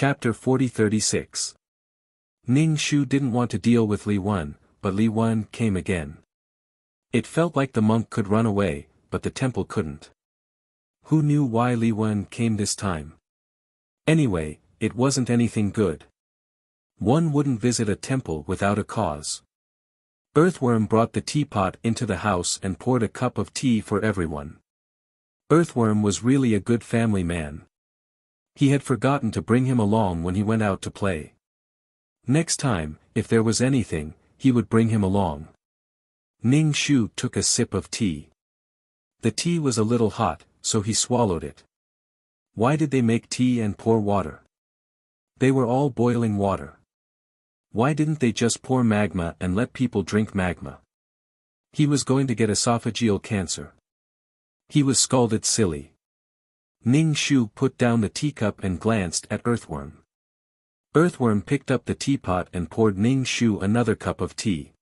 Chapter 40-36. Ning Shu didn't want to deal with Li Wen, but Li Wen came again. It felt like the monk could run away, but the temple couldn't. Who knew why Li Wen came this time? Anyway, it wasn't anything good. One wouldn't visit a temple without a cause. Earthworm brought the teapot into the house and poured a cup of tea for everyone. Earthworm was really a good family man. He had forgotten to bring him along when he went out to play. Next time, if there was anything, he would bring him along. Ning Shu took a sip of tea. The tea was a little hot, so he swallowed it. Why did they make tea and pour water? They were all boiling water. Why didn't they just pour magma and let people drink magma? He was going to get esophageal cancer. He was scalded silly. Ning Shu put down the teacup and glanced at Earthworm. Earthworm picked up the teapot and poured Ning Shu another cup of tea.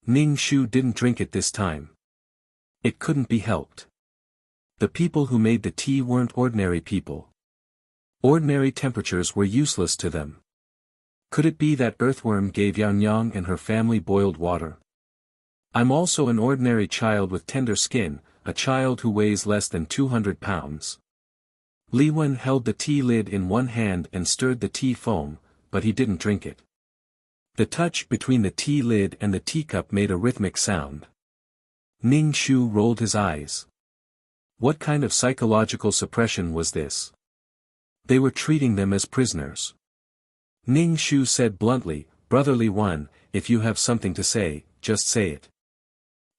Ning Shu didn't drink it this time. It couldn't be helped. The people who made the tea weren't ordinary people. Ordinary temperatures were useless to them. Could it be that Earthworm gave Yang Yang and her family boiled water? I'm also an ordinary child with tender skin, a child who weighs less than 200 pounds. Li Wen held the tea lid in one hand and stirred the tea foam, but he didn't drink it. The touch between the tea lid and the teacup made a rhythmic sound. Ning Shu rolled his eyes. What kind of psychological suppression was this? They were treating them as prisoners. Ning Shu said bluntly, "Brother Li Wen, if you have something to say, just say it.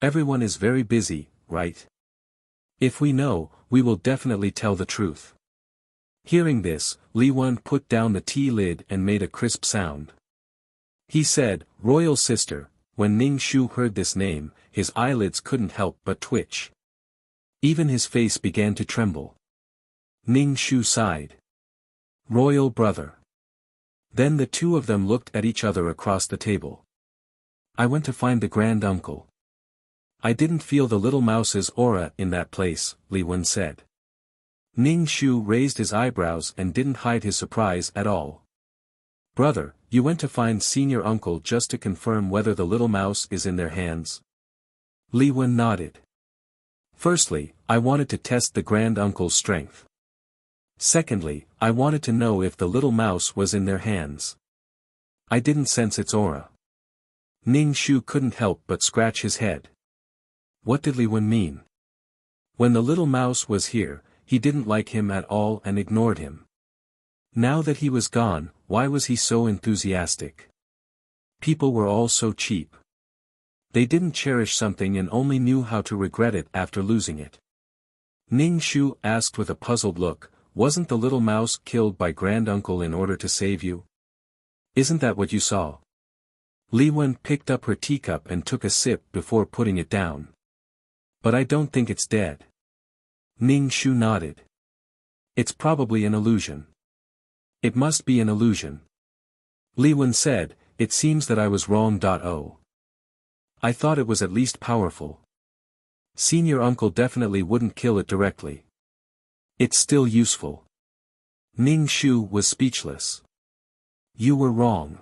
Everyone is very busy, right? If we know, we will definitely tell the truth." Hearing this, Li Wen put down the tea lid and made a crisp sound. He said, "Royal sister." When Ning Shu heard this name, his eyelids couldn't help but twitch. Even his face began to tremble. Ning Shu sighed. "Royal brother." Then the two of them looked at each other across the table. "I went to find the grand uncle. I didn't feel the little mouse's aura in that place," Li Wen said. Ning Shu raised his eyebrows and didn't hide his surprise at all. "Brother, you went to find senior uncle just to confirm whether the little mouse is in their hands?" Li Wen nodded. "Firstly, I wanted to test the grand uncle's strength. Secondly, I wanted to know if the little mouse was in their hands. I didn't sense its aura." Ning Shu couldn't help but scratch his head. What did Li Wen mean? When the little mouse was here, he didn't like him at all and ignored him. Now that he was gone, why was he so enthusiastic? People were all so cheap. They didn't cherish something and only knew how to regret it after losing it. Ning Shu asked with a puzzled look, "Wasn't the little mouse killed by granduncle in order to save you? Isn't that what you saw?" Li Wen picked up her teacup and took a sip before putting it down. "But I don't think it's dead." Ning Shu nodded. "It's probably an illusion." "It must be an illusion." Li Wen said, "It seems that I was wrong. I thought it was at least powerful. Senior uncle definitely wouldn't kill it directly. It's still useful." Ning Shu was speechless. "You were wrong.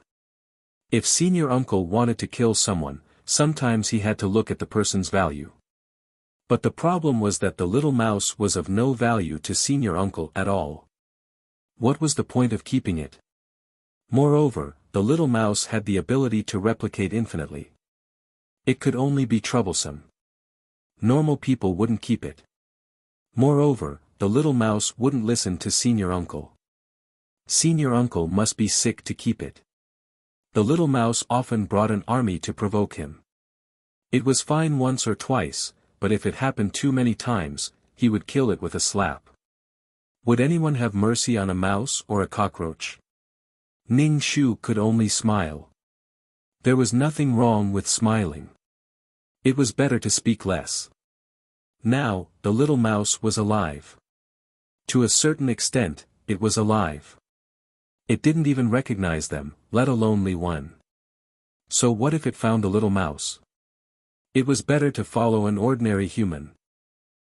If senior uncle wanted to kill someone, sometimes he had to look at the person's value. But the problem was that the little mouse was of no value to senior uncle at all. What was the point of keeping it? Moreover, the little mouse had the ability to replicate infinitely. It could only be troublesome. Normal people wouldn't keep it. Moreover, the little mouse wouldn't listen to senior uncle. Senior uncle must be sick to keep it. The little mouse often brought an army to provoke him. It was fine once or twice, but if it happened too many times, he would kill it with a slap. Would anyone have mercy on a mouse or a cockroach? Ning Shu could only smile. There was nothing wrong with smiling. It was better to speak less. Now, the little mouse was alive. To a certain extent, it was alive. It didn't even recognize them, let alone Li Wen. So what if it found a little mouse? It was better to follow an ordinary human.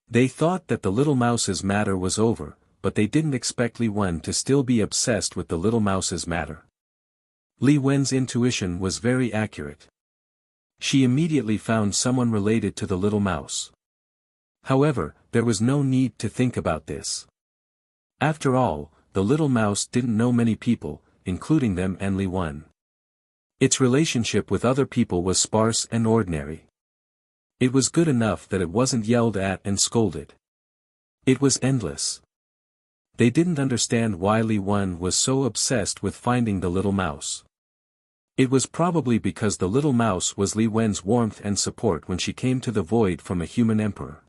They thought that the little mouse's matter was over, but they didn't expect Li Wen to still be obsessed with the little mouse's matter. Li Wen's intuition was very accurate. She immediately found someone related to the little mouse. However, there was no need to think about this. After all, the little mouse didn't know many people, including them and Li Wen. Its relationship with other people was sparse and ordinary. It was good enough that it wasn't yelled at and scolded. It was endless. They didn't understand why Li Wen was so obsessed with finding the little mouse. It was probably because the little mouse was Li Wen's warmth and support when she came to the void from a human emperor.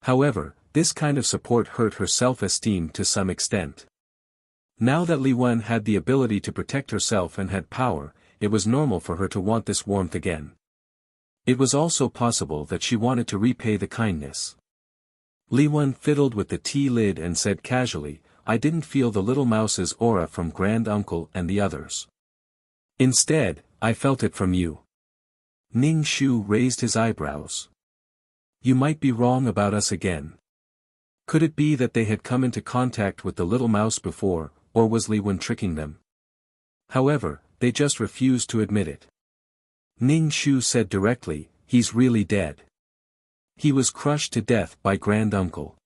However, this kind of support hurt her self-esteem to some extent. Now that Li Wen had the ability to protect herself and had power, it was normal for her to want this warmth again. It was also possible that she wanted to repay the kindness. Li Wen fiddled with the tea lid and said casually, "I didn't feel the little mouse's aura from Grand Uncle and the others. Instead, I felt it from you." Ning Shu raised his eyebrows. "You might be wrong about us again. Could it be that they had come into contact with the little mouse before, or was Li Wen tricking them? However, they just refused to admit it." Ning Shu said directly, "He's really dead. He was crushed to death by Grand Uncle.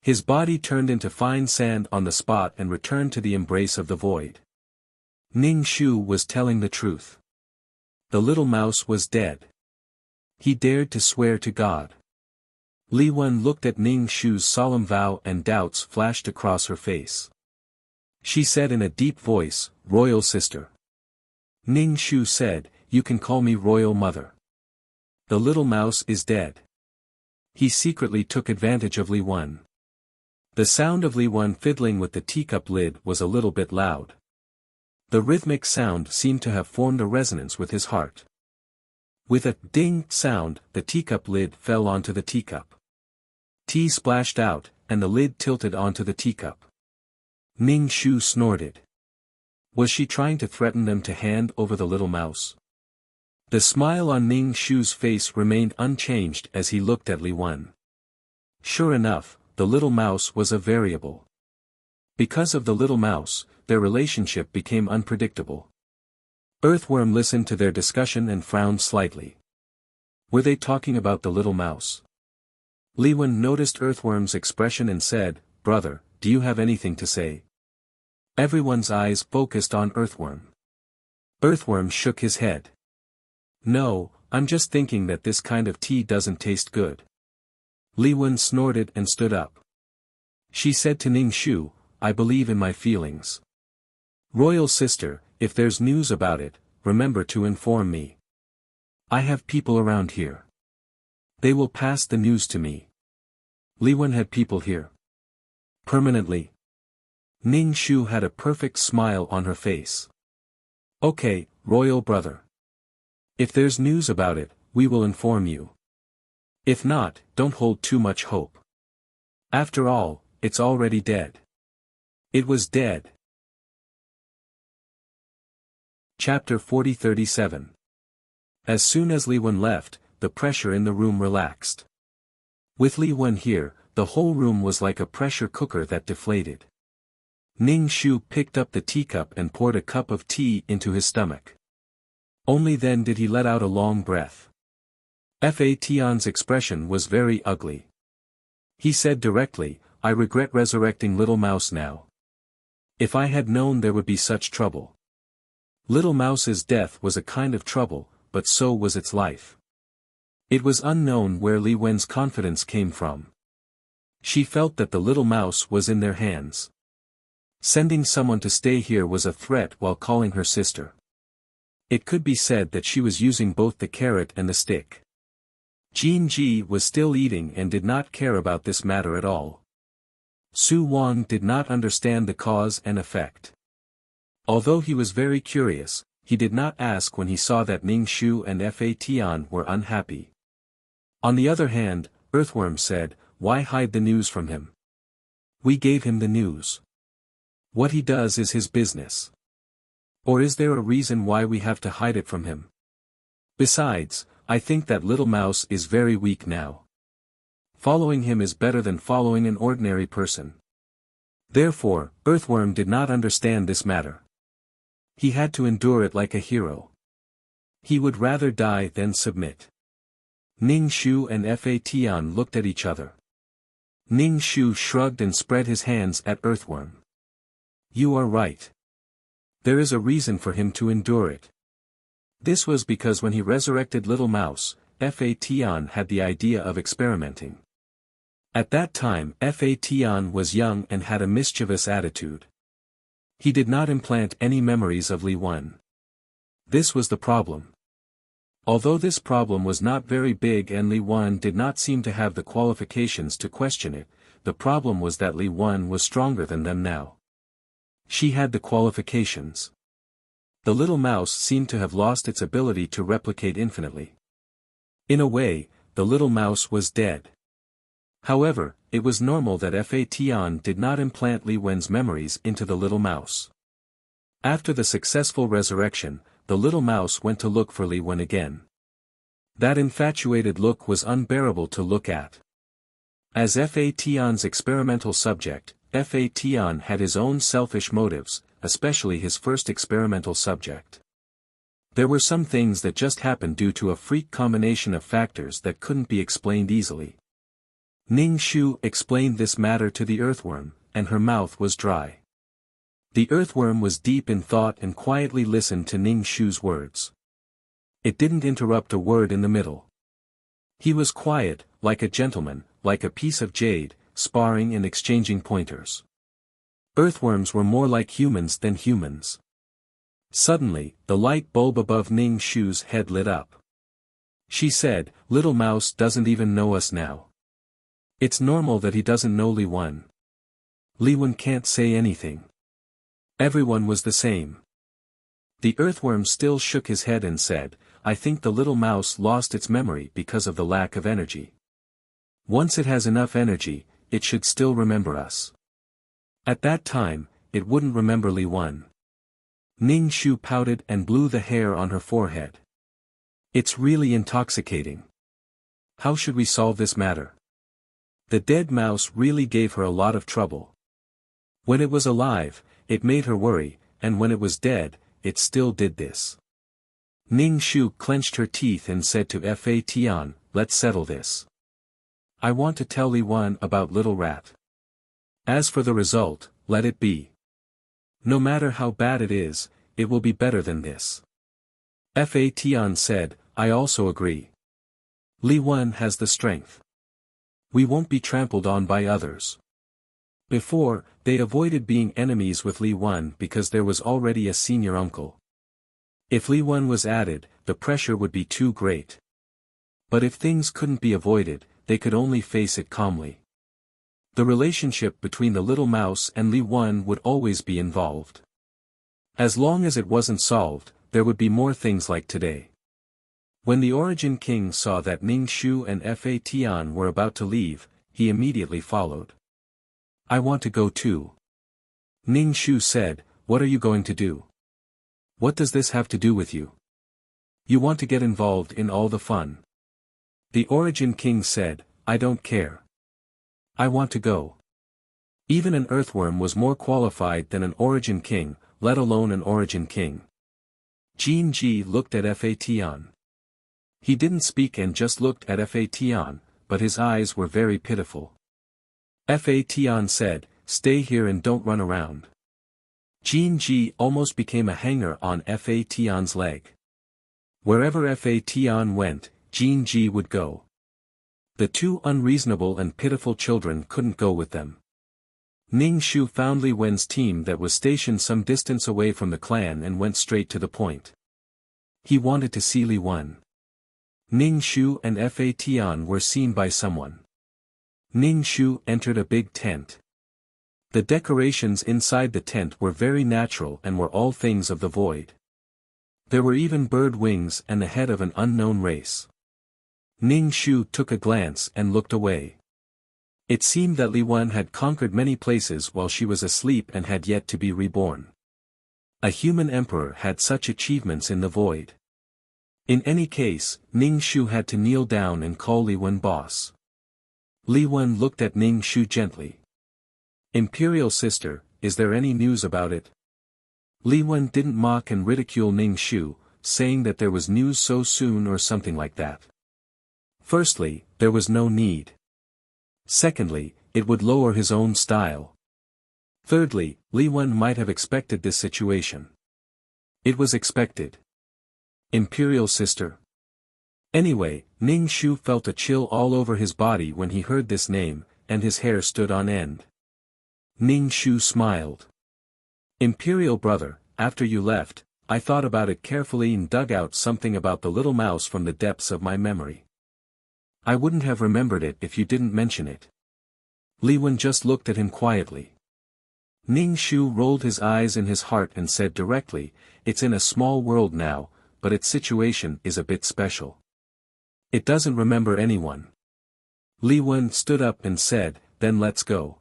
His body turned into fine sand on the spot and returned to the embrace of the void." Ning Shu was telling the truth. The little mouse was dead. He dared to swear to God. Li Wen looked at Ning Shu's solemn vow and doubts flashed across her face. She said in a deep voice, "Royal sister." Ning Shu said, "You can call me Royal Mother. The little mouse is dead." He secretly took advantage of Li Wen. The sound of Li Wen fiddling with the teacup lid was a little bit loud. The rhythmic sound seemed to have formed a resonance with his heart. With a ding sound, the teacup lid fell onto the teacup. Tea splashed out, and the lid tilted onto the teacup. Ning Shu snorted. Was she trying to threaten them to hand over the little mouse? The smile on Ning Shu's face remained unchanged as he looked at Li Wen. Sure enough, the little mouse was a variable. Because of the little mouse, their relationship became unpredictable. Earthworm listened to their discussion and frowned slightly. Were they talking about the little mouse? Li Wen noticed Earthworm's expression and said, "Brother, do you have anything to say?" Everyone's eyes focused on Earthworm. Earthworm shook his head. "No, I'm just thinking that this kind of tea doesn't taste good." Li Wen snorted and stood up. She said to Ning Shu, "I believe in my feelings. Royal sister, if there's news about it, remember to inform me. I have people around here. They will pass the news to me." Li Wen had people here. Permanently. Ning Shu had a perfect smile on her face. "Okay, royal brother. If there's news about it, we will inform you. If not, don't hold too much hope. After all, it's already dead." It was dead. Chapter 40-37. As soon as Li Wen left, the pressure in the room relaxed. With Li Wen here, the whole room was like a pressure cooker that deflated. Ning Shu picked up the teacup and poured a cup of tea into his stomach. Only then did he let out a long breath. Fa Tian's expression was very ugly. He said directly, "I regret resurrecting Little Mouse now. If I had known there would be such trouble." Little Mouse's death was a kind of trouble, but so was its life. It was unknown where Li Wen's confidence came from. She felt that the little mouse was in their hands. Sending someone to stay here was a threat while calling her sister. It could be said that she was using both the carrot and the stick. Jin Ji was still eating and did not care about this matter at all. Su Wang did not understand the cause and effect. Although he was very curious, he did not ask when he saw that Ning Shu and Fa Tian were unhappy. On the other hand, Earthworm said, "Why hide the news from him? We gave him the news. What he does is his business. Or is there a reason why we have to hide it from him? Besides, I think that Little Mouse is very weak now. Following him is better than following an ordinary person. Therefore, Earthworm did not understand this matter. He had to endure it like a hero. He would rather die than submit. Ning Shu and Fa Tian looked at each other. Ning Shu shrugged and spread his hands at Earthworm. You are right. There is a reason for him to endure it. This was because when he resurrected Little Mouse, Fa Tian had the idea of experimenting. At that time Fa Tian was young and had a mischievous attitude. He did not implant any memories of Li Wen. This was the problem. Although this problem was not very big and Li Wen did not seem to have the qualifications to question it, the problem was that Li Wen was stronger than them now. She had the qualifications. The little mouse seemed to have lost its ability to replicate infinitely. In a way, the little mouse was dead. However, it was normal that Fa Tian did not implant Li Wen's memories into the little mouse. After the successful resurrection, the little mouse went to look for Li Wen again. That infatuated look was unbearable to look at. As Fa Tian's experimental subject, Fa Tian had his own selfish motives, especially his first experimental subject. There were some things that just happened due to a freak combination of factors that couldn't be explained easily. Ning Shu explained this matter to the earthworm, and her mouth was dry. The earthworm was deep in thought and quietly listened to Ning Shu's words. It didn't interrupt a word in the middle. He was quiet, like a gentleman, like a piece of jade, sparring and exchanging pointers. Earthworms were more like humans than humans. Suddenly, the light bulb above Ning Shu's head lit up. She said, "Little Mouse doesn't even know us now. It's normal that he doesn't know Li Wen. Li Wen can't say anything. Everyone was the same." The earthworm still shook his head and said, "I think the little mouse lost its memory because of the lack of energy. Once it has enough energy, it should still remember us. At that time, it wouldn't remember Li Wen." Ning Shu pouted and blew the hair on her forehead. "It's really intoxicating. How should we solve this matter? The dead mouse really gave her a lot of trouble. When it was alive, it made her worry, and when it was dead, it still did this." Ning Shu clenched her teeth and said to Fa Tian, "Let's settle this. I want to tell Li Wen about Little Rat. As for the result, let it be. No matter how bad it is, it will be better than this." Fa Tian said, "I also agree. Li Wen has the strength. We won't be trampled on by others." Before, they avoided being enemies with Li Wen because there was already a senior uncle. If Li Wen was added, the pressure would be too great. But if things couldn't be avoided, they could only face it calmly. The relationship between the little mouse and Li Wen would always be involved. As long as it wasn't solved, there would be more things like today. When the Origin King saw that Ning Shu and Fa Tian were about to leave, he immediately followed. "I want to go too." Ning Shu said, "What are you going to do? What does this have to do with you? You want to get involved in all the fun." The Origin King said, "I don't care. I want to go." Even an earthworm was more qualified than an Origin King, let alone an Origin King. Jin Ji looked at Fa Tian. He didn't speak and just looked at Fa Tian, but his eyes were very pitiful. Fa Tian said, "Stay here and don't run around." Jin Ji almost became a hanger on Fa Tian's leg. Wherever Fa Tian went, Jin Ji would go. The two unreasonable and pitiful children couldn't go with them. Ning Shu found Li Wen's team that was stationed some distance away from the clan and went straight to the point. He wanted to see Li Wen. Ning Shu and Fa Tian were seen by someone. Ning Shu entered a big tent. The decorations inside the tent were very natural and were all things of the void. There were even bird wings and the head of an unknown race. Ning Shu took a glance and looked away. It seemed that Li Wen had conquered many places while she was asleep and had yet to be reborn. A human emperor had such achievements in the void. In any case, Ning Shu had to kneel down and call Li Wen boss. Li Wen looked at Ning Shu gently. Imperial sister, is there any news about it? Li Wen didn't mock and ridicule Ning Shu, saying that there was news so soon or something like that. Firstly, there was no need. Secondly, it would lower his own style. Thirdly, Li Wen might have expected this situation. It was expected. Imperial sister. Anyway, Ning Shu felt a chill all over his body when he heard this name, and his hair stood on end. Ning Shu smiled. Imperial brother, after you left, I thought about it carefully and dug out something about the little mouse from the depths of my memory. I wouldn't have remembered it if you didn't mention it. Li Wen just looked at him quietly. Ning Shu rolled his eyes in his heart and said directly, it's in a small world now, but its situation is a bit special. It doesn't remember anyone. Li Wen stood up and said, then let's go.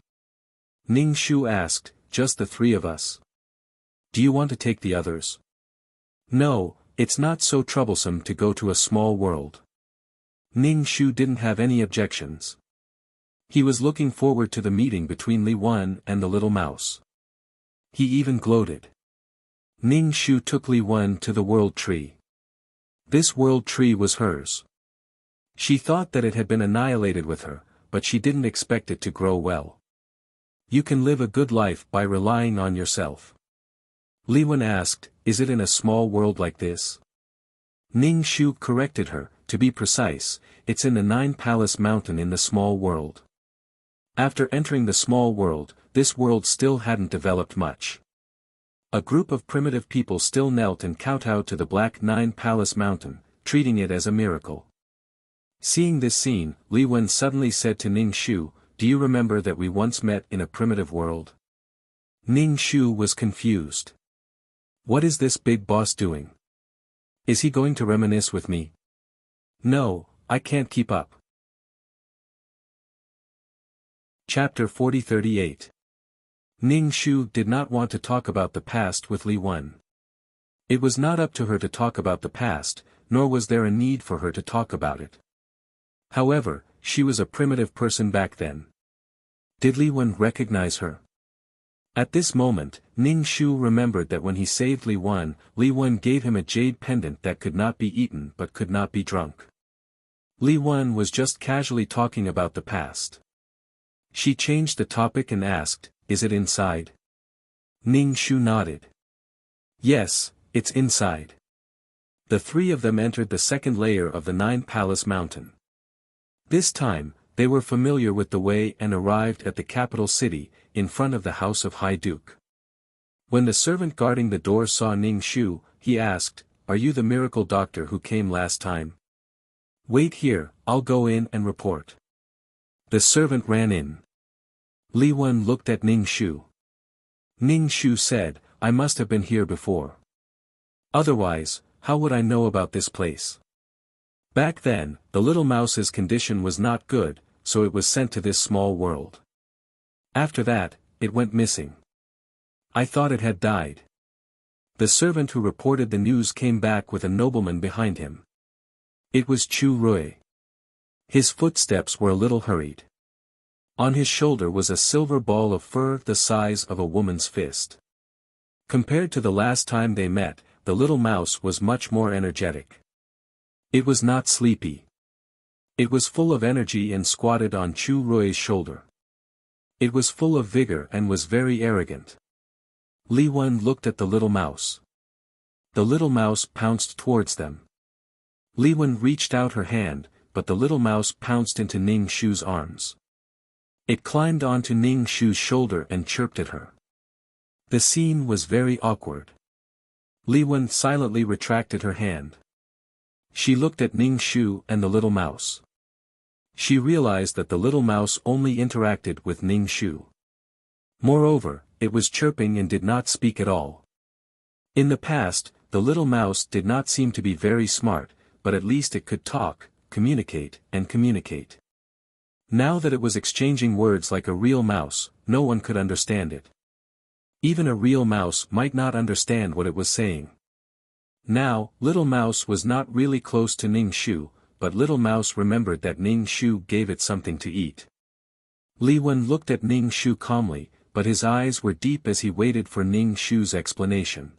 Ning Shu asked, just the three of us? Do you want to take the others? No, it's not so troublesome to go to a small world. Ning Shu didn't have any objections. He was looking forward to the meeting between Li Wen and the little mouse. He even gloated. Ning Shu took Li Wen to the world tree. This world tree was hers. She thought that it had been annihilated with her, but she didn't expect it to grow well. You can live a good life by relying on yourself. Li Wen asked, is it in a small world like this? Ning Shu corrected her, to be precise, it's in the 9-Palace Mountain in the small world. After entering the small world, this world still hadn't developed much. A group of primitive people still knelt and kowtowed to the Black 9-Palace Mountain, treating it as a miracle. Seeing this scene, Li Wen suddenly said to Ning Shu, do you remember that we once met in a primitive world? Ning Shu was confused. What is this big boss doing? Is he going to reminisce with me? No, I can't keep up. Chapter 40-38. Ning Shu did not want to talk about the past with Li Wen. It was not up to her to talk about the past, nor was there a need for her to talk about it. However, she was a primitive person back then. Did Li Wen recognize her? At this moment, Ning Shu remembered that when he saved Li Wen gave him a jade pendant that could not be eaten but could not be drunk. Li Wen was just casually talking about the past. She changed the topic and asked, is it inside? Ning Shu nodded. Yes, it's inside. The three of them entered the second layer of the 9-Palace Mountain. This time, they were familiar with the way and arrived at the capital city, in front of the house of High Duke. When the servant guarding the door saw Ning Shu, he asked, are you the miracle doctor who came last time? Wait here, I'll go in and report. The servant ran in. Li Wen looked at Ning Shu. Ning Shu said, I must have been here before. Otherwise, how would I know about this place? Back then, the little mouse's condition was not good, so it was sent to this small world. After that, it went missing. I thought it had died. The servant who reported the news came back with a nobleman behind him. It was Chu Rui. His footsteps were a little hurried. On his shoulder was a silver ball of fur the size of a woman's fist. Compared to the last time they met, the little mouse was much more energetic. It was not sleepy. It was full of energy and squatted on Chu Rui's shoulder. It was full of vigor and was very arrogant. Li Wen looked at the little mouse. The little mouse pounced towards them. Li Wen reached out her hand, but the little mouse pounced into Ning Shu's arms. It climbed onto Ning Shu's shoulder and chirped at her. The scene was very awkward. Li Wen silently retracted her hand. She looked at Ning Shu and the little mouse. She realized that the little mouse only interacted with Ning Shu. Moreover, it was chirping and did not speak at all. In the past, the little mouse did not seem to be very smart, but at least it could talk, communicate, and communicate. Now that it was exchanging words like a real mouse, no one could understand it. Even a real mouse might not understand what it was saying. Now, Little Mouse was not really close to Ning Shu, but Little Mouse remembered that Ning Shu gave it something to eat. Li Wen looked at Ning Shu calmly, but his eyes were deep as he waited for Ning Shu's explanation.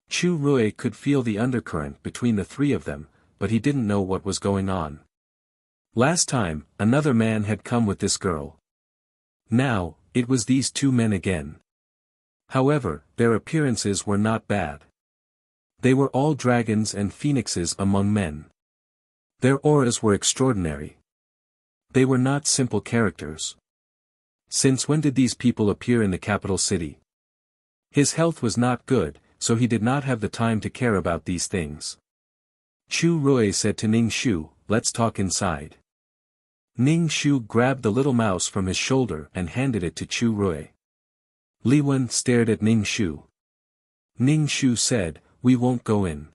Chu Rui could feel the undercurrent between the three of them, but he didn't know what was going on. Last time, another man had come with this girl. Now, it was these two men again. However, their appearances were not bad. They were all dragons and phoenixes among men. Their auras were extraordinary. They were not simple characters. Since when did these people appear in the capital city? His health was not good, so he did not have the time to care about these things. Chu Rui said to Ning Shu, "Let's talk inside." Ning Shu grabbed the little mouse from his shoulder and handed it to Chu Rui. Li Wen stared at Ning Shu. Ning Shu said, "We won't go in.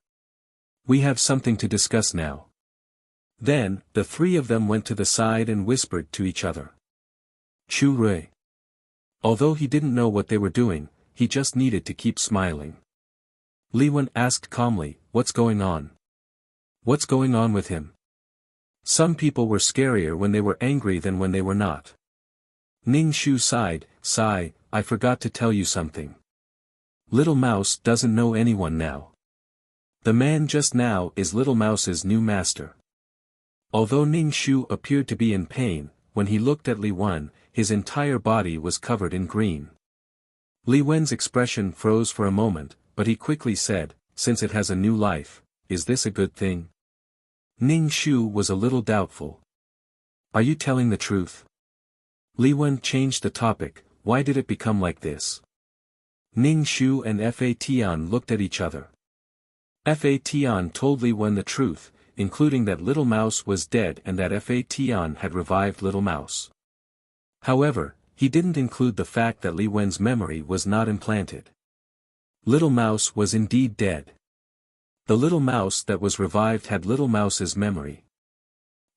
We have something to discuss now." Then, the three of them went to the side and whispered to each other. Chu Rui. Although he didn't know what they were doing, he just needed to keep smiling. Li Wen asked calmly, "What's going on? What's going on with him?" Some people were scarier when they were angry than when they were not. Ning Shu sighed, "I forgot to tell you something. Little Mouse doesn't know anyone now. The man just now is Little Mouse's new master." Although Ning Shu appeared to be in pain, when he looked at Li Wen, his entire body was covered in green. Li Wen's expression froze for a moment, but he quickly said, "Since it has a new life, is this a good thing?" Ning Shu was a little doubtful. "Are you telling the truth?" Li Wen changed the topic, "Why did it become like this?" Ning Shu and Fa Tian looked at each other. Fa Tian told Li Wen the truth, including that Little Mouse was dead and that Fa Tian had revived Little Mouse. However, he didn't include the fact that Li Wen's memory was not implanted. Little Mouse was indeed dead. The Little Mouse that was revived had Little Mouse's memory.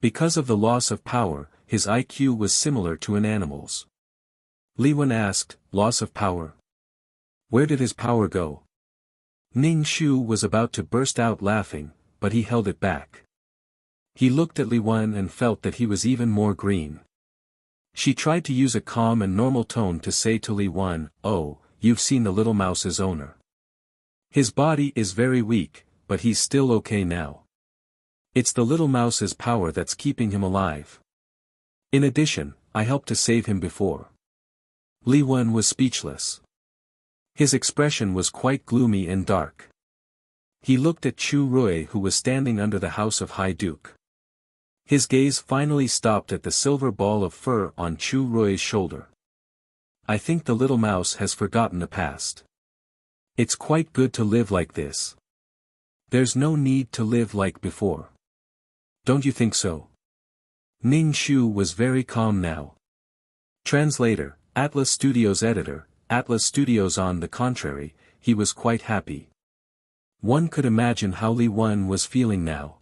Because of the loss of power, his IQ was similar to an animal's. Li Wen asked, "Loss of power? Where did his power go?" Ning Shu was about to burst out laughing, but he held it back. He looked at Li Wen and felt that he was even more green. She tried to use a calm and normal tone to say to Li Wen, "Oh, you've seen the Little Mouse's owner. His body is very weak, but he's still okay now. It's the Little Mouse's power that's keeping him alive. In addition, I helped to save him before." Li Wen was speechless. His expression was quite gloomy and dark. He looked at Chu Rui who was standing under the house of High Duke. His gaze finally stopped at the silver ball of fur on Chu Rui's shoulder. "I think the Little Mouse has forgotten the past. It's quite good to live like this. There's no need to live like before. Don't you think so?" Ning Shu was very calm now. Translator, Atlas Studios editor, Atlas Studios. On the contrary, he was quite happy. One could imagine how Li Wen was feeling now.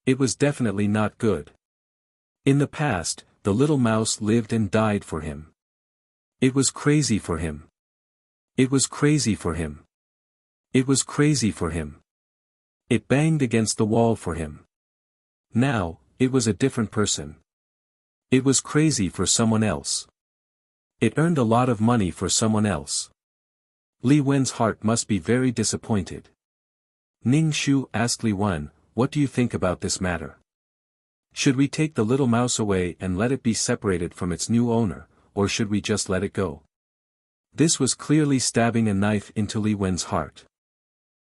It was definitely not good. In the past, the Little Mouse lived and died for him. It was crazy for him. It was crazy for him. It was crazy for him. It banged against the wall for him. Now, it was a different person. It was crazy for someone else. It earned a lot of money for someone else. Li Wen's heart must be very disappointed. Ning Shu asked Li Wen, "What do you think about this matter? Should we take the Little Mouse away and let it be separated from its new owner, or should we just let it go?" This was clearly stabbing a knife into Li Wen's heart.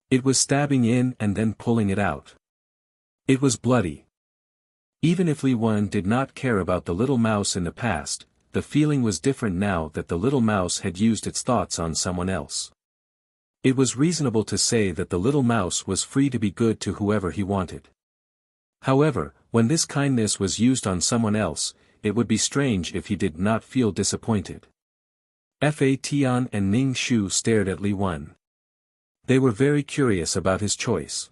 It was stabbing in and then pulling it out. It was bloody. Even if Li Wen did not care about the Little Mouse in the past, the feeling was different now that the Little Mouse had used its thoughts on someone else. It was reasonable to say that the Little Mouse was free to be good to whoever he wanted. However, when this kindness was used on someone else, it would be strange if he did not feel disappointed. Fa Tian and Ning Shu stared at Li Wen. They were very curious about his choice.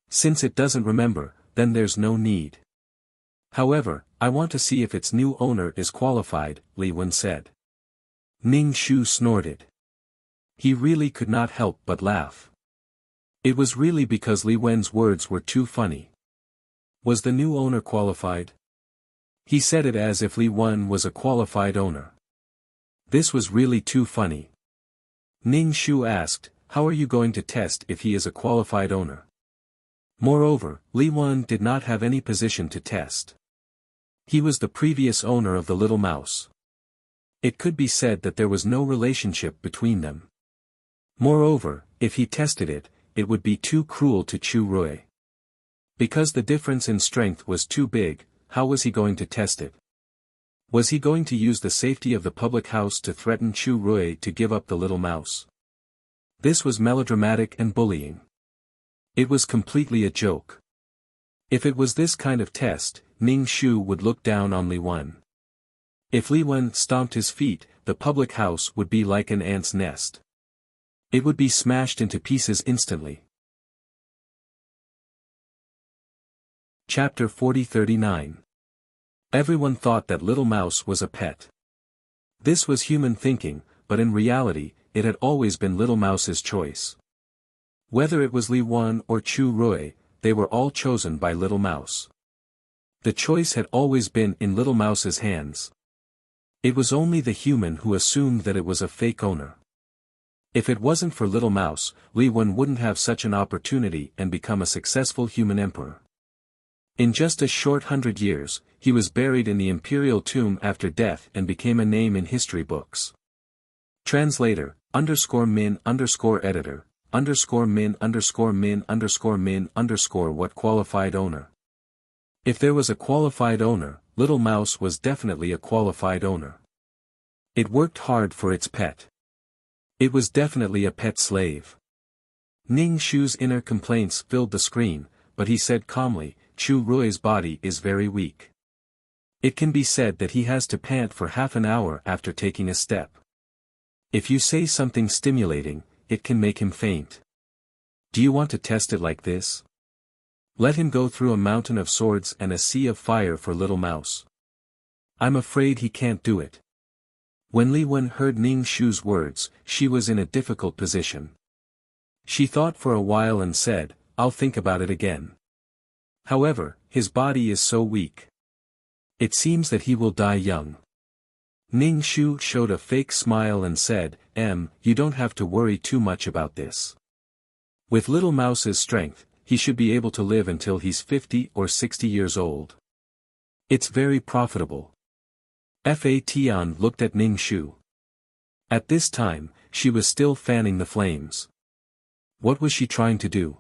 Since it doesn't remember, then there's no need. However, I want to see if its new owner is qualified, Li Wen said. Ning Shu snorted. He really could not help but laugh. It was really because Li Wen's words were too funny. Was the new owner qualified? He said it as if Li Wen was a qualified owner. This was really too funny. Ning Shu asked, how are you going to test if he is a qualified owner? Moreover, Li Wen did not have any position to test. He was the previous owner of the little mouse. It could be said that there was no relationship between them. Moreover, if he tested it, it would be too cruel to Chu Rui. Because the difference in strength was too big, how was he going to test it? Was he going to use the safety of the public house to threaten Chu Rui to give up the little mouse? This was melodramatic and bullying. It was completely a joke. If it was this kind of test, Ning Shu would look down on Li Wen. If Li Wen stomped his feet, the public house would be like an ant's nest. It would be smashed into pieces instantly. Chapter 40-39. Everyone thought that Little Mouse was a pet. This was human thinking, but in reality, it had always been Little Mouse's choice. Whether it was Li Wen or Chu Rui, they were all chosen by Little Mouse. The choice had always been in Little Mouse's hands. It was only the human who assumed that it was a fake owner. If it wasn't for Little Mouse, Li Wen wouldn't have such an opportunity and become a successful human emperor. In just a short 100 years, he was buried in the imperial tomb after death and became a name in history books. Translator, _min_editor, _min_min_min_min_ what qualified owner? If there was a qualified owner, Little Mouse was definitely a qualified owner. It worked hard for its pet. It was definitely a pet slave. Ning Shu's inner complaints filled the screen, but he said calmly, Chu Rui's body is very weak. It can be said that he has to pant for half an hour after taking a step. If you say something stimulating, it can make him faint. Do you want to test it like this? Let him go through a mountain of swords and a sea of fire for Little Mouse. I'm afraid he can't do it. When Li Wen heard Ning Shu's words, she was in a difficult position. She thought for a while and said, I'll think about it again. However, his body is so weak. It seems that he will die young. Ning Shu showed a fake smile and said, you don't have to worry too much about this. With Little Mouse's strength, he should be able to live until he's 50 or 60 years old. It's very profitable. Fa Tian looked at Ning Shu. At this time, she was still fanning the flames. What was she trying to do?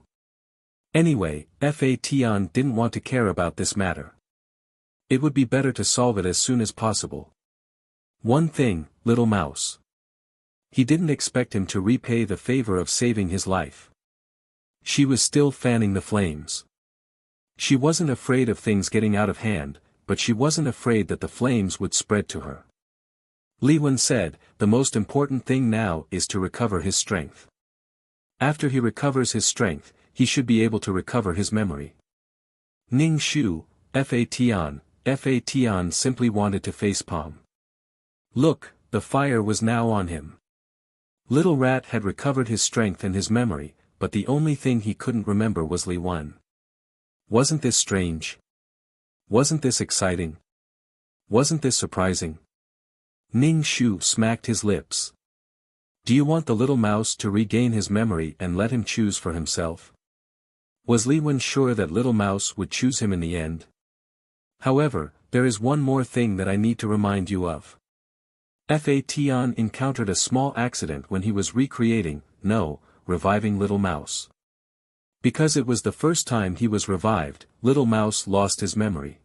Anyway, Fa Tian didn't want to care about this matter. It would be better to solve it as soon as possible. One thing, Little Mouse. He didn't expect him to repay the favor of saving his life. She was still fanning the flames. She wasn't afraid of things getting out of hand, but she wasn't afraid that the flames would spread to her. Li Wen said, the most important thing now is to recover his strength. After he recovers his strength, he should be able to recover his memory. Ning Shu, Fa Tian simply wanted to facepalm. Look, the fire was now on him. Little Rat had recovered his strength and his memory, but the only thing he couldn't remember was Li Wen. Wasn't this strange? Wasn't this exciting? Wasn't this surprising? Ning Shu smacked his lips. Do you want the Little Mouse to regain his memory and let him choose for himself? Was Li Wen sure that Little Mouse would choose him in the end? However, there is one more thing that I need to remind you of. Fa Tian encountered a small accident when he was reviving Little Mouse. Because it was the first time he was revived, Little Mouse lost his memory.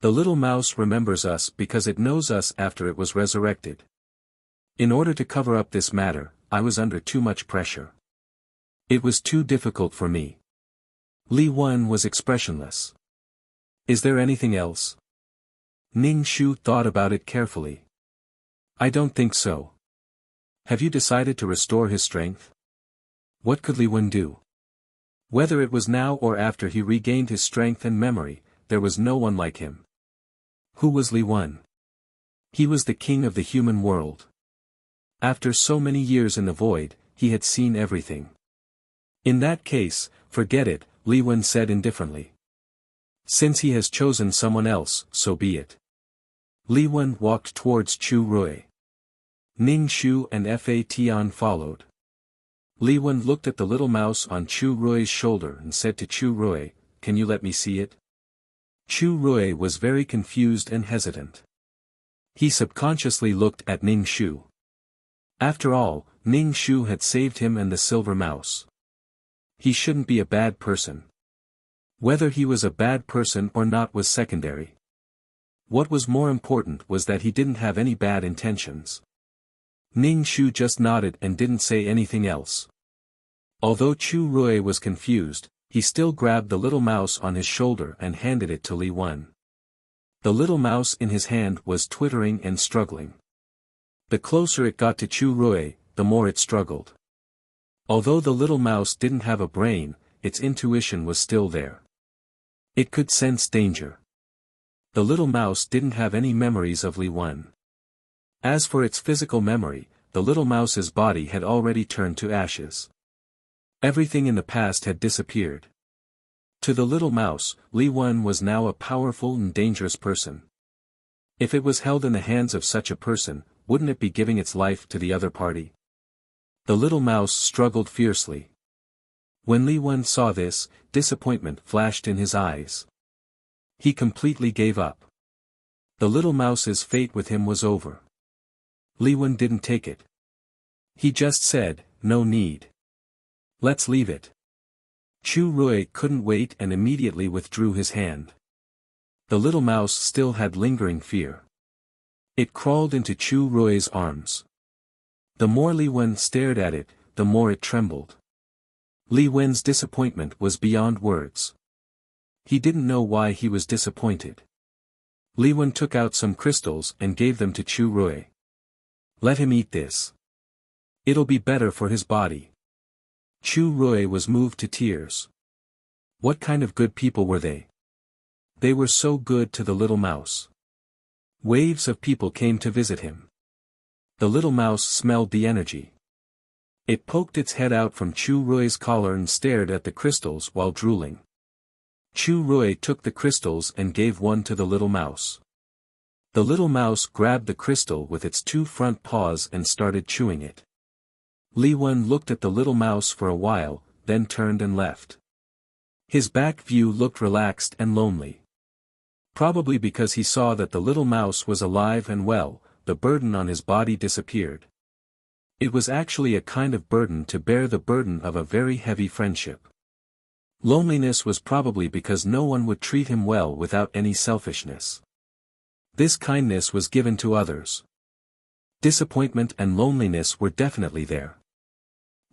The Little Mouse remembers us because it knows us after it was resurrected. In order to cover up this matter, I was under too much pressure. It was too difficult for me. Li Wen was expressionless. Is there anything else? Ning Shu thought about it carefully. I don't think so. Have you decided to restore his strength? What could Li Wen do? Whether it was now or after he regained his strength and memory, there was no one like him. Who was Li Wen? He was the king of the human world. After so many years in the void, he had seen everything. In that case, forget it, Li Wen said indifferently. Since he has chosen someone else, so be it. Li Wen walked towards Chu Rui. Ning Shu and Fa Tian followed. Li Wen looked at the little mouse on Chu Rui's shoulder and said to Chu Rui, "Can you let me see it?" Chu Rui was very confused and hesitant. He subconsciously looked at Ning Shu. After all, Ning Shu had saved him and the silver mouse. He shouldn't be a bad person. Whether he was a bad person or not was secondary. What was more important was that he didn't have any bad intentions. Ning Shu just nodded and didn't say anything else. Although Chu Rui was confused, he still grabbed the little mouse on his shoulder and handed it to Li Wen. The little mouse in his hand was twittering and struggling. The closer it got to Chu Rui, the more it struggled. Although the little mouse didn't have a brain, its intuition was still there. It could sense danger. The little mouse didn't have any memories of Li Wen. As for its physical memory, the little mouse's body had already turned to ashes. Everything in the past had disappeared. To the little mouse, Li Wen was now a powerful and dangerous person. If it was held in the hands of such a person, wouldn't it be giving its life to the other party? The little mouse struggled fiercely. When Li Wen saw this, disappointment flashed in his eyes. He completely gave up. The little mouse's fate with him was over. Li Wen didn't take it. He just said, "No need. Let's leave it." Chu Rui couldn't wait and immediately withdrew his hand. The little mouse still had lingering fear. It crawled into Chu Rui's arms. The more Li Wen stared at it, the more it trembled. Li Wen's disappointment was beyond words. He didn't know why he was disappointed. Li Wen took out some crystals and gave them to Chu Rui. "Let him eat this. It'll be better for his body." Chu Rui was moved to tears. What kind of good people were they? They were so good to the little mouse. Waves of people came to visit him. The little mouse smelled the energy. It poked its head out from Chu Rui's collar and stared at the crystals while drooling. Chu Rui took the crystals and gave one to the little mouse. The little mouse grabbed the crystal with its two front paws and started chewing it. Li Wen looked at the little mouse for a while, then turned and left. His back view looked relaxed and lonely. Probably because he saw that the little mouse was alive and well, the burden on his body disappeared. It was actually a kind of burden to bear, the burden of a very heavy friendship. Loneliness was probably because no one would treat him well without any selfishness. This kindness was given to others. Disappointment and loneliness were definitely there.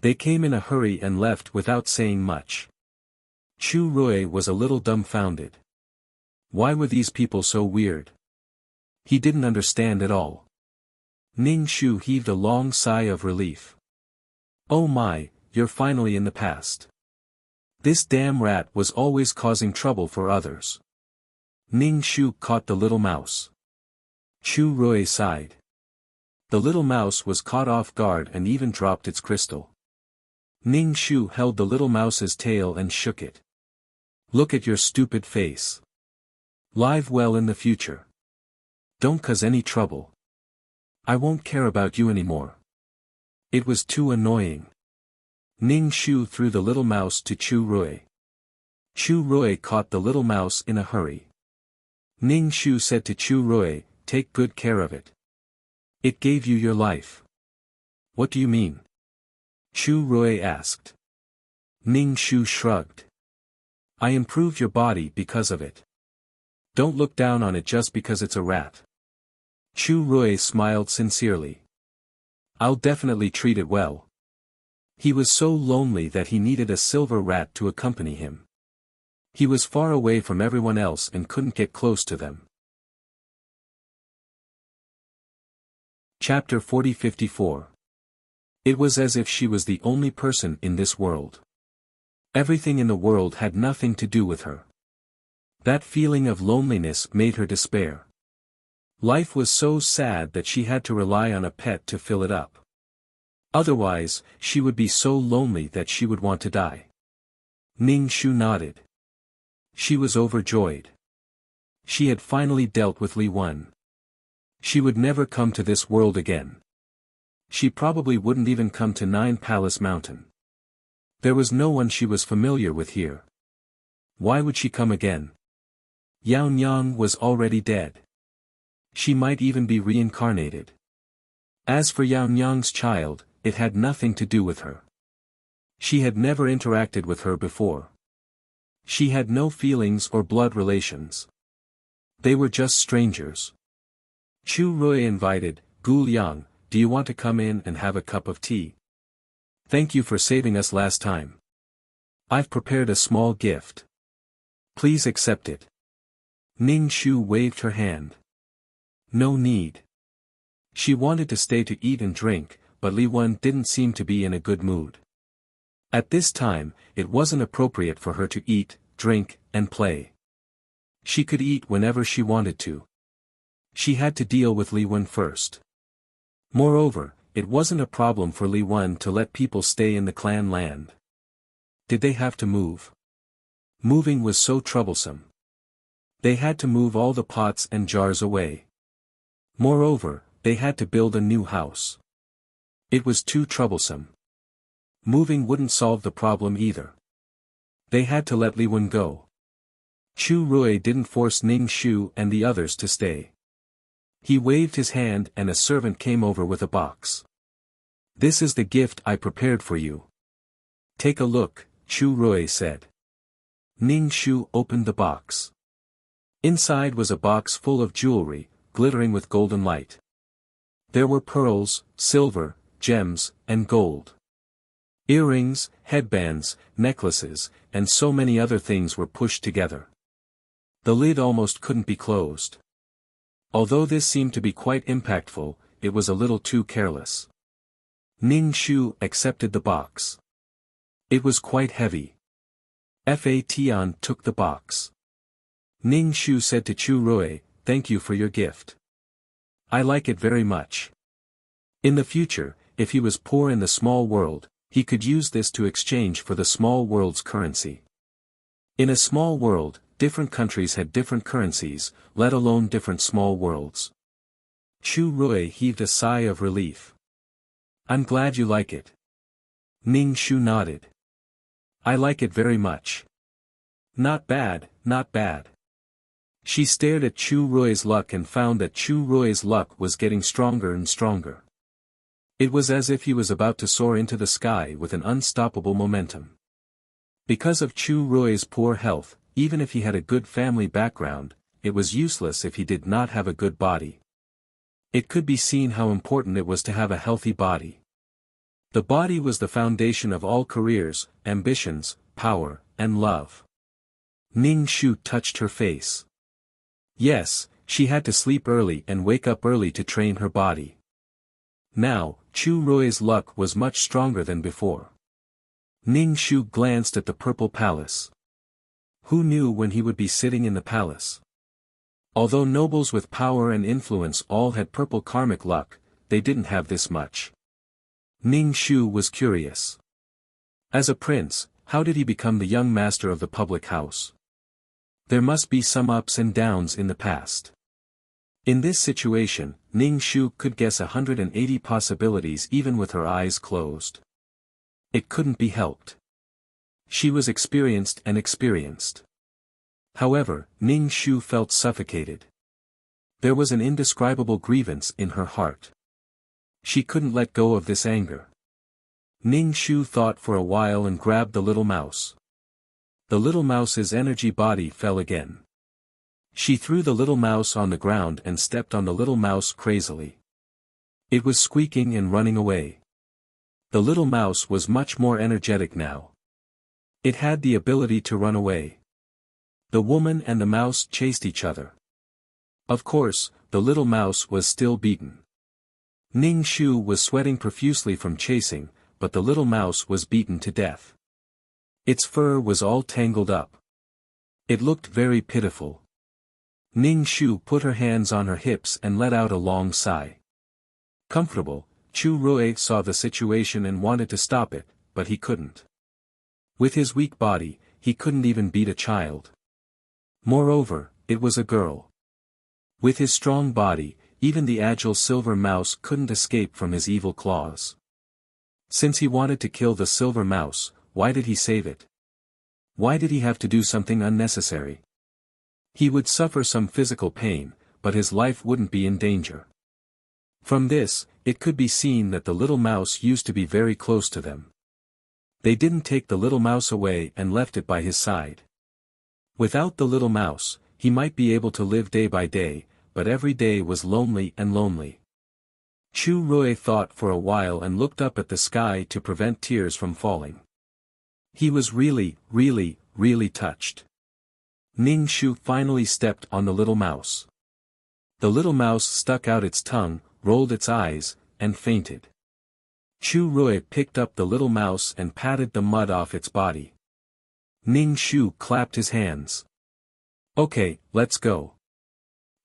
They came in a hurry and left without saying much. Chu Rui was a little dumbfounded. Why were these people so weird? He didn't understand at all. Ning Shu heaved a long sigh of relief. "Oh my, you're finally in the past. This damn rat was always causing trouble for others." Ning Shu caught the little mouse. Chu Rui sighed. The little mouse was caught off guard and even dropped its crystal. Ning Shu held the little mouse's tail and shook it. "Look at your stupid face. Live well in the future. Don't cause any trouble. I won't care about you anymore." It was too annoying. Ning Shu threw the little mouse to Chu Rui. Chu Rui caught the little mouse in a hurry. Ning Shu said to Chu Rui, "Take good care of it. It gave you your life." "What do you mean?" Chu Rui asked. Ning Shu shrugged. "I improved your body because of it. Don't look down on it just because it's a rat." Chu Rui smiled sincerely. "I'll definitely treat it well." He was so lonely that he needed a silver rat to accompany him. He was far away from everyone else and couldn't get close to them. Chapter 40-54. It was as if she was the only person in this world. Everything in the world had nothing to do with her. That feeling of loneliness made her despair. Life was so sad that she had to rely on a pet to fill it up. Otherwise, she would be so lonely that she would want to die. Ning Shu nodded. She was overjoyed. She had finally dealt with Li Wen. She would never come to this world again. she probably wouldn't even come to Nine Palace Mountain. There was no one she was familiar with here. Why would she come again? Yao Nyang was already dead. She might even be reincarnated. As for Yao Nyang's child, it had nothing to do with her. She had never interacted with her before. She had no feelings or blood relations. They were just strangers. Chu Rui invited, "Gu Liang, do you want to come in and have a cup of tea? Thank you for saving us last time. I've prepared a small gift. Please accept it." Ning Shu waved her hand. No need. She wanted to stay to eat and drink, but Li Wen didn't seem to be in a good mood. At this time, it wasn't appropriate for her to eat, drink, and play. She could eat whenever she wanted to. She had to deal with Li Wen first. Moreover, it wasn't a problem for Li Wen to let people stay in the clan land. Did they have to move? Moving was so troublesome. They had to move all the pots and jars away. Moreover, they had to build a new house. It was too troublesome. Moving wouldn't solve the problem either. They had to let Li Wen go. Chu Rui didn't force Ning Shu and the others to stay. He waved his hand and a servant came over with a box. "This is the gift I prepared for you. Take a look," Chu Rui said. Ning Shu opened the box. Inside was a box full of jewelry, glittering with golden light. There were pearls, silver, gems, and gold. Earrings, headbands, necklaces, and so many other things were pushed together. The lid almost couldn't be closed. Although this seemed to be quite impactful, it was a little too careless. Ning Shu accepted the box. It was quite heavy. Fa Tian took the box. Ning Shu said to Chu Rui, "Thank you for your gift. I like it very much. In the future, if he was poor in the small world, he could use this to exchange for the small world's currency." In a small world, different countries had different currencies, let alone different small worlds. Chu Rui heaved a sigh of relief. "I'm glad you like it." Ning Shu nodded. "I like it very much. Not bad, not bad." She stared at Chu Rui's luck and found that Chu Rui's luck was getting stronger and stronger. It was as if he was about to soar into the sky with an unstoppable momentum. Because of Chu Rui's poor health, even if he had a good family background, it was useless if he did not have a good body. It could be seen how important it was to have a healthy body. The body was the foundation of all careers, ambitions, power, and love. Ning Shu touched her face. Yes, she had to sleep early and wake up early to train her body. Now, Chu Rui's luck was much stronger than before. Ning Shu glanced at the purple palace. Who knew when he would be sitting in the palace? Although nobles with power and influence all had purple karmic luck, they didn't have this much. Ning Shu was curious. As a prince, how did he become the young master of the public house? There must be some ups and downs in the past. In this situation, Ning Shu could guess 180 possibilities even with her eyes closed. It couldn't be helped. She was experienced and experienced. However, Ning Shu felt suffocated. There was an indescribable grievance in her heart. She couldn't let go of this anger. Ning Shu thought for a while and grabbed the little mouse. The little mouse's energy body fell again. She threw the little mouse on the ground and stepped on the little mouse crazily. It was squeaking and running away. The little mouse was much more energetic now. It had the ability to run away. The woman and the mouse chased each other. Of course, the little mouse was still beaten. Ning Shu was sweating profusely from chasing, but the little mouse was beaten to death. Its fur was all tangled up. It looked very pitiful. Ning Shu put her hands on her hips and let out a long sigh. Comfortable, Chu Rui saw the situation and wanted to stop it, but he couldn't. With his weak body, he couldn't even beat a child. Moreover, it was a girl. With his strong body, even the agile silver mouse couldn't escape from his evil claws. Since he wanted to kill the silver mouse, why did he save it? Why did he have to do something unnecessary? He would suffer some physical pain, but his life wouldn't be in danger. From this, it could be seen that the little mouse used to be very close to them. They didn't take the little mouse away and left it by his side. Without the little mouse, he might be able to live day by day, but every day was lonely and lonely. Chu Rui thought for a while and looked up at the sky to prevent tears from falling. He was really, really, really touched. Ning Shu finally stepped on the little mouse. The little mouse stuck out its tongue, rolled its eyes, and fainted. Chu Rui picked up the little mouse and patted the mud off its body. Ning Shu clapped his hands. Okay, let's go.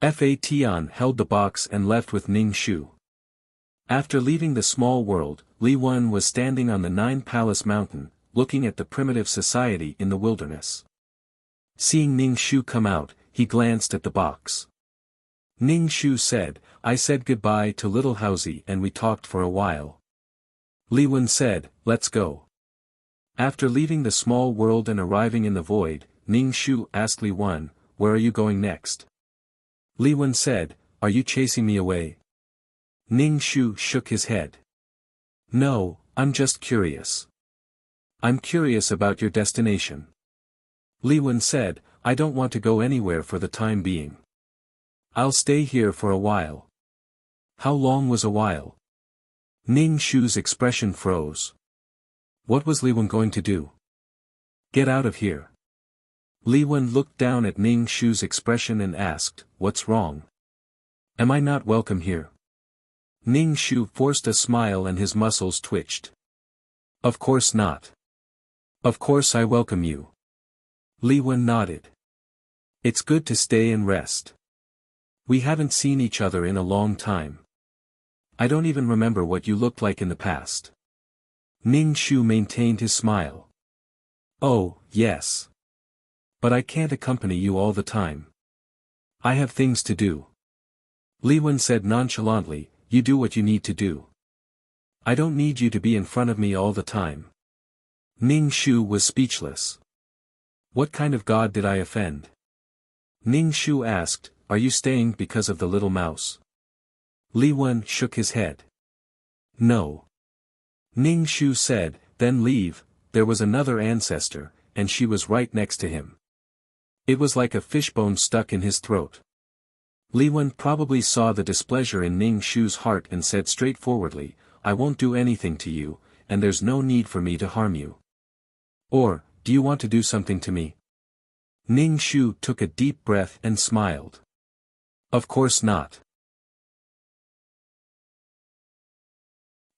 Fa Tian held the box and left with Ning Shu. After leaving the small world, Li Wen was standing on the Nine Palace Mountain, looking at the primitive society in the wilderness. Seeing Ning Shu come out, he glanced at the box. Ning Shu said, I said goodbye to little Housie and we talked for a while. Li Wen said, let's go. After leaving the small world and arriving in the void, Ning Shu asked Li Wen, where are you going next? Li Wen said, are you chasing me away? Ning Shu shook his head. No, I'm just curious. I'm curious about your destination. Li Wen said, I don't want to go anywhere for the time being. I'll stay here for a while. How long was a while? Ning Shu's expression froze. What was Li Wen going to do? Get out of here. Li Wen looked down at Ning Shu's expression and asked, what's wrong? Am I not welcome here? Ning Shu forced a smile and his muscles twitched. Of course not. Of course I welcome you. Li Wen nodded. It's good to stay and rest. We haven't seen each other in a long time. I don't even remember what you looked like in the past. Ning Shu maintained his smile. Oh, yes. But I can't accompany you all the time. I have things to do. Li Wen said nonchalantly, you do what you need to do. I don't need you to be in front of me all the time. Ning Shu was speechless. What kind of god did I offend? Ning Shu asked, are you staying because of the little mouse? Li Wen shook his head. No. Ning Shu said, then leave, there was another ancestor, and she was right next to him. It was like a fishbone stuck in his throat. Li Wen probably saw the displeasure in Ning Shu's heart and said straightforwardly, I won't do anything to you, and there's no need for me to harm you. Or, do you want to do something to me? Ning Shu took a deep breath and smiled. Of course not.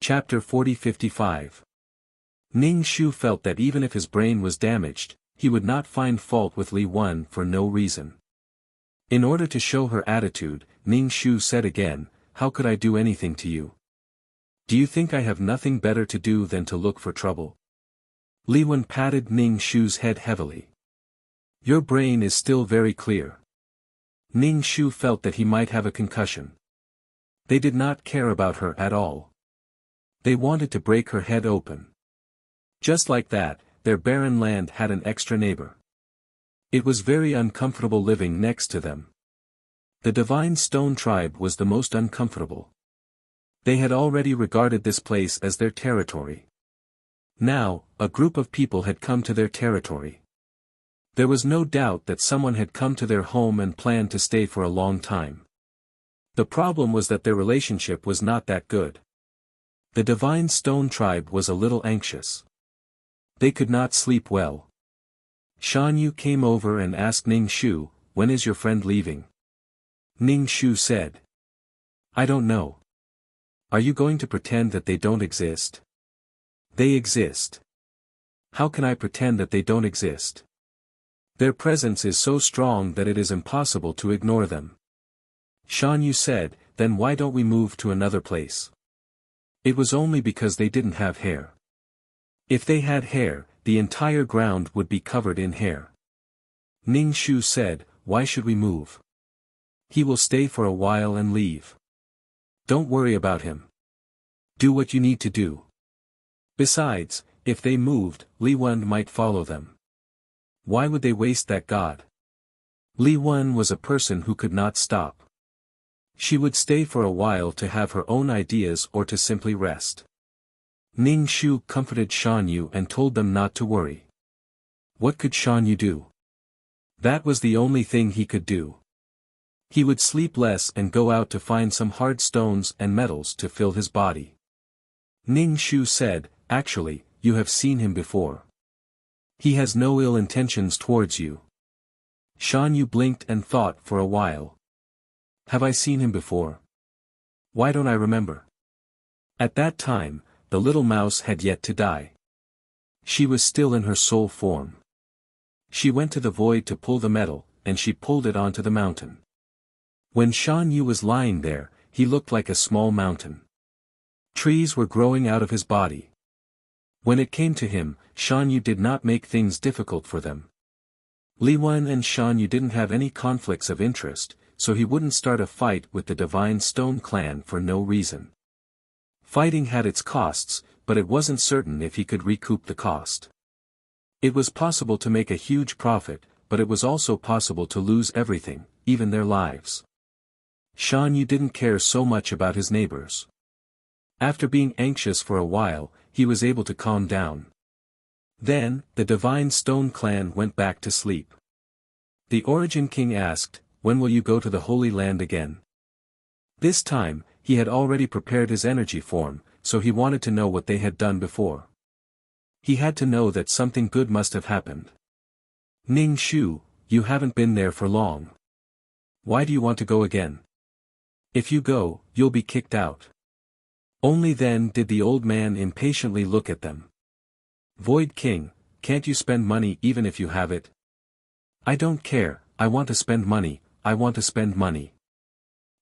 Chapter 40-55. Ning Shu felt that even if his brain was damaged, he would not find fault with Li Wen for no reason. In order to show her attitude, Ning Shu said again, how could I do anything to you? Do you think I have nothing better to do than to look for trouble? Li Wen patted Ning Shu's head heavily. Your brain is still very clear. Ning Shu felt that he might have a concussion. They did not care about her at all. They wanted to break her head open. Just like that, their barren land had an extra neighbor. It was very uncomfortable living next to them. The Divine Stone Tribe was the most uncomfortable. They had already regarded this place as their territory. Now, a group of people had come to their territory. There was no doubt that someone had come to their home and planned to stay for a long time. The problem was that their relationship was not that good. The Divine Stone Tribe was a little anxious. They could not sleep well. Shan Yu came over and asked Ning Shu, when is your friend leaving? Ning Shu said. I don't know. Are you going to pretend that they don't exist? They exist. How can I pretend that they don't exist? Their presence is so strong that it is impossible to ignore them. Shan Yu said, then why don't we move to another place? It was only because they didn't have hair. If they had hair, the entire ground would be covered in hair. Ning Shu said, why should we move? He will stay for a while and leave. Don't worry about him. Do what you need to do. Besides, if they moved, Li Wen might follow them. Why would they waste that god? Li Wen was a person who could not stop. She would stay for a while to have her own ideas or to simply rest. Ning Shu comforted Shan Yu and told them not to worry. What could Shan Yu do? That was the only thing he could do. He would sleep less and go out to find some hard stones and metals to fill his body. Ning Shu said, "Actually, you have seen him before. He has no ill intentions towards you." Shan Yu blinked and thought for a while. Have I seen him before? Why don't I remember? At that time, the little mouse had yet to die. She was still in her soul form. She went to the void to pull the metal, and she pulled it onto the mountain. When Shan Yu was lying there, he looked like a small mountain. Trees were growing out of his body. When it came to him, Shan Yu did not make things difficult for them. Li Wen and Shan Yu didn't have any conflicts of interest, so he wouldn't start a fight with the Divine Stone clan for no reason. Fighting had its costs, but it wasn't certain if he could recoup the cost. It was possible to make a huge profit, but it was also possible to lose everything, even their lives. Shan Yu didn't care so much about his neighbors. After being anxious for a while, he was able to calm down. Then, the Divine Stone clan went back to sleep. The Origin King asked, "When will you go to the Holy Land again?" This time, he had already prepared his energy form, so he wanted to know what they had done before. He had to know that something good must have happened. "Ning Shu, you haven't been there for long. Why do you want to go again? If you go, you'll be kicked out." Only then did the old man impatiently look at them. "Void King, can't you spend money even if you have it?" "I don't care, I want to spend money, I want to spend money."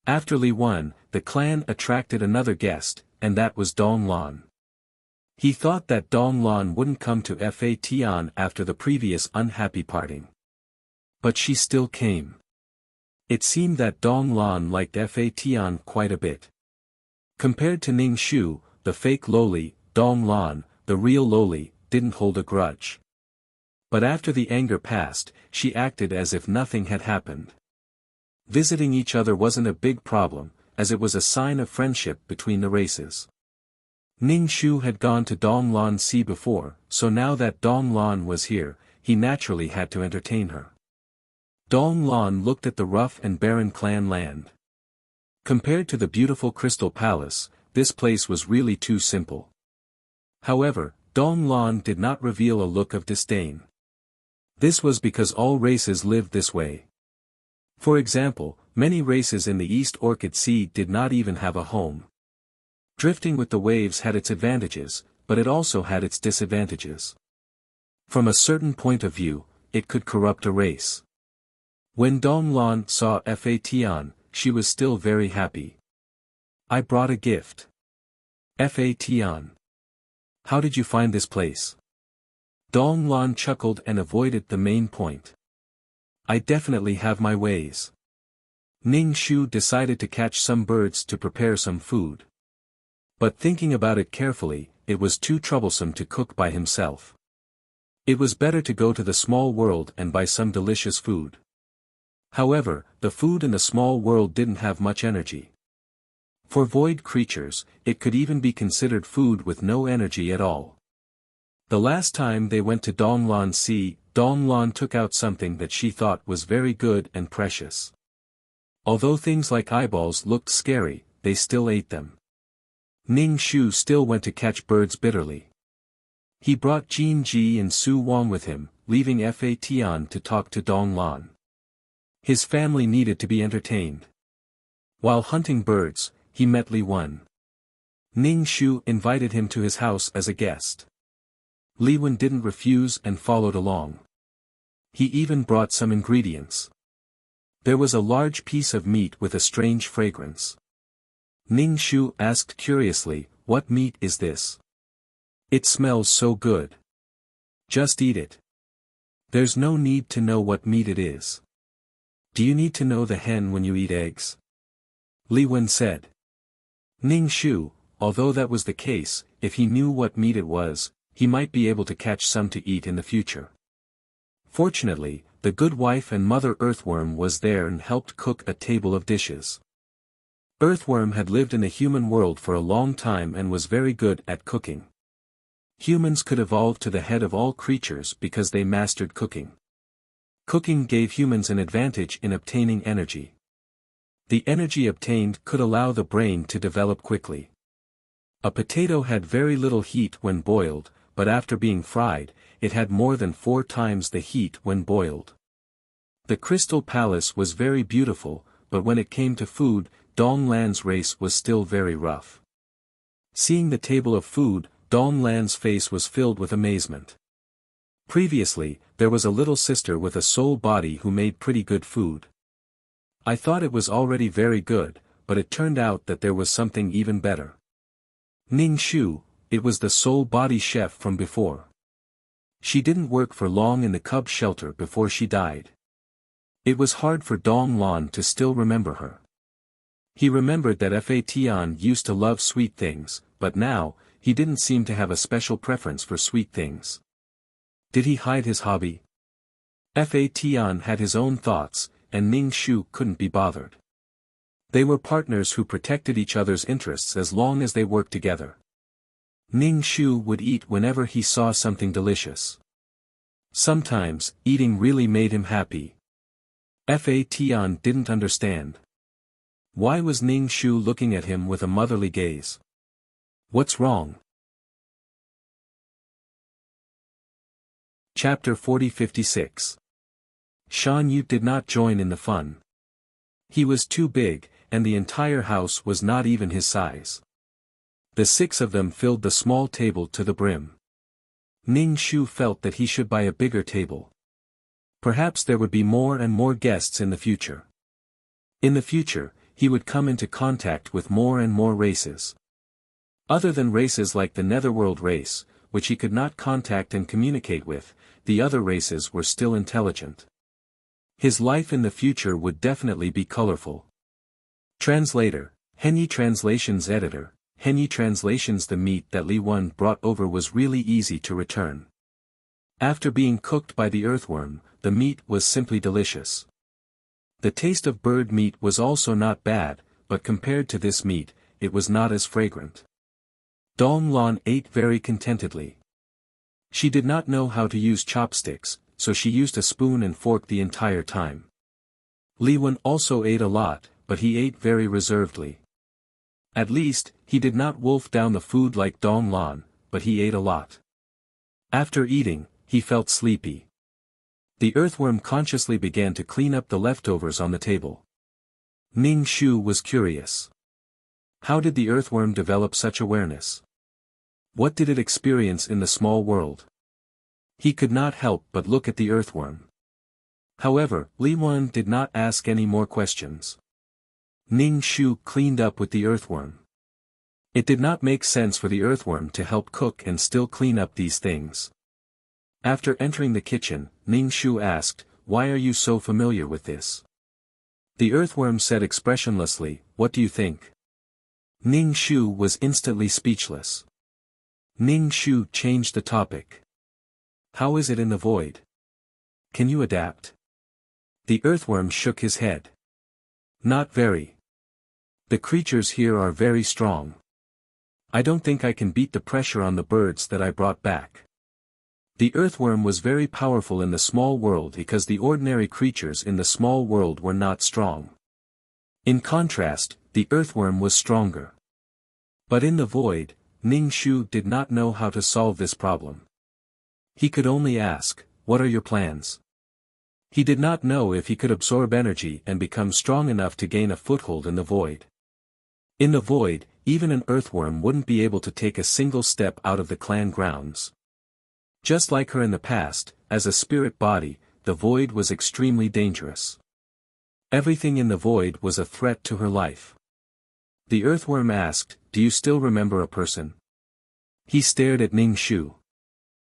After Li Wen, the clan attracted another guest, and that was Dong Lan. He thought that Dong Lan wouldn't come to Fatian after the previous unhappy parting. But she still came. It seemed that Dong Lan liked Fatian quite a bit. Compared to Ning Shu, the fake lowly, Dong Lan, the real lowly, didn't hold a grudge. But after the anger passed, she acted as if nothing had happened. Visiting each other wasn't a big problem, as it was a sign of friendship between the races. Ning Shu had gone to Dong Lan Sea before, so now that Dong Lan was here, he naturally had to entertain her. Dong Lan looked at the rough and barren clan land. Compared to the beautiful Crystal Palace, this place was really too simple. However, Dong Lan did not reveal a look of disdain. This was because all races lived this way. For example, many races in the East Orchid Sea did not even have a home. Drifting with the waves had its advantages, but it also had its disadvantages. From a certain point of view, it could corrupt a race. When Dong Lan saw Fatian, she was still very happy. "I brought a gift." "Fatian. How did you find this place?" Dong Lan chuckled and avoided the main point. "I definitely have my ways." Ning Shu decided to catch some birds to prepare some food. But thinking about it carefully, it was too troublesome to cook by himself. It was better to go to the small world and buy some delicious food. However, the food in the small world didn't have much energy. For void creatures, it could even be considered food with no energy at all. The last time they went to Dong Lan Sea, Dong Lan took out something that she thought was very good and precious. Although things like eyeballs looked scary, they still ate them. Ning Shu still went to catch birds bitterly. He brought Jin Ji and Su Wang with him, leaving Fatian to talk to Dong Lan. His family needed to be entertained. While hunting birds, he met Li Wen. Ning Shu invited him to his house as a guest. Li Wen didn't refuse and followed along. He even brought some ingredients. There was a large piece of meat with a strange fragrance. Ning Shu asked curiously, "What meat is this? It smells so good. Just eat it." "There's no need to know what meat it is. Do you need to know the hen when you eat eggs?" Li Wen said. Ning Shu, although that was the case, if he knew what meat it was, he might be able to catch some to eat in the future. Fortunately, the good wife and Mother Earthworm was there and helped cook a table of dishes. Earthworm had lived in the human world for a long time and was very good at cooking. Humans could evolve to the head of all creatures because they mastered cooking. Cooking gave humans an advantage in obtaining energy. The energy obtained could allow the brain to develop quickly. A potato had very little heat when boiled, but after being fried, it had more than 4 times the heat when boiled. The Crystal Palace was very beautiful, but when it came to food, Dong Lan's race was still very rough. Seeing the table of food, Dong Lan's face was filled with amazement. Previously, there was a little sister with a soul body who made pretty good food. I thought it was already very good, but it turned out that there was something even better. Ning Shu, it was the soul body chef from before. She didn't work for long in the cub shelter before she died. It was hard for Dong Lan to still remember her. He remembered that Fa Tian used to love sweet things, but now, he didn't seem to have a special preference for sweet things. Did he hide his hobby? Fa Tian had his own thoughts, and Ning Shu couldn't be bothered. They were partners who protected each other's interests as long as they worked together. Ning Shu would eat whenever he saw something delicious. Sometimes, eating really made him happy. Fa Tian didn't understand. Why was Ning Shu looking at him with a motherly gaze? What's wrong? Chapter 40-56. Shan Yu did not join in the fun. He was too big, and the entire house was not even his size. The 6 of them filled the small table to the brim. Ning Shu felt that he should buy a bigger table. Perhaps there would be more and more guests in the future. In the future, he would come into contact with more and more races. Other than races like the Netherworld race, which he could not contact and communicate with, the other races were still intelligent. His life in the future would definitely be colorful. Translator, Henyi Translations Editor, Henyi Translations. The meat that Li Wen brought over was really easy to return. After being cooked by the earthworm, the meat was simply delicious. The taste of bird meat was also not bad, but compared to this meat, it was not as fragrant. Dong Lan ate very contentedly. She did not know how to use chopsticks, so she used a spoon and fork the entire time. Li Wen also ate a lot, but he ate very reservedly. At least, he did not wolf down the food like Dong Lan, but he ate a lot. After eating, he felt sleepy. The earthworm consciously began to clean up the leftovers on the table. Ning Shu was curious. How did the earthworm develop such awareness? What did it experience in the small world? He could not help but look at the earthworm. However, Li Wen did not ask any more questions. Ning Shu cleaned up with the earthworm. It did not make sense for the earthworm to help cook and still clean up these things. After entering the kitchen, Ning Shu asked, "Why are you so familiar with this?" The earthworm said expressionlessly, "What do you think?" Ning Shu was instantly speechless. Ning Shu changed the topic. "How is it in the void? Can you adapt?" The earthworm shook his head. "Not very. The creatures here are very strong. I don't think I can beat the pressure on the birds that I brought back." The earthworm was very powerful in the small world because the ordinary creatures in the small world were not strong. In contrast, the earthworm was stronger. But in the void, Ning Shu did not know how to solve this problem. He could only ask, "What are your plans?" He did not know if he could absorb energy and become strong enough to gain a foothold in the void. In the void, even an earthworm wouldn't be able to take a single step out of the clan grounds. Just like her in the past, as a spirit body, the void was extremely dangerous. Everything in the void was a threat to her life. The earthworm asked, "Do you still remember a person?" He stared at Ning Shu.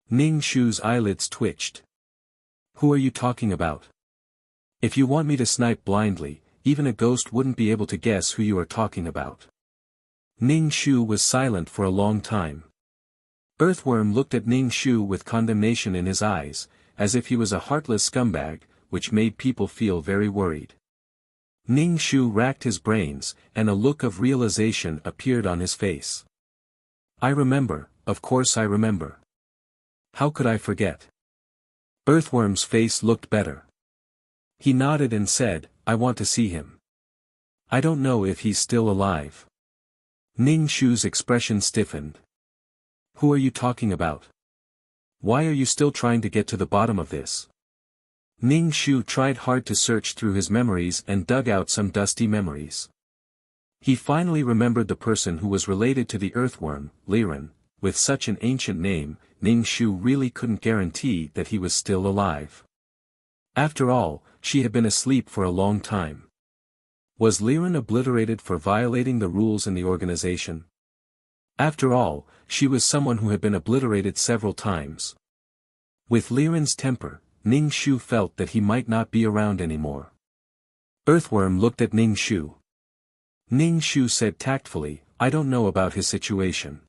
Ning Shu's eyelids twitched. "Who are you talking about? If you want me to snipe blindly, even a ghost wouldn't be able to guess who you are talking about." Ning Shu was silent for a long time. Earthworm looked at Ning Shu with condemnation in his eyes, as if he was a heartless scumbag, which made people feel very worried. Ning Shu racked his brains, and a look of realization appeared on his face. I remember, of course I remember. How could I forget? Earthworm's face looked better. He nodded and said, I want to see him. I don't know if he's still alive. Ning Shu's expression stiffened. Who are you talking about? Why are you still trying to get to the bottom of this? Ning Shu tried hard to search through his memories and dug out some dusty memories. He finally remembered the person who was related to the earthworm, Liren. With such an ancient name, Ning Shu really couldn't guarantee that he was still alive. After all, she had been asleep for a long time. Was Liren obliterated for violating the rules in the organization? After all, she was someone who had been obliterated several times. With Liren's temper, Ning Shu felt that he might not be around anymore. Earthworm looked at Ning Shu. Ning Shu said tactfully, I don't know about his situation.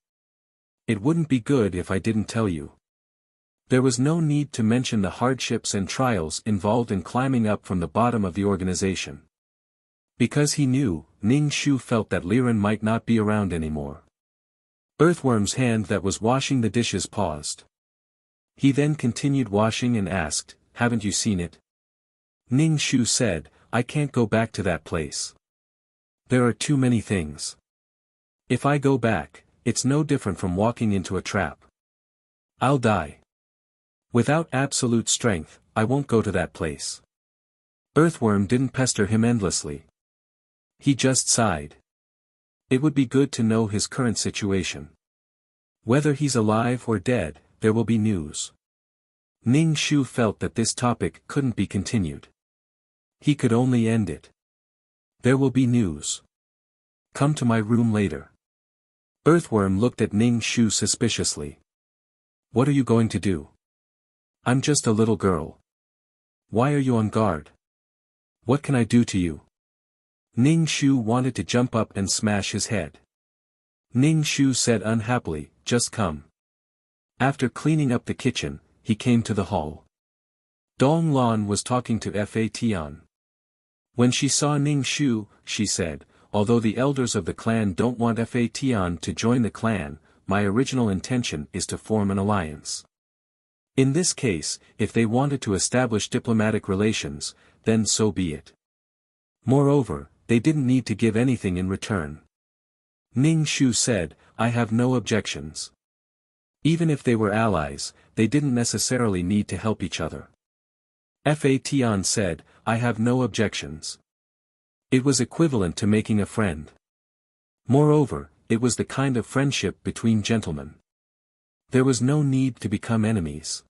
It wouldn't be good if I didn't tell you. There was no need to mention the hardships and trials involved in climbing up from the bottom of the organization. Because he knew, Ning Shu felt that Liren might not be around anymore. Earthworm's hand that was washing the dishes paused. He then continued washing and asked, haven't you seen it? Ning Shu said, I can't go back to that place. There are too many things. If I go back, it's no different from walking into a trap. I'll die. Without absolute strength, I won't go to that place. Earthworm didn't pester him endlessly. He just sighed. It would be good to know his current situation. Whether he's alive or dead, there will be news. Ning Shu felt that this topic couldn't be continued. He could only end it. There will be news. Come to my room later. Earthworm looked at Ning Shu suspiciously. What are you going to do? I'm just a little girl. Why are you on guard? What can I do to you? Ning Shu wanted to jump up and smash his head. Ning Shu said unhappily, just come. After cleaning up the kitchen, he came to the hall. Dong Lan was talking to Fa Tian. When she saw Ning Shu, she said, although the elders of the clan don't want Fa Tian to join the clan, my original intention is to form an alliance. In this case, if they wanted to establish diplomatic relations, then so be it. Moreover, they didn't need to give anything in return. Ning Shu said, I have no objections. Even if they were allies, they didn't necessarily need to help each other. Fa Tian said, I have no objections. It was equivalent to making a friend. Moreover, it was the kind of friendship between gentlemen. There was no need to become enemies.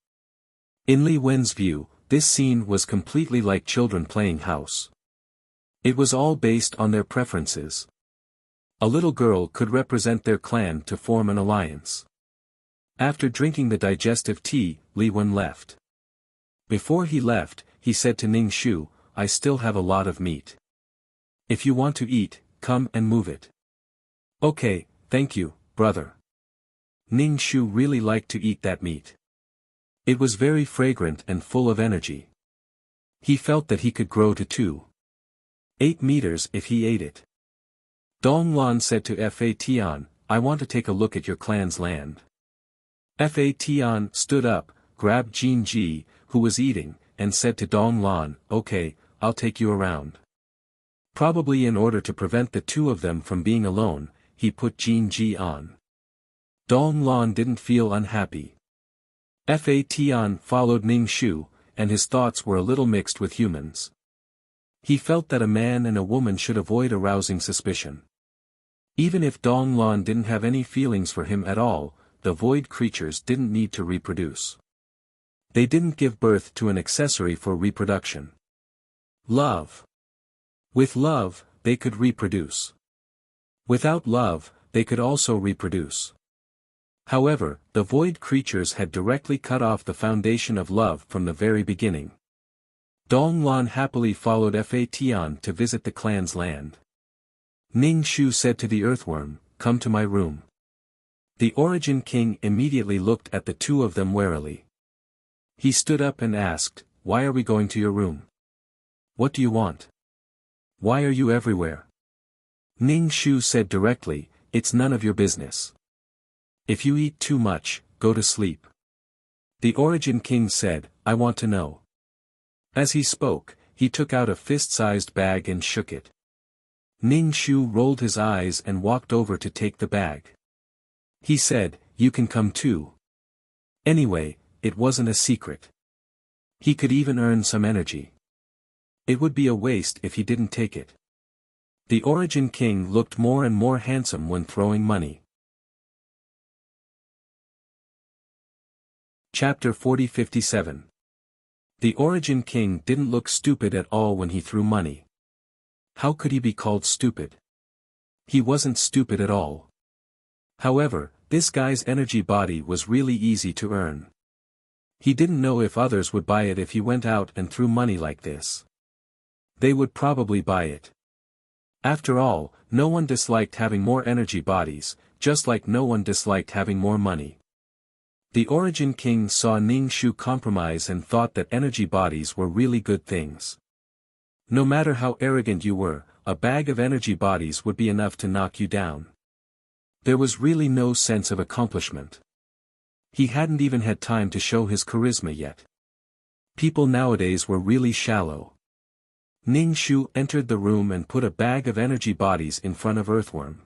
In Li Wen's view, this scene was completely like children playing house. It was all based on their preferences. A little girl could represent their clan to form an alliance. After drinking the digestive tea, Li Wen left. Before he left, he said to Ning Shu, I still have a lot of meat. If you want to eat, come and move it. Okay, thank you, brother. Ning Shu really liked to eat that meat. It was very fragrant and full of energy. He felt that he could grow to 2.8 meters if he ate it. Dong Lan said to Fa Tian, I want to take a look at your clan's land. Fa Tian stood up, grabbed Jin Ji, who was eating, and said to Dong Lan, okay, I'll take you around. Probably in order to prevent the two of them from being alone, he put Jin Ji on. Dong Lan didn't feel unhappy. Fa Tian followed Ning Shu, and his thoughts were a little mixed with humans. He felt that a man and a woman should avoid arousing suspicion. Even if Dong Lan didn't have any feelings for him at all, the void creatures didn't need to reproduce. They didn't give birth to an accessory for reproduction. Love. With love, they could reproduce. Without love, they could also reproduce. However, the void creatures had directly cut off the foundation of love from the very beginning. Dong Lan happily followed Fa Tian to visit the clan's land. Ning Shu said to the earthworm, come to my room. The Origin King immediately looked at the two of them warily. He stood up and asked, "Why are we going to your room? What do you want? Why are you everywhere?" Ning Shu said directly, "It's none of your business. If you eat too much, go to sleep." The Origin King said, "I want to know." As he spoke, he took out a fist-sized bag and shook it. Ning Shu rolled his eyes and walked over to take the bag. He said, "You can come too." Anyway, it wasn't a secret. He could even earn some energy. It would be a waste if he didn't take it. The Origin King looked more and more handsome when throwing money. Chapter 40-57. The Origin King didn't look stupid at all when he threw money. How could he be called stupid? He wasn't stupid at all. However, this guy's energy body was really easy to earn. He didn't know if others would buy it if he went out and threw money like this. They would probably buy it. After all, no one disliked having more energy bodies, just like no one disliked having more money. The Origin King saw Ning Shu compromise and thought that energy bodies were really good things. No matter how arrogant you were, a bag of energy bodies would be enough to knock you down. There was really no sense of accomplishment. He hadn't even had time to show his charisma yet. People nowadays were really shallow. Ning Shu entered the room and put a bag of energy bodies in front of Earthworm.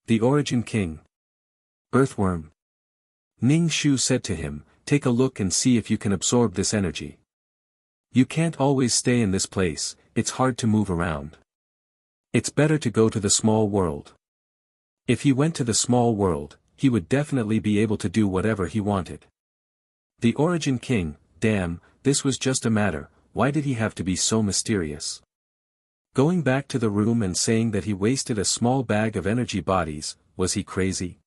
The Origin King. "Earthworm." Ning Shu said to him, "Take a look and see if you can absorb this energy. You can't always stay in this place, it's hard to move around. It's better to go to the small world." If he went to the small world, he would definitely be able to do whatever he wanted. The Origin King, damn, this was just a matter, why did he have to be so mysterious? Going back to the room and saying that he wasted a small bag of energy bodies, was he crazy?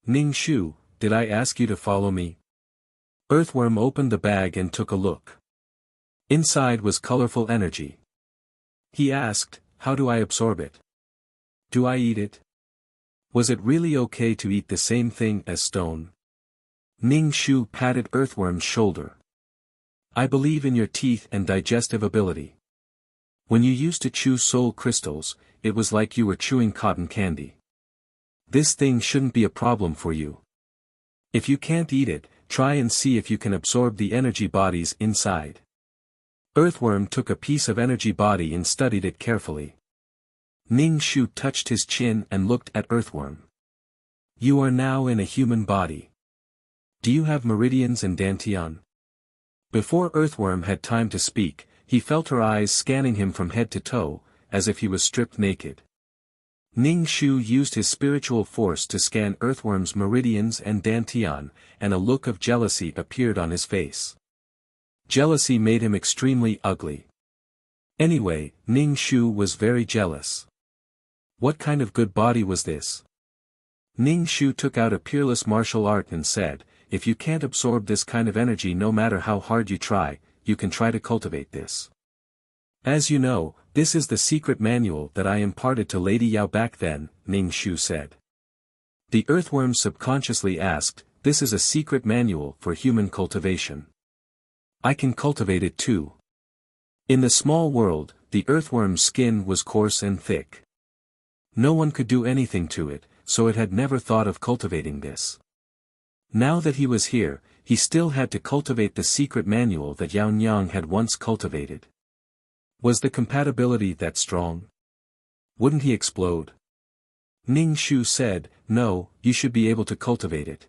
"Ning Shu, did I ask you to follow me?" Earthworm opened the bag and took a look. Inside was colorful energy. He asked, "How do I absorb it? Do I eat it? Was it really okay to eat the same thing as stone?" Ning Shu patted Earthworm's shoulder. "I believe in your teeth and digestive ability. When you used to chew soul crystals, it was like you were chewing cotton candy. This thing shouldn't be a problem for you. If you can't eat it, try and see if you can absorb the energy bodies inside." Earthworm took a piece of energy body and studied it carefully. Ning Shu touched his chin and looked at Earthworm. "You are now in a human body. Do you have meridians and dantian?" Before Earthworm had time to speak, he felt her eyes scanning him from head to toe, as if he was stripped naked. Ning Shu used his spiritual force to scan Earthworm's meridians and dantian, and a look of jealousy appeared on his face. Jealousy made him extremely ugly. Anyway, Ning Shu was very jealous. What kind of good body was this? Ning Shu took out a peerless martial art and said, "If you can't absorb this kind of energy no matter how hard you try, you can try to cultivate this. As you know, this is the secret manual that I imparted to Lady Yao back then," Ning Shu said. The Earthworm subconsciously asked, "This is a secret manual for human cultivation. I can cultivate it too." In the small world, the Earthworm's skin was coarse and thick. No one could do anything to it, so it had never thought of cultivating this. Now that he was here, he still had to cultivate the secret manual that Yao Nyang had once cultivated. Was the compatibility that strong? Wouldn't he explode? Ning Shu said, "No, you should be able to cultivate it.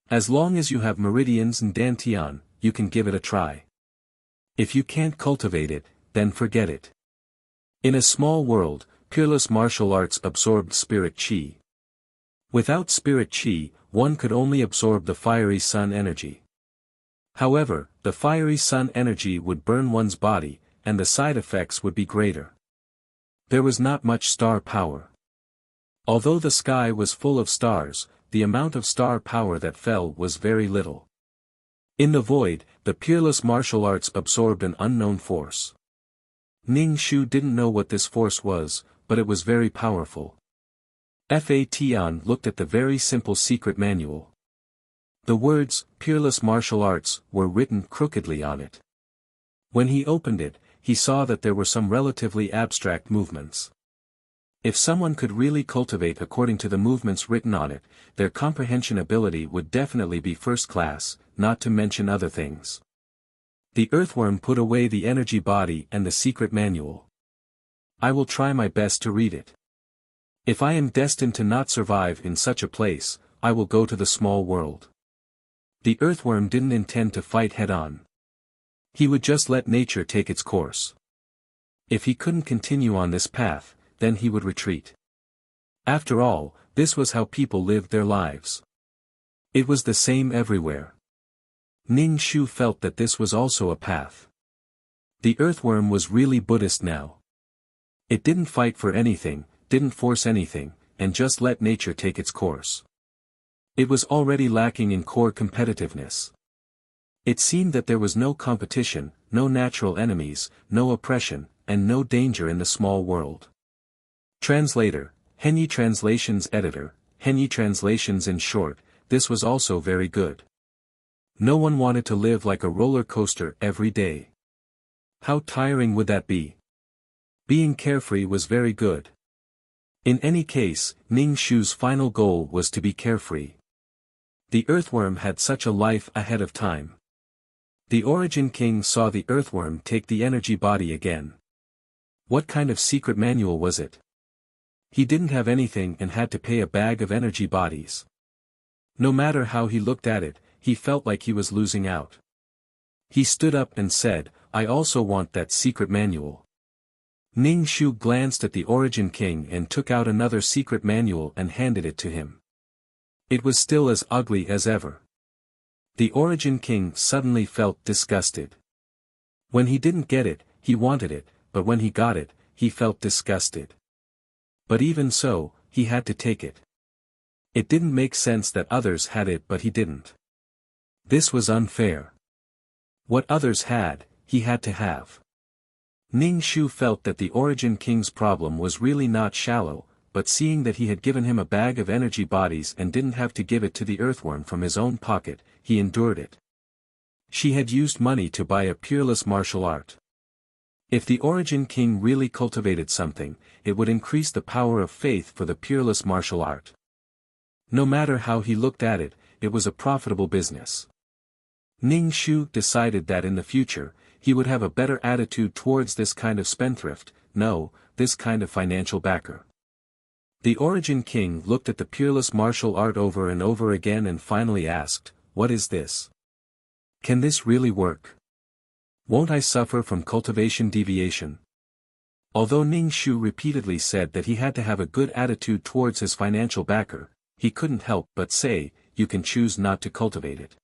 As long as you have meridians and dantian, you can give it a try. If you can't cultivate it, then forget it." In a small world, peerless martial arts absorbed spirit chi. Without spirit chi, one could only absorb the fiery sun energy. However, the fiery sun energy would burn one's body, and the side effects would be greater. There was not much star power. Although the sky was full of stars, the amount of star power that fell was very little. In the void, the peerless martial arts absorbed an unknown force. Ning Shu didn't know what this force was, but it was very powerful. Fatan looked at the very simple secret manual. The words, "Peerless Martial Arts," were written crookedly on it. When he opened it, he saw that there were some relatively abstract movements. If someone could really cultivate according to the movements written on it, their comprehension ability would definitely be first class, not to mention other things. The earthworm put away the energy body and the secret manual. "I will try my best to read it. If I am destined to not survive in such a place, I will go to the small world." The earthworm didn't intend to fight head-on. He would just let nature take its course. If he couldn't continue on this path, then he would retreat. After all, this was how people lived their lives. It was the same everywhere. Ning Shu felt that this was also a path. The earthworm was really Buddhist now. It didn't fight for anything, didn't force anything, and just let nature take its course. It was already lacking in core competitiveness. It seemed that there was no competition, no natural enemies, no oppression, and no danger in the small world. Translator, Henyi Translations Editor, Henyi Translations in short, this was also very good. No one wanted to live like a roller coaster every day. How tiring would that be? Being carefree was very good. In any case, Ning Shu's final goal was to be carefree. The earthworm had such a life ahead of time. The Origin King saw the earthworm take the energy body again. What kind of secret manual was it? He didn't have anything and had to pay a bag of energy bodies. No matter how he looked at it, he felt like he was losing out. He stood up and said, "I also want that secret manual." Ning Shu glanced at the Origin King and took out another secret manual and handed it to him. It was still as ugly as ever. The Origin King suddenly felt disgusted. When he didn't get it, he wanted it, but when he got it, he felt disgusted. But even so, he had to take it. It didn't make sense that others had it but he didn't. This was unfair. What others had, he had to have. Ning Shu felt that the Origin King's problem was really not shallow, but seeing that he had given him a bag of energy bodies and didn't have to give it to the earthworm from his own pocket, he endured it. She had used money to buy a peerless martial art. If the Origin King really cultivated something, it would increase the power of faith for the peerless martial art. No matter how he looked at it, it was a profitable business. Ning Shu decided that in the future, he would have a better attitude towards this kind of spendthrift, no, this kind of financial backer. The Origin King looked at the peerless martial art over and over again and finally asked, "What is this? Can this really work? Won't I suffer from cultivation deviation?" Although Ning Shu repeatedly said that he had to have a good attitude towards his financial backer, he couldn't help but say, "You can choose not to cultivate it."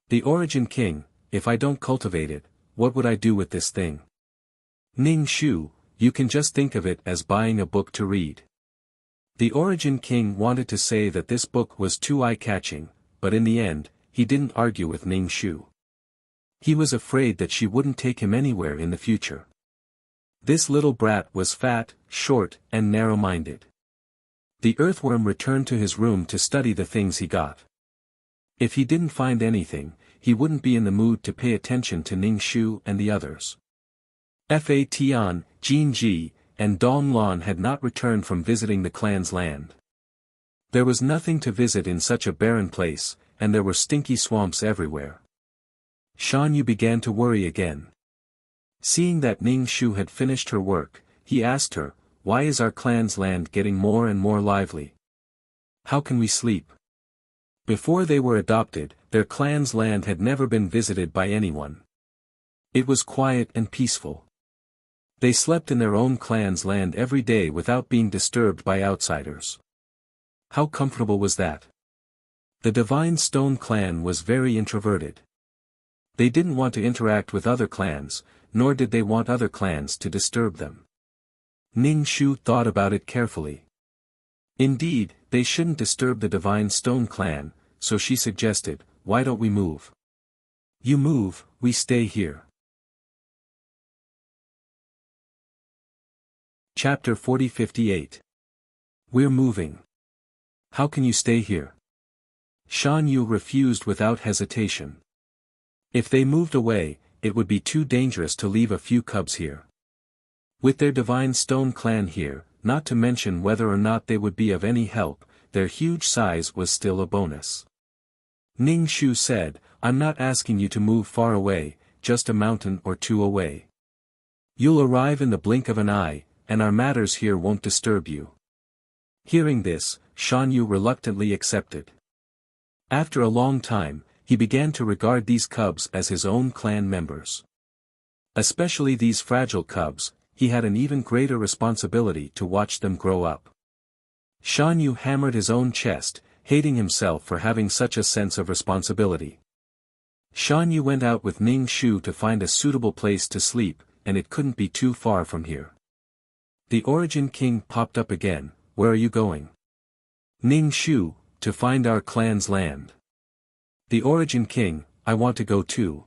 The Origin King, "If I don't cultivate it, what would I do with this thing?" Ning Shu, "You can just think of it as buying a book to read." The Origin King wanted to say that this book was too eye-catching, but in the end, he didn't argue with Ning Shu. He was afraid that she wouldn't take him anywhere in the future. This little brat was fat, short, and narrow-minded. The earthworm returned to his room to study the things he got. If he didn't find anything, he wouldn't be in the mood to pay attention to Ning Shu and the others. Fatan, Jin Ji, and Dong Lan had not returned from visiting the clan's land. There was nothing to visit in such a barren place, and there were stinky swamps everywhere. Shan Yu began to worry again. Seeing that Ning Shu had finished her work, he asked her, "Why is our clan's land getting more and more lively? How can we sleep?" Before they were adopted, their clan's land had never been visited by anyone. It was quiet and peaceful. They slept in their own clan's land every day without being disturbed by outsiders. How comfortable was that? The Divine Stone clan was very introverted. They didn't want to interact with other clans, nor did they want other clans to disturb them. Ning Shu thought about it carefully. Indeed, they shouldn't disturb the Divine Stone clan, so she suggested, "Why don't we move? You move, we stay here." Chapter 40-58 We're moving. How can you stay here? Shan Yu refused without hesitation. If they moved away, it would be too dangerous to leave a few cubs here. With their Divine Stone clan here, not to mention whether or not they would be of any help, their huge size was still a bonus. Ning Shu said, I'm not asking you to move far away, just a mountain or two away. You'll arrive in the blink of an eye, and our matters here won't disturb you. Hearing this, Shan Yu reluctantly accepted. After a long time, he began to regard these cubs as his own clan members. Especially these fragile cubs, he had an even greater responsibility to watch them grow up. Shan Yu hammered his own chest, hating himself for having such a sense of responsibility. Shan Yu went out with Ning Shu to find a suitable place to sleep, and it couldn't be too far from here. The Origin King popped up again. Where are you going? Ning Shu, to find our clan's land. The Origin King, I want to go too.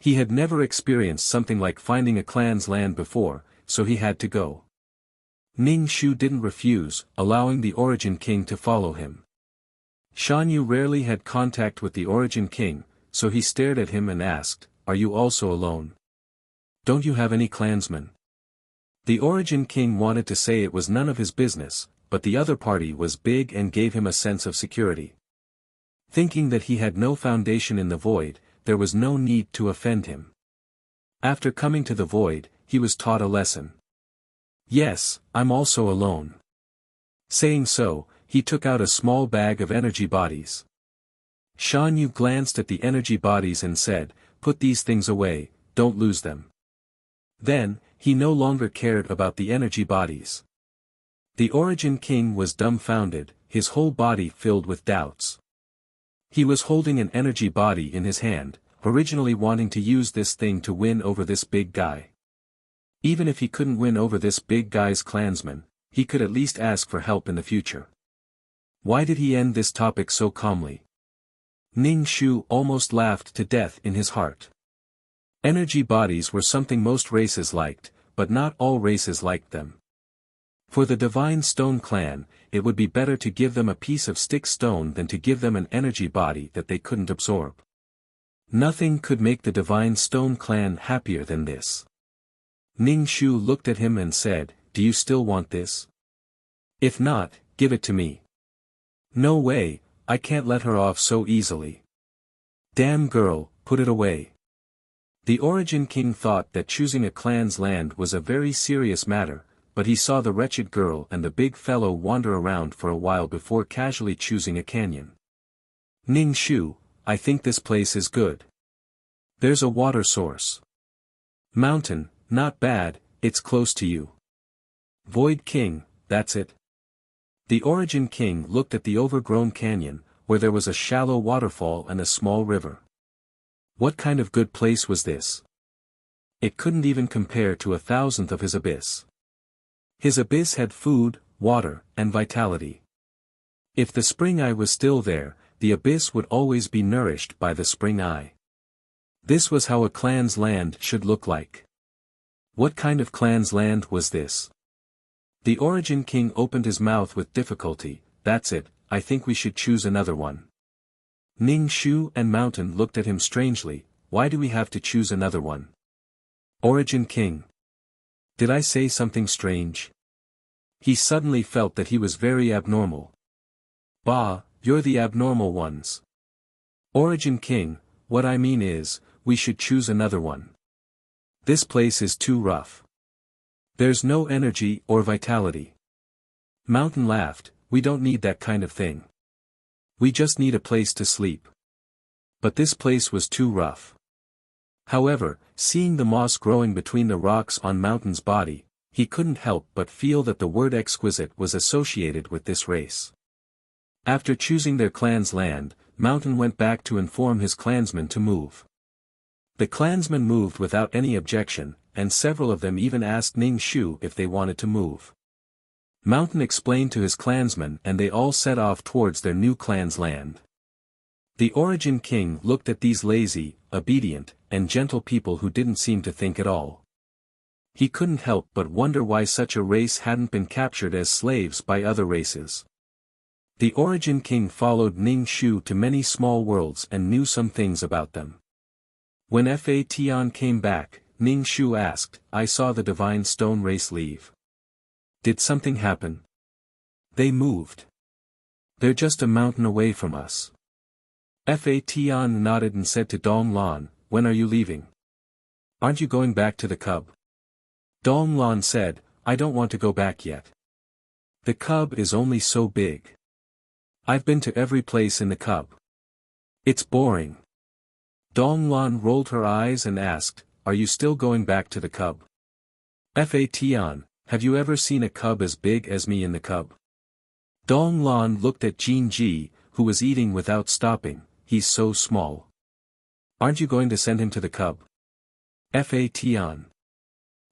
He had never experienced something like finding a clan's land before, so he had to go. Ning Shu didn't refuse, allowing the Origin King to follow him. Shan Yu rarely had contact with the Origin King, so he stared at him and asked, Are you also alone? Don't you have any clansmen? The Origin King wanted to say it was none of his business, but the other party was big and gave him a sense of security. Thinking that he had no foundation in the void, there was no need to offend him. After coming to the void, he was taught a lesson. Yes, I'm also alone. Saying so, he took out a small bag of energy bodies. Shan Yu glanced at the energy bodies and said, Put these things away, don't lose them. Then, he no longer cared about the energy bodies. The Origin King was dumbfounded, his whole body filled with doubts. He was holding an energy body in his hand, originally wanting to use this thing to win over this big guy. Even if he couldn't win over this big guy's clansmen, he could at least ask for help in the future. Why did he end this topic so calmly? Ning Shu almost laughed to death in his heart. Energy bodies were something most races liked, but not all races liked them. For the Divine Stone clan, it would be better to give them a piece of stick stone than to give them an energy body that they couldn't absorb. Nothing could make the Divine Stone clan happier than this. Ning Shu looked at him and said, Do you still want this? If not, give it to me. No way, I can't let her off so easily. Damn girl, put it away. The Origin King thought that choosing a clan's land was a very serious matter, but he saw the wretched girl and the big fellow wander around for a while before casually choosing a canyon. Ning Shu, I think this place is good. There's a water source. Mountain, not bad, it's close to you. Void King, that's it. The Origin King looked at the overgrown canyon, where there was a shallow waterfall and a small river. What kind of good place was this? It couldn't even compare to 1,000th of his abyss. His abyss had food, water, and vitality. If the spring eye was still there, the abyss would always be nourished by the spring eye. This was how a clan's land should look like. What kind of clan's land was this? The Origin King opened his mouth with difficulty. That's it, I think we should choose another one. Ning Shu and Mountain looked at him strangely. Why do we have to choose another one? Origin King. Did I say something strange? He suddenly felt that he was very abnormal. Bah, you're the abnormal ones. Origin King, what I mean is, we should choose another one. This place is too rough. There's no energy or vitality. Mountain laughed, we don't need that kind of thing. We just need a place to sleep. But this place was too rough. However, seeing the moss growing between the rocks on Mountain's body, he couldn't help but feel that the word exquisite was associated with this race. After choosing their clan's land, Mountain went back to inform his clansmen to move. The clansmen moved without any objection, and several of them even asked Ning Shu if they wanted to move. Mountain explained to his clansmen and they all set off towards their new clan's land. The Origin King looked at these lazy, obedient, and gentle people who didn't seem to think at all. He couldn't help but wonder why such a race hadn't been captured as slaves by other races. The Origin King followed Ning Shu to many small worlds and knew some things about them. When Fa Tian came back, Ning Shu asked, "I saw the Divine Stone race leave. Did something happen?" "They moved. They're just a mountain away from us." Fa Tian nodded and said to Dong Lan, "When are you leaving? Aren't you going back to the cub?" Dong Lan said, "I don't want to go back yet. The cub is only so big. I've been to every place in the cub. It's boring." Dong Lan rolled her eyes and asked, "Are you still going back to the cub?" "Fa Tian, have you ever seen a cub as big as me in the cub?" Dong Lan looked at Jin Ji, who was eating without stopping. "He's so small. Aren't you going to send him to the cub?" "Fa Tian.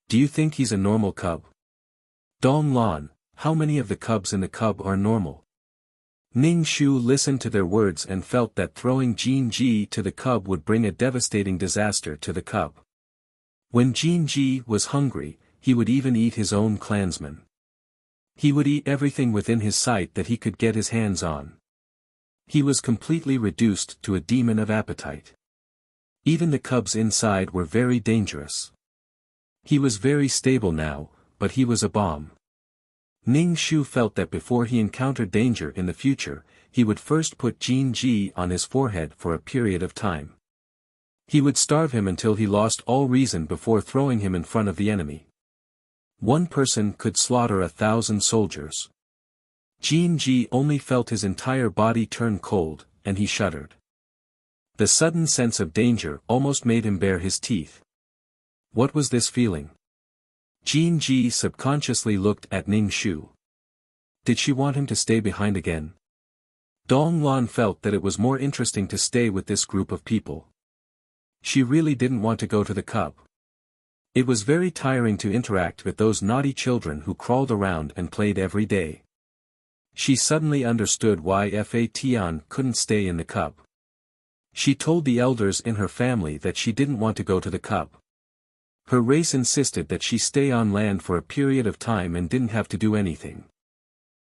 Do you think he's a normal cub?" "Dong Lan, how many of the cubs in the cub are normal?" Ning Shu listened to their words and felt that throwing Jin Ji to the cub would bring a devastating disaster to the cub. When Jin Ji was hungry, he would even eat his own clansmen. He would eat everything within his sight that he could get his hands on. He was completely reduced to a demon of appetite. Even the cubs inside were very dangerous. He was very stable now, but he was a bomb. Ning Shu felt that before he encountered danger in the future, he would first put Jin Ji on his forehead for a period of time. He would starve him until he lost all reason before throwing him in front of the enemy. One person could slaughter 1,000 soldiers. Jin Ji only felt his entire body turn cold, and he shuddered. The sudden sense of danger almost made him bare his teeth. What was this feeling? Jin Ji subconsciously looked at Ning Shu. Did she want him to stay behind again? Dong Lan felt that it was more interesting to stay with this group of people. She really didn't want to go to the cub. It was very tiring to interact with those naughty children who crawled around and played every day. She suddenly understood why Fa Tian couldn't stay in the cub. She told the elders in her family that she didn't want to go to the cub. Her race insisted that she stay on land for a period of time and didn't have to do anything.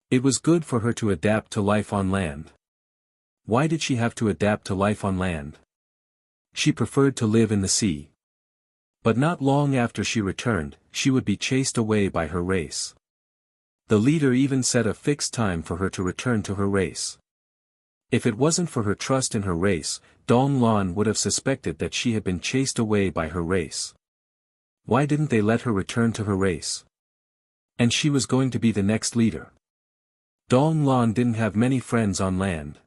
It was good for her to adapt to life on land. Why did she have to adapt to life on land? She preferred to live in the sea. But not long after she returned, she would be chased away by her race. The leader even set a fixed time for her to return to her race. If it wasn't for her trust in her race, Dong Lan would have suspected that she had been chased away by her race. Why didn't they let her return to her race? And she was going to be the next leader. Dong Lan didn't have many friends on land.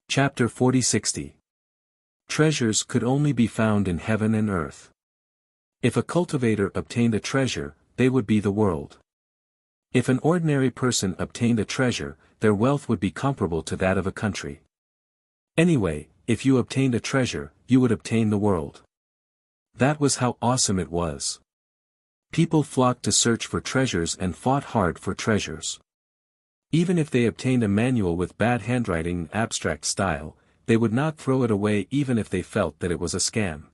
Chapter 4060. Treasures could only be found in heaven and earth. If a cultivator obtained a treasure, they would be the world. If an ordinary person obtained a treasure, their wealth would be comparable to that of a country. Anyway, if you obtained a treasure, you would obtain the world. That was how awesome it was. People flocked to search for treasures and fought hard for treasures. Even if they obtained a manual with bad handwriting and abstract style, they would not throw it away even if they felt that it was a scam.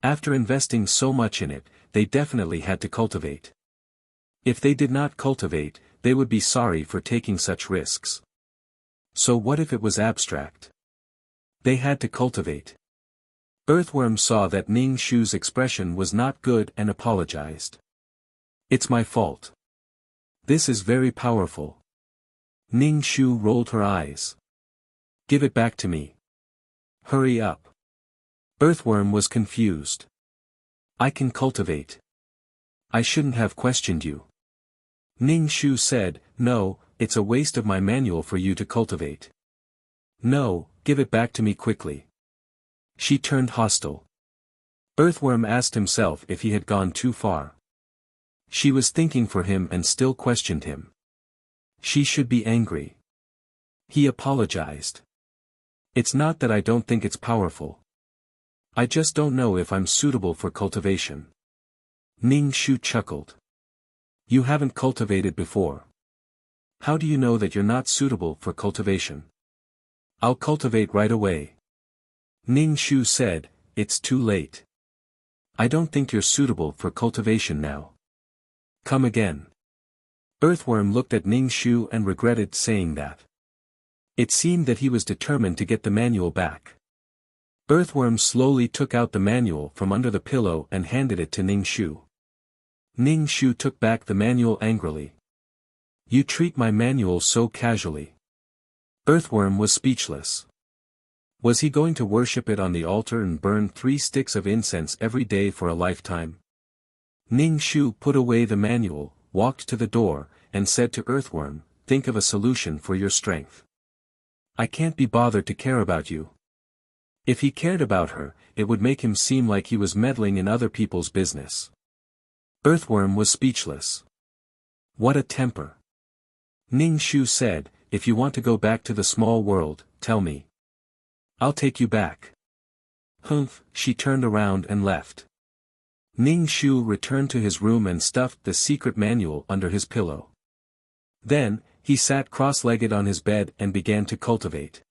After investing so much in it, they definitely had to cultivate. If they did not cultivate, they would be sorry for taking such risks. So what if it was abstract? They had to cultivate. Earthworm saw that Ning Shu's expression was not good and apologized. "It's my fault. This is very powerful." Ning Shu rolled her eyes. "Give it back to me. Hurry up." Earthworm was confused. "I can cultivate. I shouldn't have questioned you." Ning Shu said, "No, it's a waste of my manual for you to cultivate. No, give it back to me quickly." She turned hostile. Earthworm asked himself if he had gone too far. She was thinking for him and still questioned him. She should be angry. He apologized. "It's not that I don't think it's powerful. I just don't know if I'm suitable for cultivation." Ning Shu chuckled. "You haven't cultivated before. How do you know that you're not suitable for cultivation?" "I'll cultivate right away." Ning Shu said, it's too late. I don't think you're suitable for cultivation now. Come again. Earthworm looked at Ning Shu and regretted saying that. It seemed that he was determined to get the manual back. Earthworm slowly took out the manual from under the pillow and handed it to Ning Shu. Ning Shu took back the manual angrily. You treat my manual so casually. Earthworm was speechless. Was he going to worship it on the altar and burn 3 sticks of incense every day for a lifetime? Ning Shu put away the manual, walked to the door, and said to Earthworm, think of a solution for your strength. I can't be bothered to care about you. If he cared about her, it would make him seem like he was meddling in other people's business. Earthworm was speechless. What a temper. Ning Shu said, if you want to go back to the small world, tell me. I'll take you back. Humph, she turned around and left. Ning Shu returned to his room and stuffed the secret manual under his pillow. Then, he sat cross-legged on his bed and began to cultivate.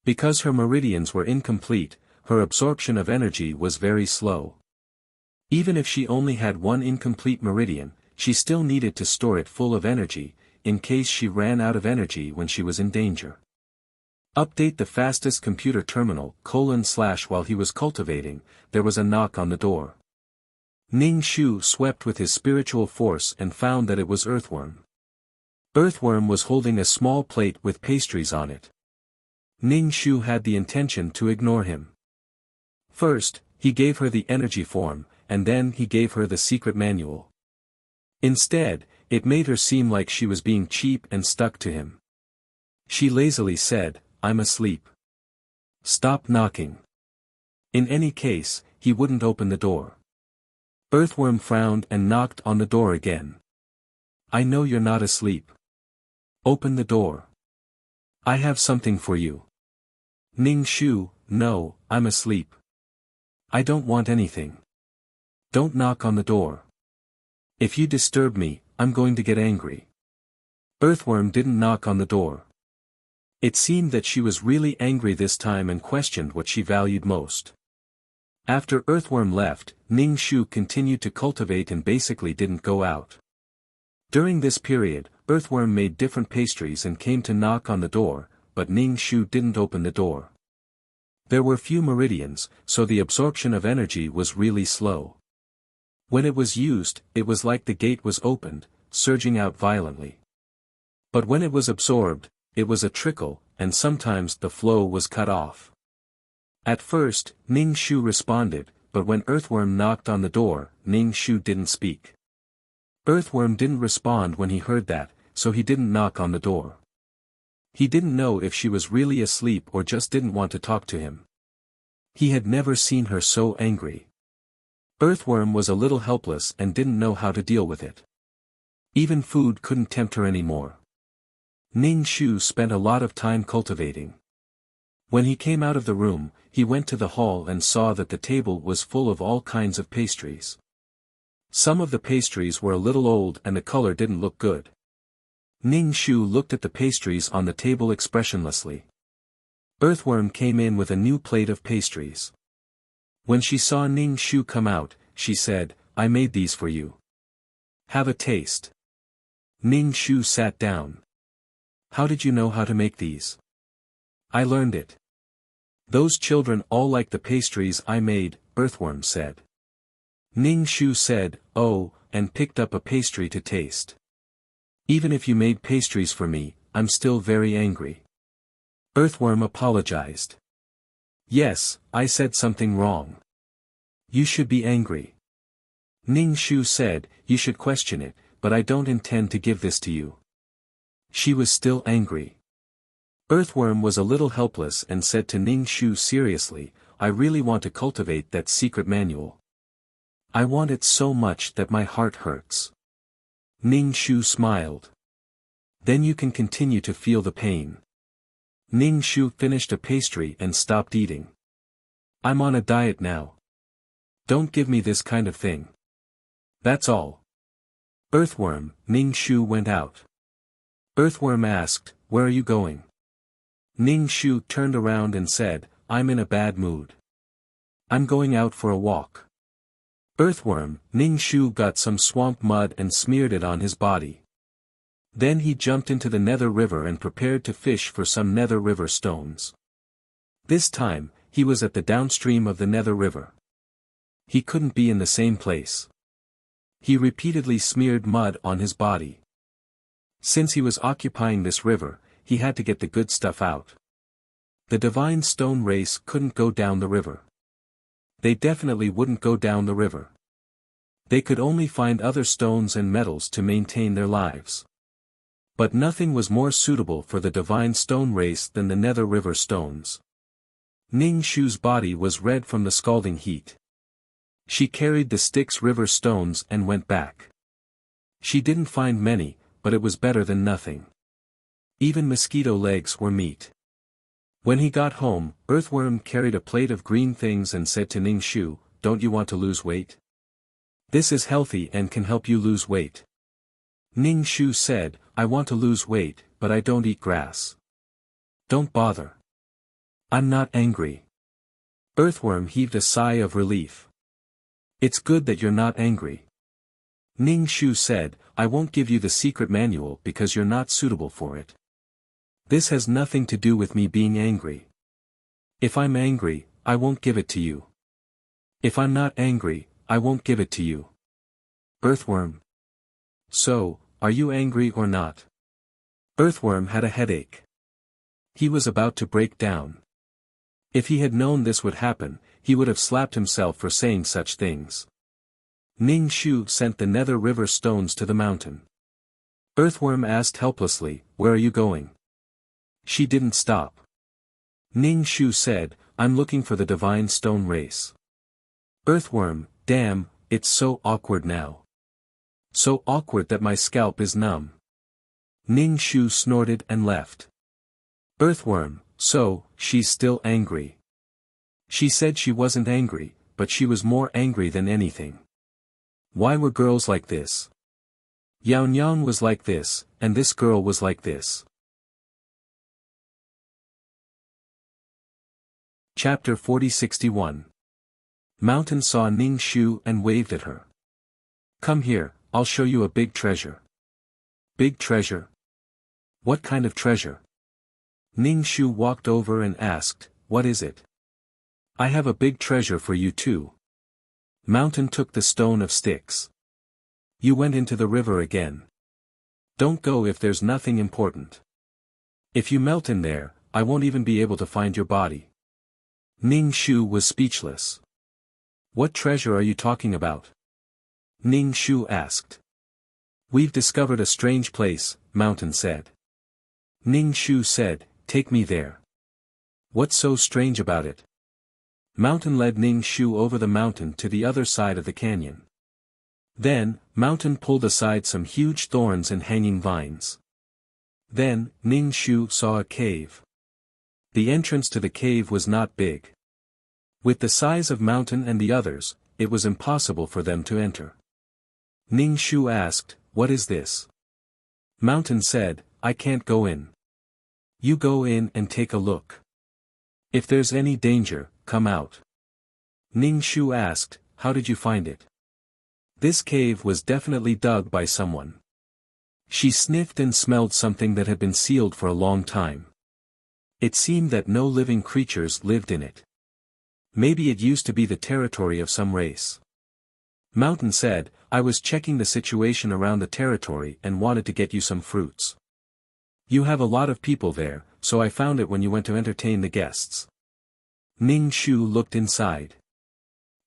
Because her meridians were incomplete, her absorption of energy was very slow. Even if she only had one incomplete meridian, she still needed to store it full of energy, in case she ran out of energy when she was in danger. Update the fastest computer terminal, / while he was cultivating, there was a knock on the door. Ning Shu swept with his spiritual force and found that it was Earthworm. Earthworm was holding a small plate with pastries on it. Ning Shu had the intention to ignore him. First, he gave her the energy form, and then he gave her the secret manual. Instead, it made her seem like she was being cheap and stuck to him. She lazily said, I'm asleep. Stop knocking. In any case, he wouldn't open the door. Earthworm frowned and knocked on the door again. I know you're not asleep. Open the door. I have something for you. Ning Shu, no, I'm asleep. I don't want anything. Don't knock on the door. If you disturb me, I'm going to get angry. Earthworm didn't knock on the door. It seemed that she was really angry this time and questioned what she valued most. After Earthworm left, Ning Shu continued to cultivate and basically didn't go out. During this period, Earthworm made different pastries and came to knock on the door, but Ning Shu didn't open the door. There were few meridians, so the absorption of energy was really slow. When it was used, it was like the gate was opened, surging out violently. But when it was absorbed, it was a trickle, and sometimes the flow was cut off. At first, Ning Shu responded, but when Earthworm knocked on the door, Ning Shu didn't speak. Earthworm didn't respond when he heard that, so he didn't knock on the door. He didn't know if she was really asleep or just didn't want to talk to him. He had never seen her so angry. Earthworm was a little helpless and didn't know how to deal with it. Even food couldn't tempt her anymore. Ning Shu spent a lot of time cultivating. When he came out of the room, he went to the hall and saw that the table was full of all kinds of pastries. Some of the pastries were a little old and the color didn't look good. Ning Shu looked at the pastries on the table expressionlessly. Earthworm came in with a new plate of pastries. When she saw Ning Shu come out, she said, I made these for you. Have a taste. Ning Shu sat down. How did you know how to make these? I learned it. Those children all like the pastries I made, Earthworm said. Ning Shu said, oh, and picked up a pastry to taste. Even if you made pastries for me, I'm still very angry. Earthworm apologized. Yes, I said something wrong. You should be angry. Ning Shu said, you should question it, but I don't intend to give this to you. She was still angry. Earthworm was a little helpless and said to Ning Shu seriously, I really want to cultivate that secret manual. I want it so much that my heart hurts. Ning Shu smiled. Then you can continue to feel the pain. Ning Shu finished a pastry and stopped eating. I'm on a diet now. Don't give me this kind of thing. That's all. Earthworm, Ning Shu went out. Earthworm asked, where are you going? Ning Shu turned around and said, I'm in a bad mood. I'm going out for a walk. Earthworm, Ning Shu got some swamp mud and smeared it on his body. Then he jumped into the Nether River and prepared to fish for some Nether River stones. This time, he was at the downstream of the Nether River. He couldn't be in the same place. He repeatedly smeared mud on his body. Since he was occupying this river, he had to get the good stuff out. The Divine Stone race couldn't go down the river. They definitely wouldn't go down the river. They could only find other stones and metals to maintain their lives. But nothing was more suitable for the Divine Stone race than the Nether River stones. Ning Shu's body was red from the scalding heat. She carried the Styx River stones and went back. She didn't find many, but it was better than nothing. Even mosquito legs were meat. When he got home, Earthworm carried a plate of green things and said to Ning Shu, "Don't you want to lose weight? This is healthy and can help you lose weight." Ning Shu said, "I want to lose weight, but I don't eat grass." "Don't bother. I'm not angry." Earthworm heaved a sigh of relief. "It's good that you're not angry." Ning Shu said, "I won't give you the secret manual because you're not suitable for it. This has nothing to do with me being angry. If I'm angry, I won't give it to you. If I'm not angry, I won't give it to you." Earthworm. "So, are you angry or not?" Earthworm had a headache. He was about to break down. If he had known this would happen, he would have slapped himself for saying such things. Ning Shu sent the Nether River stones to the mountain. Earthworm asked helplessly, "Where are you going?" She didn't stop. Ning Shu said, "I'm looking for the Divine Stone race." Earthworm, "Damn, it's so awkward now. So awkward that my scalp is numb." Ning Shu snorted and left. Earthworm, "So, she's still angry." She said she wasn't angry, but she was more angry than anything. Why were girls like this? Yao Nyang was like this, and this girl was like this. Chapter 4061. Mountain saw Ning Shu and waved at her. "Come here, I'll show you a big treasure." "Big treasure? What kind of treasure?" Ning Shu walked over and asked, "What is it?" "I have a big treasure for you too." Mountain took the stone of Styx. "You went into the river again. Don't go if there's nothing important. If you melt in there, I won't even be able to find your body." Ning Shu was speechless. "What treasure are you talking about?" Ning Shu asked. "We've discovered a strange place," Mountain said. Ning Shu said, "Take me there." "What's so strange about it?" Mountain led Ning Shu over the mountain to the other side of the canyon. Then, Mountain pulled aside some huge thorns and hanging vines. Then, Ning Shu saw a cave. The entrance to the cave was not big. With the size of Mountain and the others, it was impossible for them to enter. Ning Shu asked, "What is this?" Mountain said, "I can't go in. You go in and take a look. If there's any danger, come out." Ning Shu asked, "How did you find it?" This cave was definitely dug by someone. She sniffed and smelled something that had been sealed for a long time. It seemed that no living creatures lived in it. Maybe it used to be the territory of some race. Mountain said, "I was checking the situation around the territory and wanted to get you some fruits. You have a lot of people there, so I found it when you went to entertain the guests." Ning Shu looked inside.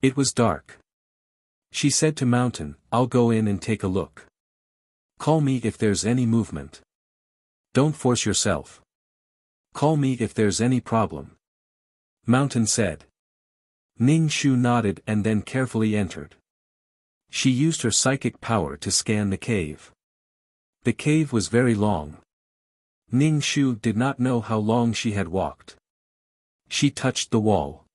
It was dark. She said to Mountain, "I'll go in and take a look. Call me if there's any movement. Don't force yourself. Call me if there's any problem." Mountain said. Ning Shu nodded and then carefully entered. She used her psychic power to scan the cave. The cave was very long. Ning Shu did not know how long she had walked. She touched the wall.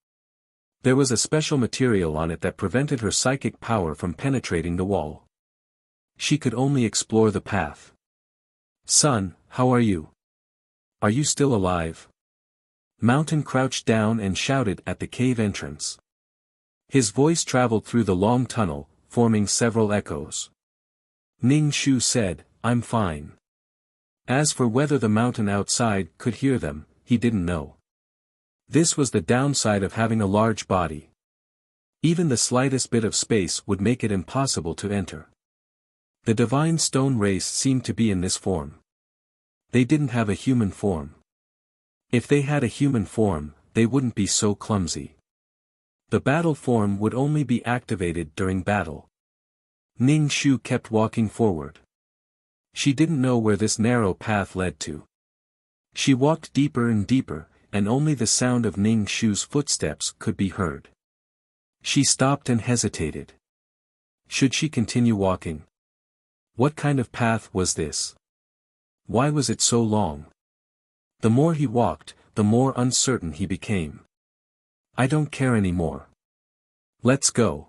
There was a special material on it that prevented her psychic power from penetrating the wall. She could only explore the path. "Son, how are you? Are you still alive?" Mountain crouched down and shouted at the cave entrance. His voice traveled through the long tunnel, forming several echoes. Ning Shu said, "I'm fine." As for whether the mountain outside could hear them, he didn't know. This was the downside of having a large body. Even the slightest bit of space would make it impossible to enter. The divine stone race seemed to be in this form. They didn't have a human form. If they had a human form, they wouldn't be so clumsy. The battle form would only be activated during battle. Ning Shu kept walking forward. She didn't know where this narrow path led to. She walked deeper and deeper, and only the sound of Ning Shu's footsteps could be heard. She stopped and hesitated. Should she continue walking? What kind of path was this? Why was it so long? The more he walked, the more uncertain he became. I don't care anymore. Let's go.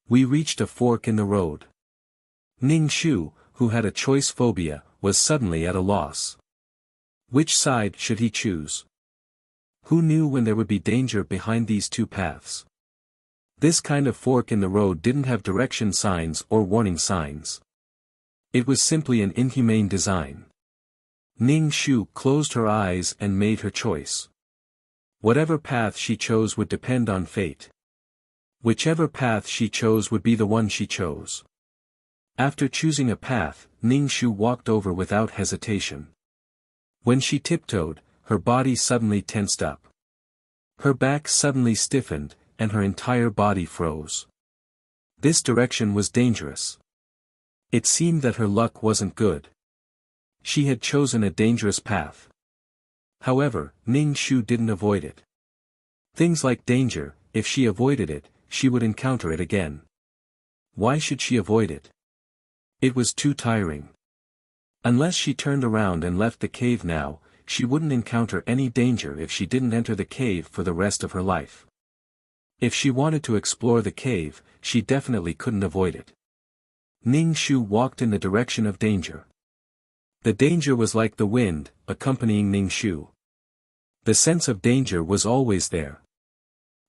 We reached a fork in the road. Ning Shu, who had a choice phobia, was suddenly at a loss. Which side should he choose? Who knew when there would be danger behind these two paths? This kind of fork in the road didn't have direction signs or warning signs. It was simply an inhumane design. Ning Shu closed her eyes and made her choice. Whatever path she chose would depend on fate. Whichever path she chose would be the one she chose. After choosing a path, Ning Shu walked over without hesitation. When she tiptoed, her body suddenly tensed up. Her back suddenly stiffened, and her entire body froze. This direction was dangerous. It seemed that her luck wasn't good. She had chosen a dangerous path. However, Ning Shu didn't avoid it. Things like danger, if she avoided it, she would encounter it again. Why should she avoid it? It was too tiring. Unless she turned around and left the cave now, she wouldn't encounter any danger if she didn't enter the cave for the rest of her life. If she wanted to explore the cave, she definitely couldn't avoid it. Ning Shu walked in the direction of danger. The danger was like the wind, accompanying Ning Shu. The sense of danger was always there.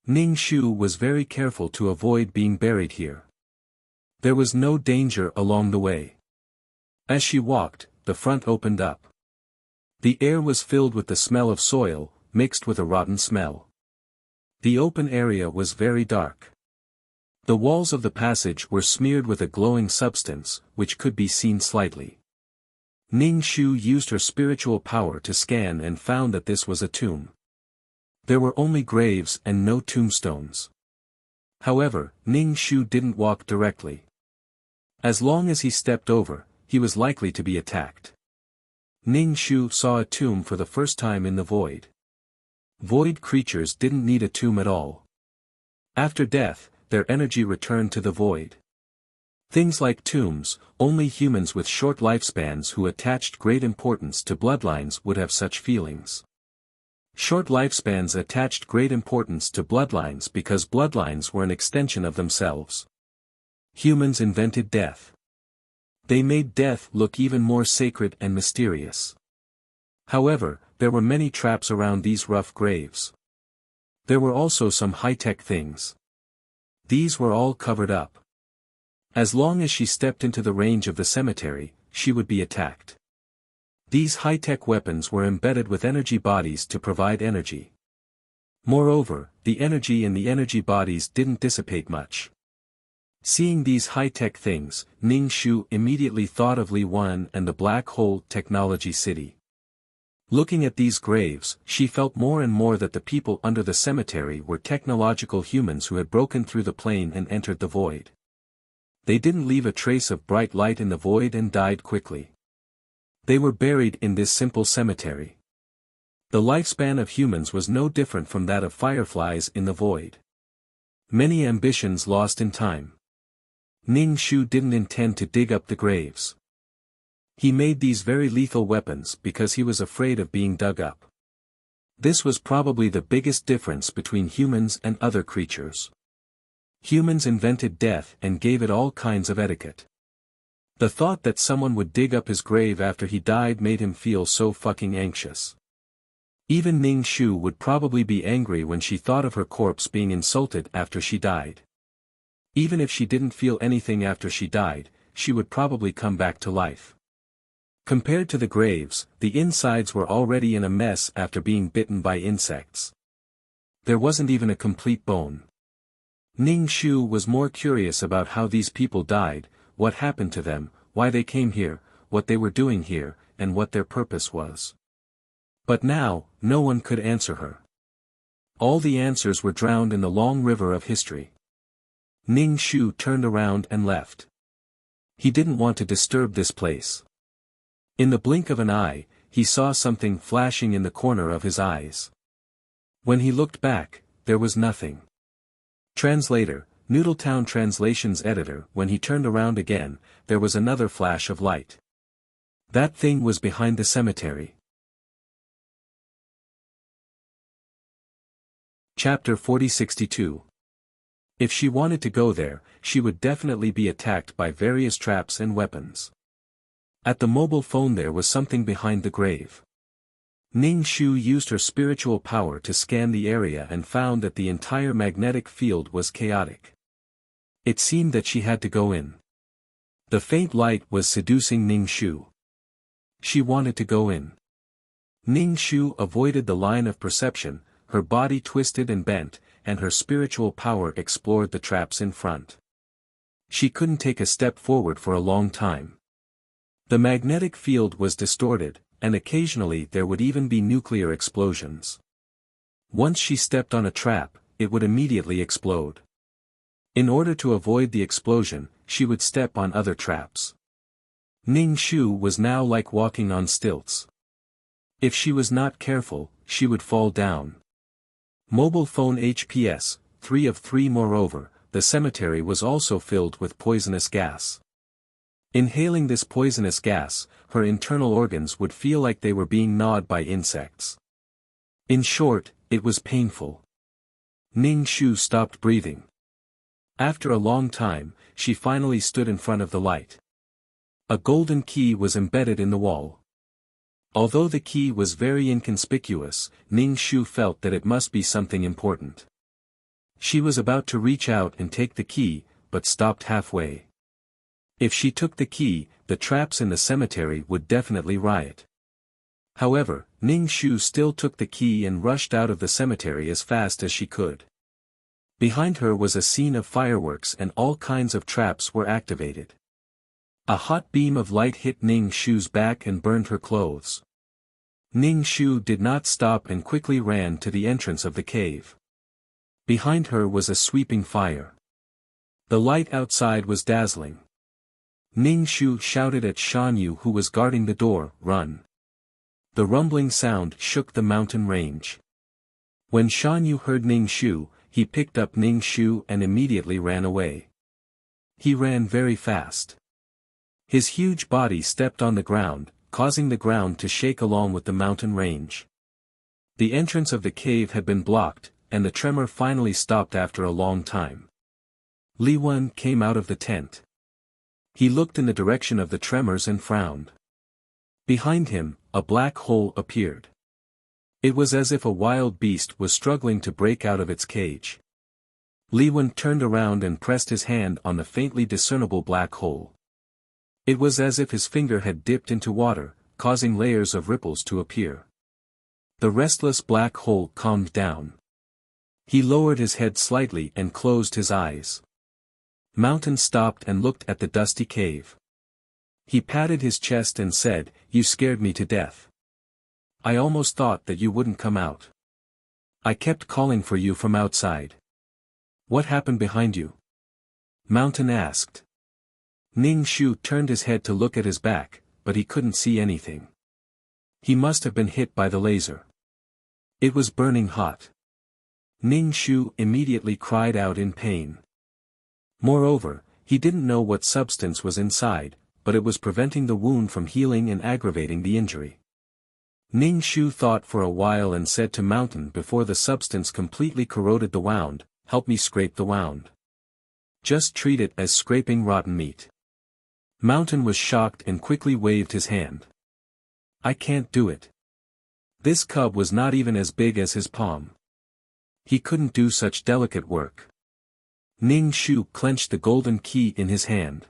Ning Shu was very careful to avoid being buried here. There was no danger along the way. As she walked, the front opened up. The air was filled with the smell of soil, mixed with a rotten smell. The open area was very dark. The walls of the passage were smeared with a glowing substance, which could be seen slightly. Ning Shu used her spiritual power to scan and found that this was a tomb. There were only graves and no tombstones. However, Ning Shu didn't walk directly. As long as he stepped over, he was likely to be attacked. Ning Shu saw a tomb for the first time in the void. Void creatures didn't need a tomb at all. After death, their energy returned to the void. Things like tombs, only humans with short lifespans who attached great importance to bloodlines would have such feelings. Short lifespans attached great importance to bloodlines because bloodlines were an extension of themselves. Humans invented death. They made death look even more sacred and mysterious. However, there were many traps around these rough graves. There were also some high-tech things. These were all covered up. As long as she stepped into the range of the cemetery, she would be attacked. These high-tech weapons were embedded with energy bodies to provide energy. Moreover, the energy in the energy bodies didn't dissipate much. Seeing these high-tech things, Ning Shu immediately thought of Li Wan and the Black Hole Technology City. Looking at these graves, she felt more and more that the people under the cemetery were technological humans who had broken through the plane and entered the void. They didn't leave a trace of bright light in the void and died quickly. They were buried in this simple cemetery. The lifespan of humans was no different from that of fireflies in the void. Many ambitions lost in time. Ning Shu didn't intend to dig up the graves. He made these very lethal weapons because he was afraid of being dug up. This was probably the biggest difference between humans and other creatures. Humans invented death and gave it all kinds of etiquette. The thought that someone would dig up his grave after he died made him feel so fucking anxious. Even Ning Shu would probably be angry when she thought of her corpse being insulted after she died. Even if she didn't feel anything after she died, she would probably come back to life. Compared to the graves, the insides were already in a mess after being bitten by insects. There wasn't even a complete bone. Ning Shu was more curious about how these people died, what happened to them, why they came here, what they were doing here, and what their purpose was. But now, no one could answer her. All the answers were drowned in the long river of history. Ning Shu turned around and left. He didn't want to disturb this place. In the blink of an eye, he saw something flashing in the corner of his eyes. When he looked back, there was nothing. Translator, Noodletown Translation's editor. When he turned around again, there was another flash of light. That thing was behind the cemetery. Chapter 4062. If she wanted to go there, she would definitely be attacked by various traps and weapons. At the mobile phone there was something behind the grave. Ning Shu used her spiritual power to scan the area and found that the entire magnetic field was chaotic. It seemed that she had to go in. The faint light was seducing Ning Shu. She wanted to go in. Ning Shu avoided the line of perception, her body twisted and bent, and her spiritual power explored the traps in front. She couldn't take a step forward for a long time. The magnetic field was distorted, and occasionally there would even be nuclear explosions. Once she stepped on a trap, it would immediately explode. In order to avoid the explosion, she would step on other traps. Ning Shu was now like walking on stilts. If she was not careful, she would fall down. Mobile phone HPS, 3 of 3. Moreover, the cemetery was also filled with poisonous gas. Inhaling this poisonous gas, her internal organs would feel like they were being gnawed by insects. In short, it was painful. Ning Shu stopped breathing. After a long time, she finally stood in front of the light. A golden key was embedded in the wall. Although the key was very inconspicuous, Ning Shu felt that it must be something important. She was about to reach out and take the key, but stopped halfway. If she took the key, the traps in the cemetery would definitely riot. However, Ning Shu still took the key and rushed out of the cemetery as fast as she could. Behind her was a scene of fireworks and all kinds of traps were activated. A hot beam of light hit Ning Shu's back and burned her clothes. Ning Shu did not stop and quickly ran to the entrance of the cave. Behind her was a sweeping fire. The light outside was dazzling. Ning Shu shouted at Shan Yu who was guarding the door, "Run!" The rumbling sound shook the mountain range. When Shan Yu heard Ning Shu, he picked up Ning Shu and immediately ran away. He ran very fast. His huge body stepped on the ground, causing the ground to shake along with the mountain range. The entrance of the cave had been blocked, and the tremor finally stopped after a long time. Li Wen came out of the tent. He looked in the direction of the tremors and frowned. Behind him, a black hole appeared. It was as if a wild beast was struggling to break out of its cage. Li Wen turned around and pressed his hand on the faintly discernible black hole. It was as if his finger had dipped into water, causing layers of ripples to appear. The restless black hole calmed down. He lowered his head slightly and closed his eyes. Mountain stopped and looked at the dusty cave. He patted his chest and said, "You scared me to death. I almost thought that you wouldn't come out. I kept calling for you from outside." "What happened behind you?" Mountain asked. Ning Shu turned his head to look at his back, but he couldn't see anything. He must have been hit by the laser. It was burning hot. Ning Shu immediately cried out in pain. Moreover, he didn't know what substance was inside, but it was preventing the wound from healing and aggravating the injury. Ning Shu thought for a while and said to Mountain before the substance completely corroded the wound, "Help me scrape the wound. Just treat it as scraping rotten meat." Mountain was shocked and quickly waved his hand. "I can't do it." This cub was not even as big as his palm. He couldn't do such delicate work. Ning Shu clenched the golden key in his hand.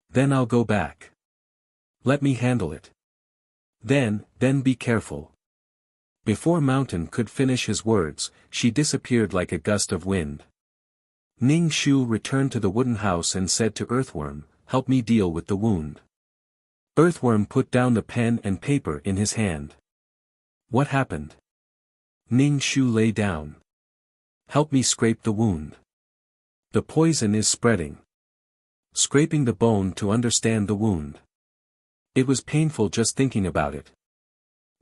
Then I'll go back. Let me handle it. Then be careful. Before Mountain could finish his words, she disappeared like a gust of wind. Ning Shu returned to the wooden house and said to Earthworm, "Help me deal with the wound." Earthworm put down the pen and paper in his hand. What happened? Ning Shu lay down. "Help me scrape the wound. The poison is spreading." Scraping the bone to understand the wound. It was painful just thinking about it.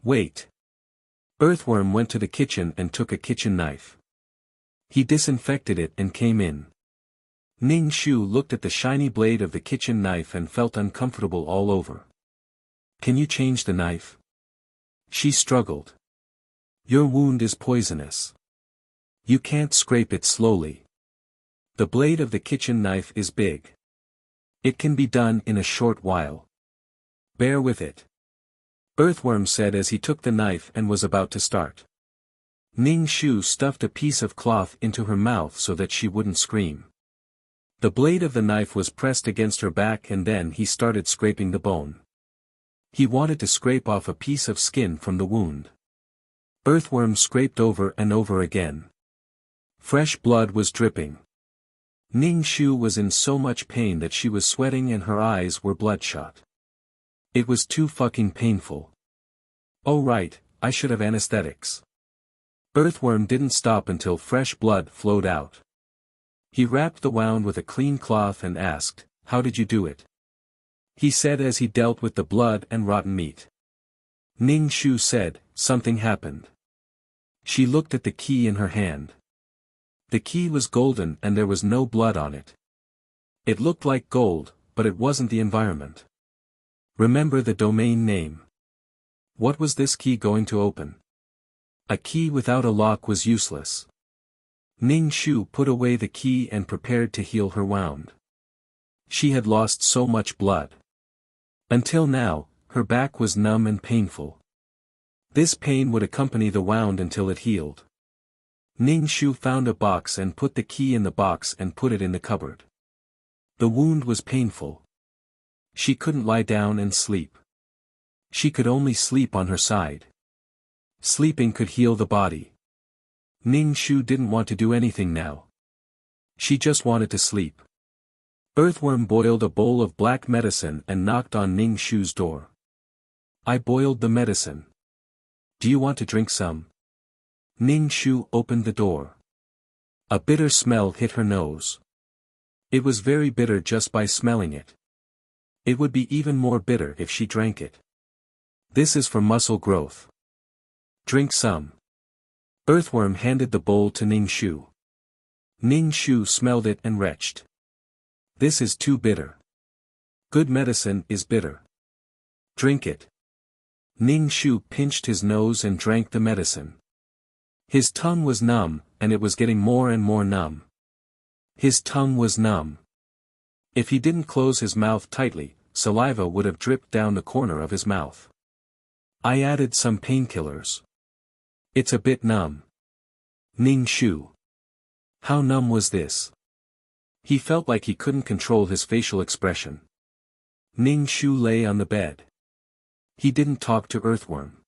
Wait. Earthworm went to the kitchen and took a kitchen knife. He disinfected it and came in. Ning Shu looked at the shiny blade of the kitchen knife and felt uncomfortable all over. "Can you change the knife?" She struggled. "Your wound is poisonous. You can't scrape it slowly. The blade of the kitchen knife is big. It can be done in a short while. Bear with it," Earthworm said as he took the knife and was about to start. Ning Shu stuffed a piece of cloth into her mouth so that she wouldn't scream. The blade of the knife was pressed against her back and then he started scraping the bone. He wanted to scrape off a piece of skin from the wound. Earthworm scraped over and over again. Fresh blood was dripping. Ning Shu was in so much pain that she was sweating and her eyes were bloodshot. It was too fucking painful. Oh right, I should have anesthetics. Earthworm didn't stop until fresh blood flowed out. He wrapped the wound with a clean cloth and asked, "How did you do it?" He said as he dealt with the blood and rotten meat. Ning Shu said, "Something happened." She looked at the key in her hand. The key was golden and there was no blood on it. It looked like gold, but it wasn't the environment. Remember the domain name. What was this key going to open? A key without a lock was useless. Ning Shu put away the key and prepared to heal her wound. She had lost so much blood. Until now, her back was numb and painful. This pain would accompany the wound until it healed. Ning Shu found a box and put the key in the box and put it in the cupboard. The wound was painful. She couldn't lie down and sleep. She could only sleep on her side. Sleeping could heal the body. Ning Shu didn't want to do anything now. She just wanted to sleep. Earthworm boiled a bowl of black medicine and knocked on Ning Shu's door. "I boiled the medicine. Do you want to drink some?" Ning Shu opened the door. A bitter smell hit her nose. It was very bitter just by smelling it. It would be even more bitter if she drank it. "This is for muscle growth. Drink some." Earthworm handed the bowl to Ning Shu. Ning Shu smelled it and retched. "This is too bitter. Good medicine is bitter. Drink it." Ning Shu pinched his nose and drank the medicine. His tongue was numb, and it was getting more and more numb. His tongue was numb. If he didn't close his mouth tightly, saliva would have dripped down the corner of his mouth. "I added some painkillers. It's a bit numb." Ning Shu. How numb was this? He felt like he couldn't control his facial expression. Ning Shu lay on the bed. He didn't talk to Earthworm.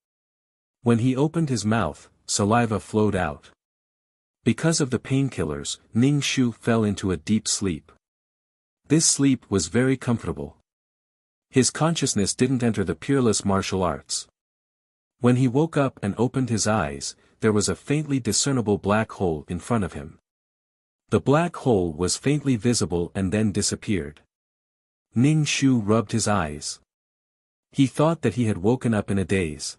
When he opened his mouth, saliva flowed out. Because of the painkillers, Ning Shu fell into a deep sleep. This sleep was very comfortable. His consciousness didn't enter the peerless martial arts. When he woke up and opened his eyes, there was a faintly discernible black hole in front of him. The black hole was faintly visible and then disappeared. Ning Shu rubbed his eyes. He thought that he had woken up in a daze.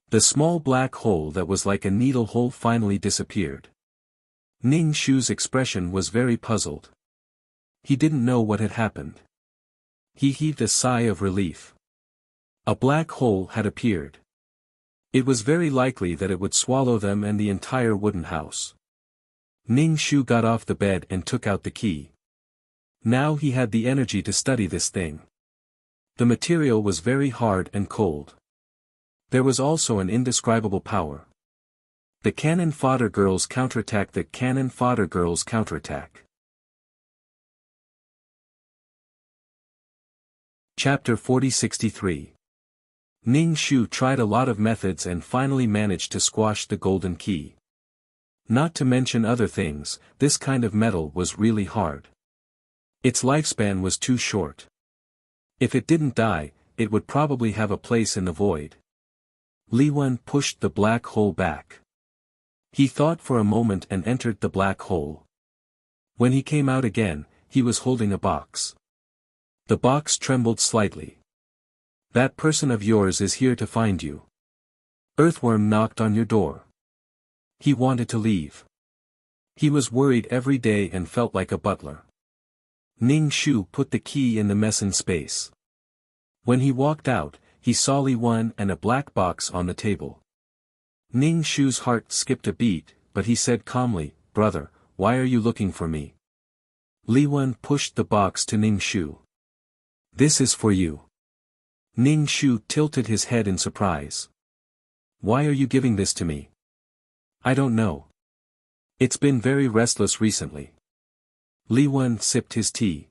The small black hole that was like a needle hole finally disappeared. Ning Shu's expression was very puzzled. He didn't know what had happened. He heaved a sigh of relief. A black hole had appeared. It was very likely that it would swallow them and the entire wooden house. Ning Shu got off the bed and took out the key. Now he had the energy to study this thing. The material was very hard and cold. There was also an indescribable power. The Cannon Fodder Girls Counterattack. The Cannon Fodder Girls Counterattack. Chapter 4063. Ning Shu tried a lot of methods and finally managed to squash the golden key. Not to mention other things, this kind of metal was really hard. Its lifespan was too short. If it didn't die, it would probably have a place in the void. Li Wen pushed the black hole back. He thought for a moment and entered the black hole. When he came out again, he was holding a box. The box trembled slightly. That person of yours is here to find you. Earthworm knocked on your door. He wanted to leave. He was worried every day and felt like a butler. Ning Shu put the key in the meson space. When he walked out, he saw Li Wen and a black box on the table. Ning Shu's heart skipped a beat, but he said calmly, "Brother, why are you looking for me?" Li Wen pushed the box to Ning Shu. "This is for you." Ning Shu tilted his head in surprise. "Why are you giving this to me?" "I don't know. It's been very restless recently." Li Wen sipped his tea.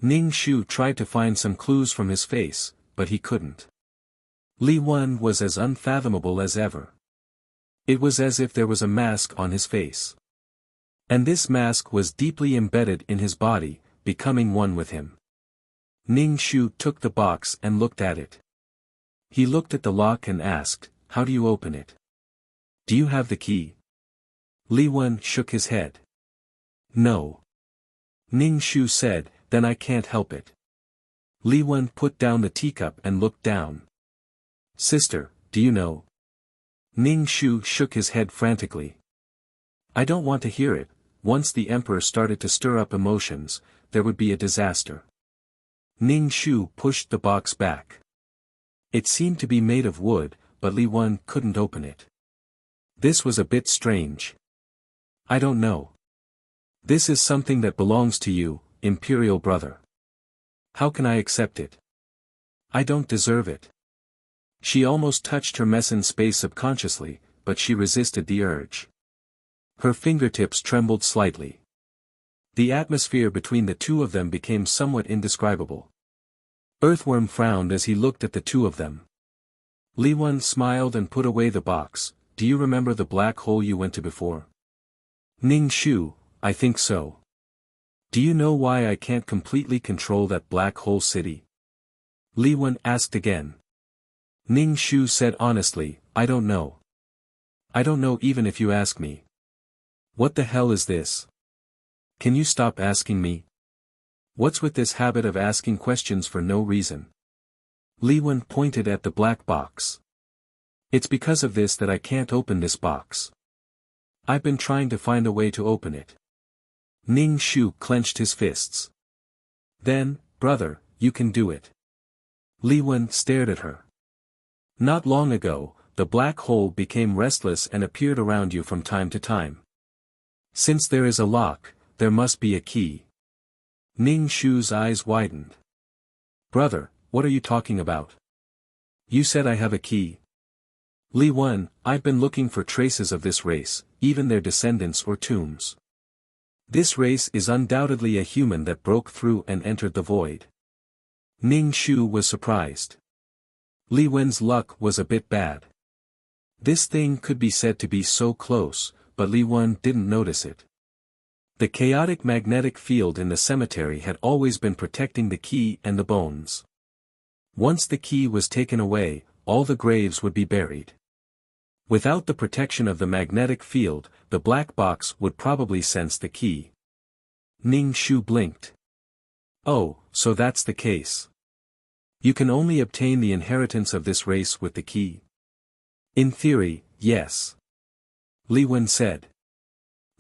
Ning Shu tried to find some clues from his face, but he couldn't. Li Wen was as unfathomable as ever. It was as if there was a mask on his face. And this mask was deeply embedded in his body, becoming one with him. Ning Shu took the box and looked at it. He looked at the lock and asked, "How do you open it? Do you have the key?" Li Wen shook his head. "No." Ning Shu said, "Then I can't help it." Li Wen put down the teacup and looked down. "Sister, do you know?" Ning Shu shook his head frantically. "I don't want to hear it. Once the emperor started to stir up emotions, there would be a disaster." Ning Shu pushed the box back. It seemed to be made of wood, but Li Wen couldn't open it. This was a bit strange. "I don't know. This is something that belongs to you, imperial brother. How can I accept it? I don't deserve it." She almost touched her meson space subconsciously, but she resisted the urge. Her fingertips trembled slightly. The atmosphere between the two of them became somewhat indescribable. Earthworm frowned as he looked at the two of them. Li Wen smiled and put away the box. "Do you remember the black hole you went to before?" Ning Shu, "I think so." "Do you know why I can't completely control that black hole city?" Li Wen asked again. Ning Shu said honestly, "I don't know. I don't know even if you ask me." "What the hell is this? Can you stop asking me? What's with this habit of asking questions for no reason?" Li Wen pointed at the black box. "It's because of this that I can't open this box. I've been trying to find a way to open it." Ning Shu clenched his fists. "Then, brother, you can do it." Li Wen stared at her. "Not long ago, the black hole became restless and appeared around you from time to time. Since there is a lock, there must be a key." Ning Shu's eyes widened. "Brother, what are you talking about? You said I have a key." "Li Wen, I've been looking for traces of this race, even their descendants or tombs. This race is undoubtedly a human that broke through and entered the void." Ning Shu was surprised. Li Wen's luck was a bit bad. This thing could be said to be so close, but Li Wen didn't notice it. The chaotic magnetic field in the cemetery had always been protecting the key and the bones. Once the key was taken away, all the graves would be buried. Without the protection of the magnetic field, the black box would probably sense the key. Ning Shu blinked. "Oh, so that's the case. You can only obtain the inheritance of this race with the key?" "In theory, yes," Li Wen said.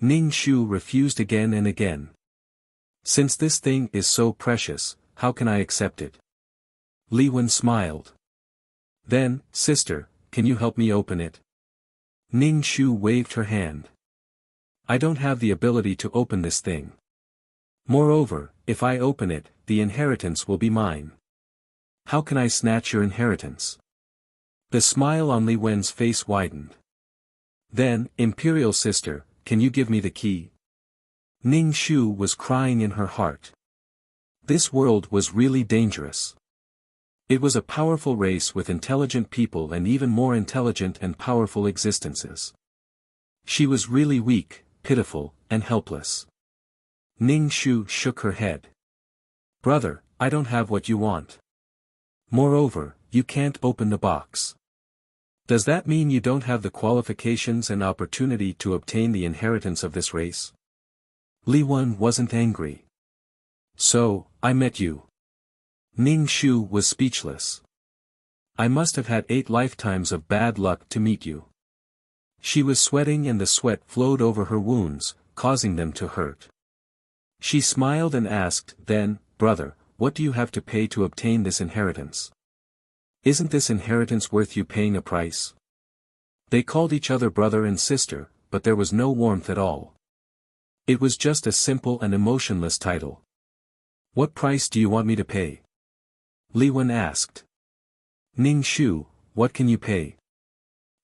Ning Shu refused again and again. "Since this thing is so precious, how can I accept it?" Li Wen smiled. "Then, sister, can you help me open it?" Ning Shu waved her hand. "I don't have the ability to open this thing. Moreover, if I open it, the inheritance will be mine. How can I snatch your inheritance?" The smile on Li Wen's face widened. Then, Imperial Sister, can you give me the key? Ning Shu was crying in her heart. This world was really dangerous. It was a powerful race with intelligent people and even more intelligent and powerful existences. She was really weak, pitiful, and helpless. Ning Shu shook her head. Brother, I don't have what you want. Moreover, you can't open the box. Does that mean you don't have the qualifications and opportunity to obtain the inheritance of this race? Li Wen wasn't angry. So, I met you. Ning Shu was speechless. I must have had 8 lifetimes of bad luck to meet you. She was sweating and the sweat flowed over her wounds, causing them to hurt. She smiled and asked, then, brother, what do you have to pay to obtain this inheritance? Isn't this inheritance worth you paying a price? They called each other brother and sister, but there was no warmth at all. It was just a simple and emotionless title. What price do you want me to pay? Li Wen asked. Ning Shu, what can you pay?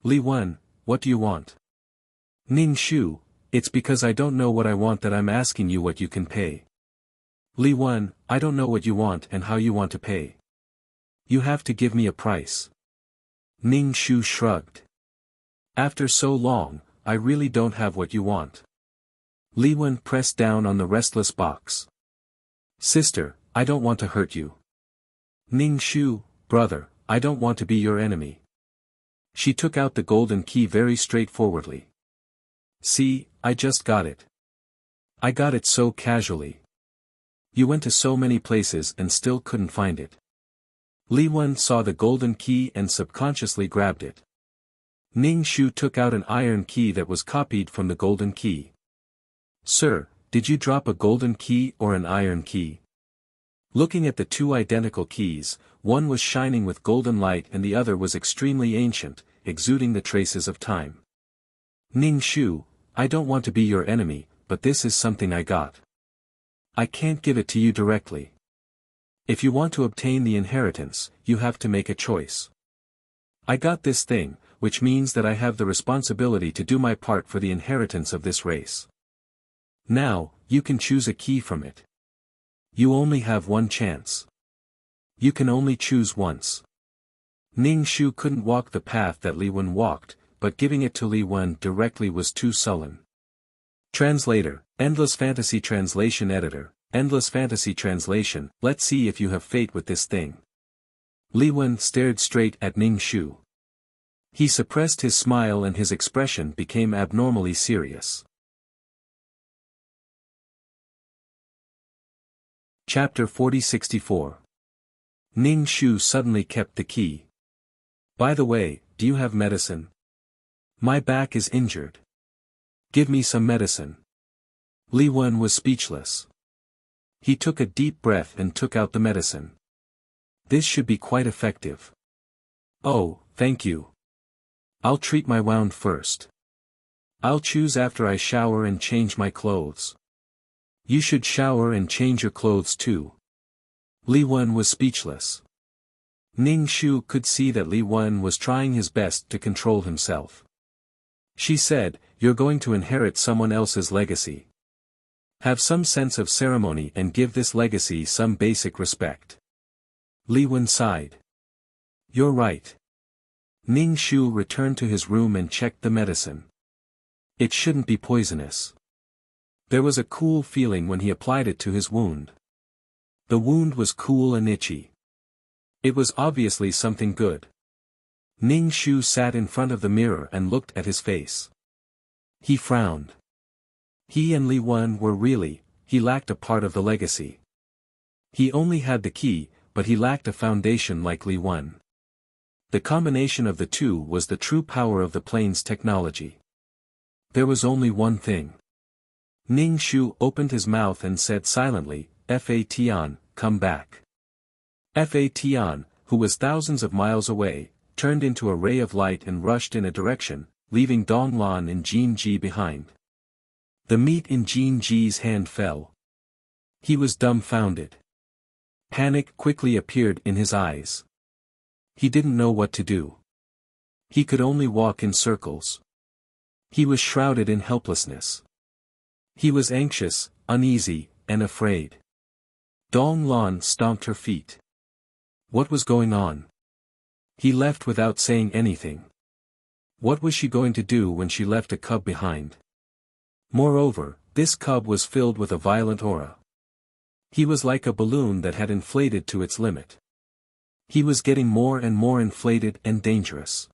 Li Wen, what do you want? Ning Shu, it's because I don't know what I want that I'm asking you what you can pay. Li Wen, I don't know what you want and how you want to pay. You have to give me a price. Ning Shu shrugged. After so long, I really don't have what you want. Li Wen pressed down on the restless box. Sister, I don't want to hurt you. Ning Shu, brother, I don't want to be your enemy. She took out the golden key very straightforwardly. See, I just got it. I got it so casually. You went to so many places and still couldn't find it. Li Wen saw the golden key and subconsciously grabbed it. Ning Shu took out an iron key that was copied from the golden key. Sir, did you drop a golden key or an iron key? Looking at the 2 identical keys, one was shining with golden light and the other was extremely ancient, exuding the traces of time. Ning Shu, I don't want to be your enemy, but this is something I got. I can't give it to you directly. If you want to obtain the inheritance, you have to make a choice. I got this thing, which means that I have the responsibility to do my part for the inheritance of this race. Now, you can choose a key from it. You only have one chance. You can only choose once. Ning Shu couldn't walk the path that Li Wen walked, but giving it to Li Wen directly was too sullen. Translator, Endless Fantasy Translation Editor, Endless Fantasy Translation, let's see if you have fate with this thing. Li Wen stared straight at Ning Shu. He suppressed his smile and his expression became abnormally serious. Chapter 4064. Ning Shu suddenly kept the key. By the way, do you have medicine? My back is injured. Give me some medicine. Li Wen was speechless. He took a deep breath and took out the medicine. This should be quite effective. Oh, thank you. I'll treat my wound first. I'll choose after I shower and change my clothes. You should shower and change your clothes too. Li Wen was speechless. Ning Shu could see that Li Wen was trying his best to control himself. She said, you're going to inherit someone else's legacy. Have some sense of ceremony and give this legacy some basic respect. Li Wen sighed. You're right. Ning Shu returned to his room and checked the medicine. It shouldn't be poisonous. There was a cool feeling when he applied it to his wound. The wound was cool and itchy. It was obviously something good. Ning Shu sat in front of the mirror and looked at his face. He frowned. He and Li Wen he lacked a part of the legacy. He only had the key, but he lacked a foundation like Li Wen. The combination of the two was the true power of the plane's technology. There was only one thing. Ning Shu opened his mouth and said silently, Fa Tian, come back. Fa Tian, who was thousands of miles away, turned into a ray of light and rushed in a direction, leaving Dong Lan and Jin Ji behind. The meat in Jin Ji's hand fell. He was dumbfounded. Panic quickly appeared in his eyes. He didn't know what to do. He could only walk in circles. He was shrouded in helplessness. He was anxious, uneasy, and afraid. Dong Lan stomped her feet. What was going on? He left without saying anything. What was she going to do when she left a cub behind? Moreover, this cub was filled with a violent aura. He was like a balloon that had inflated to its limit. He was getting more and more inflated and dangerous.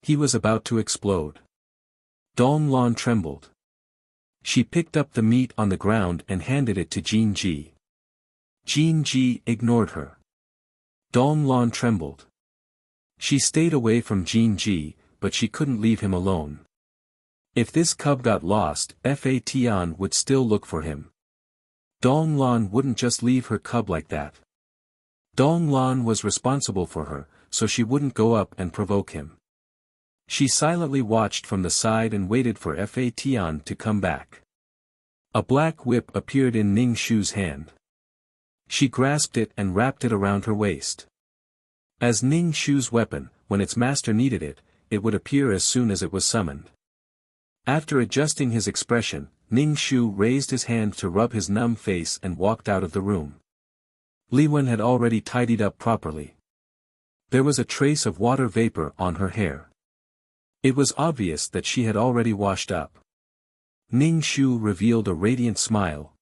He was about to explode. Dong Lan trembled. She picked up the meat on the ground and handed it to Jin Ji. Jin Ji ignored her. Dong Lan trembled. She stayed away from Jin Ji, but she couldn't leave him alone. If this cub got lost, Fa Tian would still look for him. Dong Lan wouldn't just leave her cub like that. Dong Lan was responsible for her, so she wouldn't go up and provoke him. She silently watched from the side and waited for Fa Tian to come back. A black whip appeared in Ning Shu's hand. She grasped it and wrapped it around her waist. As Ning Shu's weapon, when its master needed it, it would appear as soon as it was summoned. After adjusting his expression, Ning Shu raised his hand to rub his numb face and walked out of the room. Li Wen had already tidied up properly. There was a trace of water vapor on her hair. It was obvious that she had already washed up. Ning Shu revealed a radiant smile.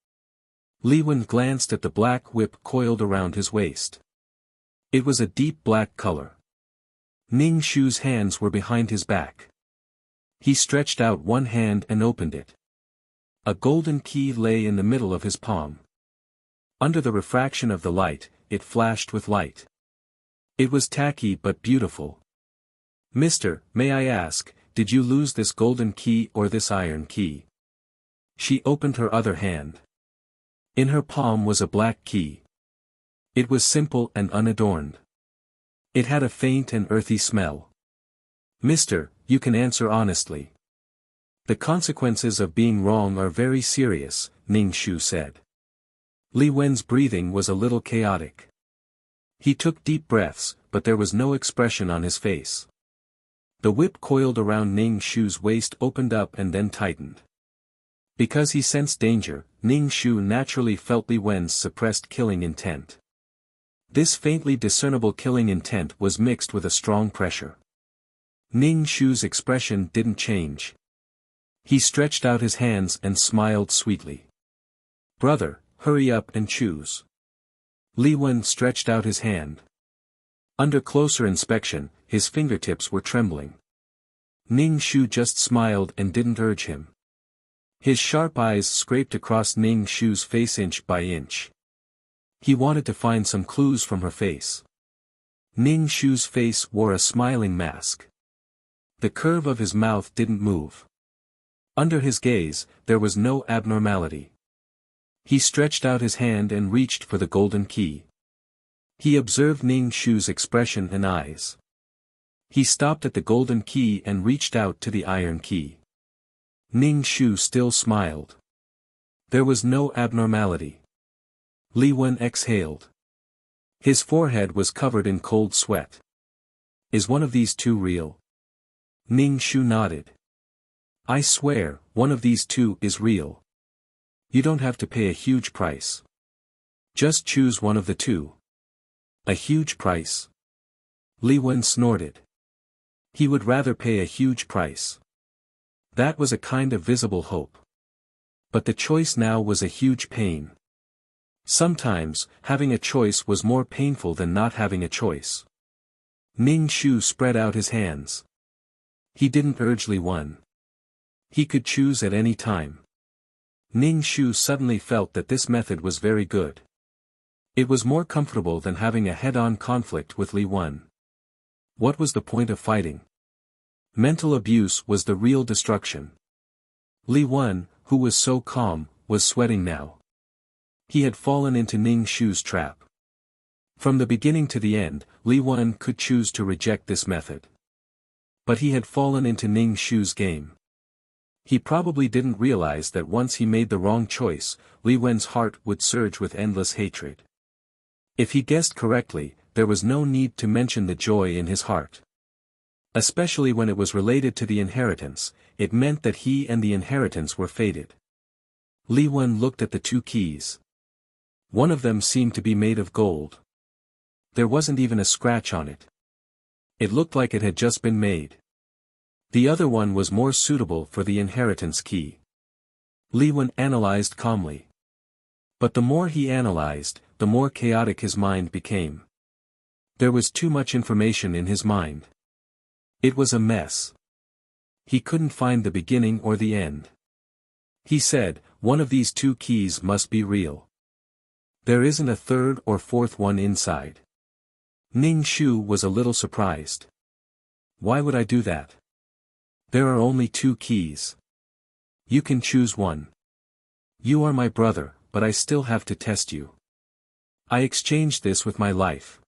Li Wen glanced at the black whip coiled around his waist. It was a deep black color. Ning Shu's hands were behind his back. He stretched out one hand and opened it. A golden key lay in the middle of his palm. Under the refraction of the light, it flashed with light. It was tacky but beautiful. "Mister, may I ask, did you lose this golden key or this iron key?" She opened her other hand. In her palm was a black key. It was simple and unadorned. It had a faint and earthy smell. "Mister, you can answer honestly." "The consequences of being wrong are very serious," Ning Shu said. Li Wen's breathing was a little chaotic. He took deep breaths, but there was no expression on his face. The whip coiled around Ning Shu's waist opened up and then tightened. Because he sensed danger, Ning Shu naturally felt Li Wen's suppressed killing intent. This faintly discernible killing intent was mixed with a strong pressure. Ning Shu's expression didn't change. He stretched out his hands and smiled sweetly. "Brother, hurry up and choose." Li Wen stretched out his hand. Under closer inspection, his fingertips were trembling. Ning Shu just smiled and didn't urge him. His sharp eyes scraped across Ning Shu's face inch by inch. He wanted to find some clues from her face. Ning Shu's face wore a smiling mask. The curve of his mouth didn't move. Under his gaze, there was no abnormality. He stretched out his hand and reached for the golden key. He observed Ning Shu's expression and eyes. He stopped at the golden key and reached out to the iron key. Ning Shu still smiled. There was no abnormality. Li Wen exhaled. His forehead was covered in cold sweat. "Is one of these two real?" Ning Shu nodded. "I swear, one of these two is real. You don't have to pay a huge price. Just choose one of the two." "A huge price?" Li Wen snorted. He would rather pay a huge price. That was a kind of visible hope. But the choice now was a huge pain. Sometimes, having a choice was more painful than not having a choice. Ning Shu spread out his hands. He didn't urge Li Wen. He could choose at any time. Ning Shu suddenly felt that this method was very good. It was more comfortable than having a head-on conflict with Li Wen. What was the point of fighting? Mental abuse was the real destruction. Li Wen, who was so calm, was sweating now. He had fallen into Ning Shu's trap. From the beginning to the end, Li Wen could choose to reject this method. But he had fallen into Ning Shu's game. He probably didn't realize that once he made the wrong choice, Li Wen's heart would surge with endless hatred. If he guessed correctly, there was no need to mention the joy in his heart. Especially when it was related to the inheritance, it meant that he and the inheritance were fated. Li Wen looked at the two keys. One of them seemed to be made of gold. There wasn't even a scratch on it. It looked like it had just been made. The other one was more suitable for the inheritance key. Li Wen analyzed calmly. But the more he analyzed, the more chaotic his mind became. There was too much information in his mind. It was a mess. He couldn't find the beginning or the end. He said, one of these two keys must be real. There isn't a third or fourth one inside. Ning Shu was a little surprised. Why would I do that? There are only two keys. You can choose one. You are my brother, but I still have to test you. I exchanged this with my life.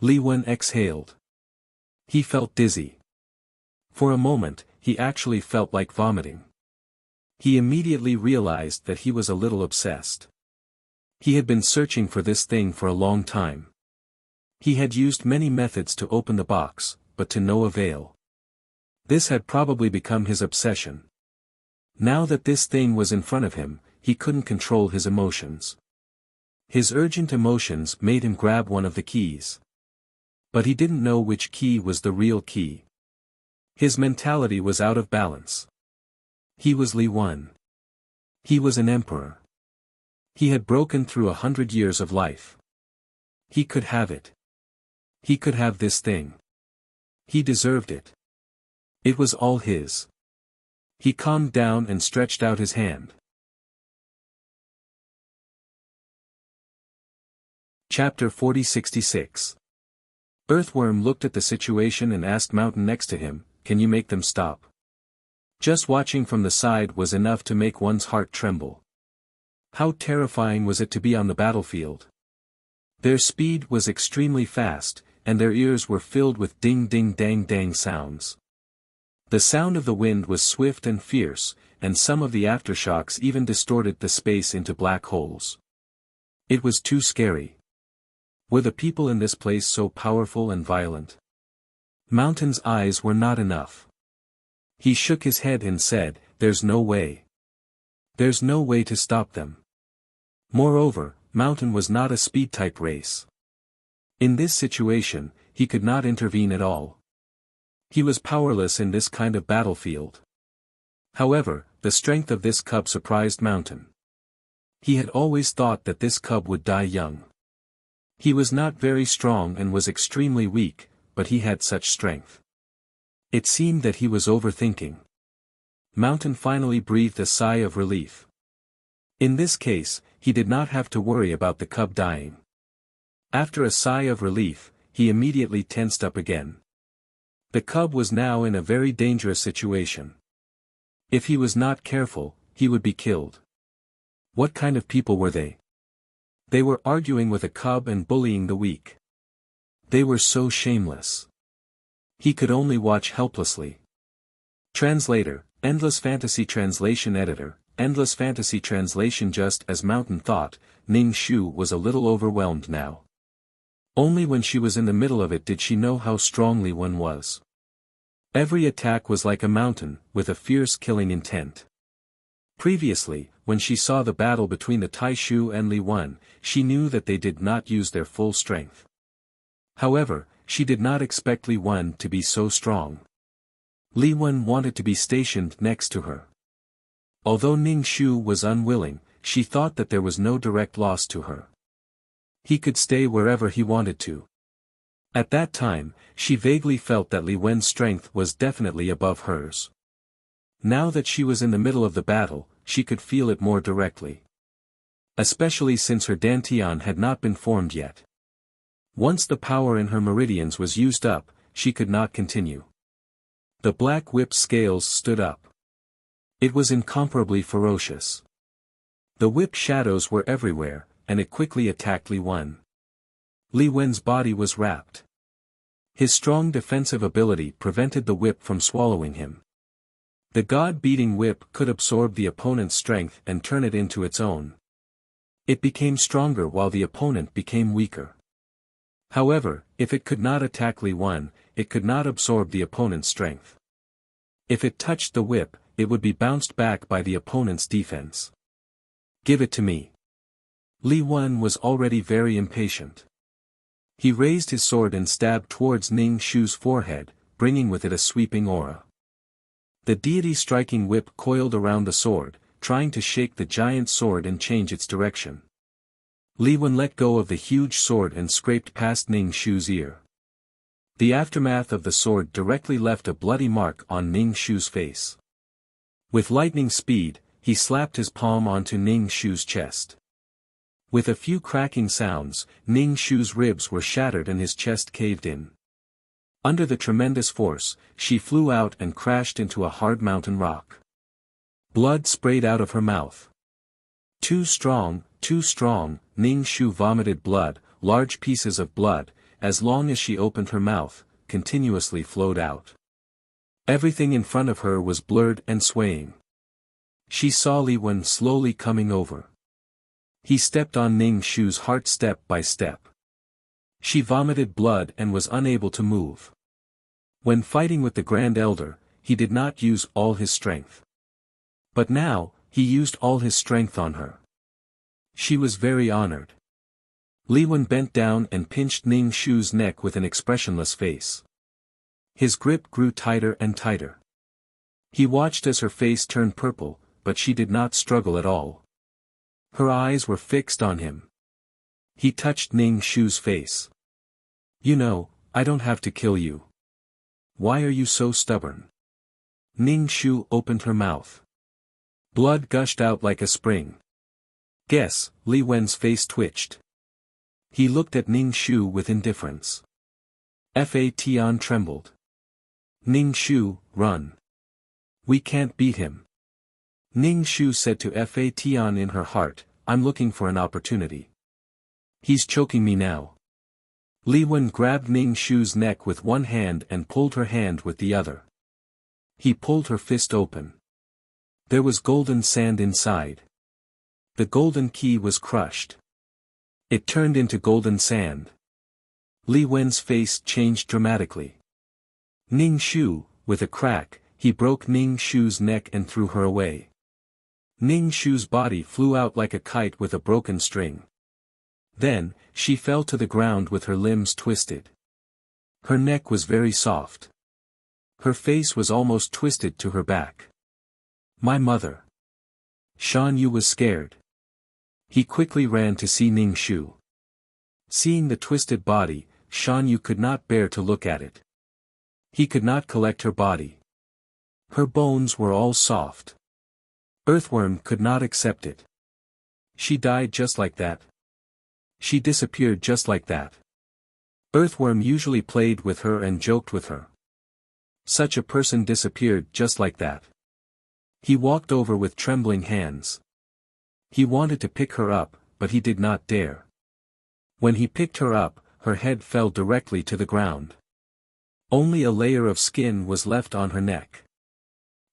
Li Wen exhaled. He felt dizzy. For a moment, he actually felt like vomiting. He immediately realized that he was a little obsessed. He had been searching for this thing for a long time. He had used many methods to open the box, but to no avail. This had probably become his obsession. Now that this thing was in front of him, he couldn't control his emotions. His urgent emotions made him grab one of the keys. But he didn't know which key was the real key. His mentality was out of balance. He was Li Wen. He was an emperor. He had broken through 100 years of life. He could have it. He could have this thing. He deserved it. It was all his. He calmed down and stretched out his hand. Chapter 4066. Earthworm looked at the situation and asked Mountain next to him, "Can you make them stop?" Just watching from the side was enough to make one's heart tremble. How terrifying was it to be on the battlefield? Their speed was extremely fast, and their ears were filled with ding-ding-dang-dang sounds. The sound of the wind was swift and fierce, and some of the aftershocks even distorted the space into black holes. It was too scary. Were the people in this place so powerful and violent? Mountain's eyes were not enough. He shook his head and said, "There's no way. There's no way to stop them." Moreover, Mountain was not a speed-type race. In this situation, he could not intervene at all. He was powerless in this kind of battlefield. However, the strength of this cub surprised Mountain. He had always thought that this cub would die young. He was not very strong and was extremely weak, but he had such strength. It seemed that he was overthinking. Mountain finally breathed a sigh of relief. In this case, he did not have to worry about the cub dying. After a sigh of relief, he immediately tensed up again. The cub was now in a very dangerous situation. If he was not careful, he would be killed. What kind of people were they? They were arguing with a cub and bullying the weak. They were so shameless. He could only watch helplessly. Translator, Endless Fantasy Translation Editor, Endless Fantasy Translation. Just as Mountain thought, Ning Shu was a little overwhelmed now. Only when she was in the middle of it did she know how strong Li Wen was. Every attack was like a mountain, with a fierce killing intent. Previously, when she saw the battle between the Taishu and Li Wen, she knew that they did not use their full strength. However, she did not expect Li Wen to be so strong. Li Wen wanted to be stationed next to her. Although Ning Shu was unwilling, she thought that there was no direct loss to her. He could stay wherever he wanted to. At that time, she vaguely felt that Li Wen's strength was definitely above hers. Now that she was in the middle of the battle, she could feel it more directly. Especially since her dantian had not been formed yet. Once the power in her meridians was used up, she could not continue. The black whip's scales stood up. It was incomparably ferocious. The whip shadows were everywhere, and it quickly attacked Li Wen. Li Wen's body was wrapped. His strong defensive ability prevented the whip from swallowing him. The god-beating whip could absorb the opponent's strength and turn it into its own. It became stronger while the opponent became weaker. However, if it could not attack Li Wen, it could not absorb the opponent's strength. If it touched the whip, it would be bounced back by the opponent's defense. "Give it to me." Li Wen was already very impatient. He raised his sword and stabbed towards Ning Shu's forehead, bringing with it a sweeping aura. The deity striking whip coiled around the sword, trying to shake the giant sword and change its direction. Li Wen let go of the huge sword and scraped past Ning Shu's ear. The aftermath of the sword directly left a bloody mark on Ning Shu's face. With lightning speed, he slapped his palm onto Ning Shu's chest. With a few cracking sounds, Ning Shu's ribs were shattered and his chest caved in. Under the tremendous force, she flew out and crashed into a hard mountain rock. Blood sprayed out of her mouth. Too strong, Ning Shu vomited blood, large pieces of blood, as long as she opened her mouth, continuously flowed out. Everything in front of her was blurred and swaying. She saw Li Wen slowly coming over. He stepped on Ning Shu's heart step by step. She vomited blood and was unable to move. When fighting with the Grand Elder, he did not use all his strength. But now, he used all his strength on her. She was very honored. Li Wen bent down and pinched Ning Shu's neck with an expressionless face. His grip grew tighter and tighter. He watched as her face turned purple, but she did not struggle at all. Her eyes were fixed on him. He touched Ning Shu's face. "You know, I don't have to kill you. Why are you so stubborn?" Ning Shu opened her mouth. Blood gushed out like a spring. "Guess," Li Wen's face twitched. He looked at Ning Shu with indifference. Fa Tian trembled. "Ning Shu, run. We can't beat him." Ning Shu said to Fa Tian in her heart, "I'm looking for an opportunity. He's choking me now." Li Wen grabbed Ning Shu's neck with one hand and pulled her hand with the other. He pulled her fist open. There was golden sand inside. The golden key was crushed. It turned into golden sand. Li Wen's face changed dramatically. Ning Shu, with a crack, he broke Ning Shu's neck and threw her away. Ning Shu's body flew out like a kite with a broken string. Then, she fell to the ground with her limbs twisted. Her neck was very soft. Her face was almost twisted to her back. "My mother." Shan Yu was scared. He quickly ran to see Ning Shu. Seeing the twisted body, Shan Yu could not bear to look at it. He could not collect her body. Her bones were all soft. Earthworm could not accept it. She died just like that. She disappeared just like that. Earthworm usually played with her and joked with her. Such a person disappeared just like that. He walked over with trembling hands. He wanted to pick her up, but he did not dare. When he picked her up, her head fell directly to the ground. Only a layer of skin was left on her neck.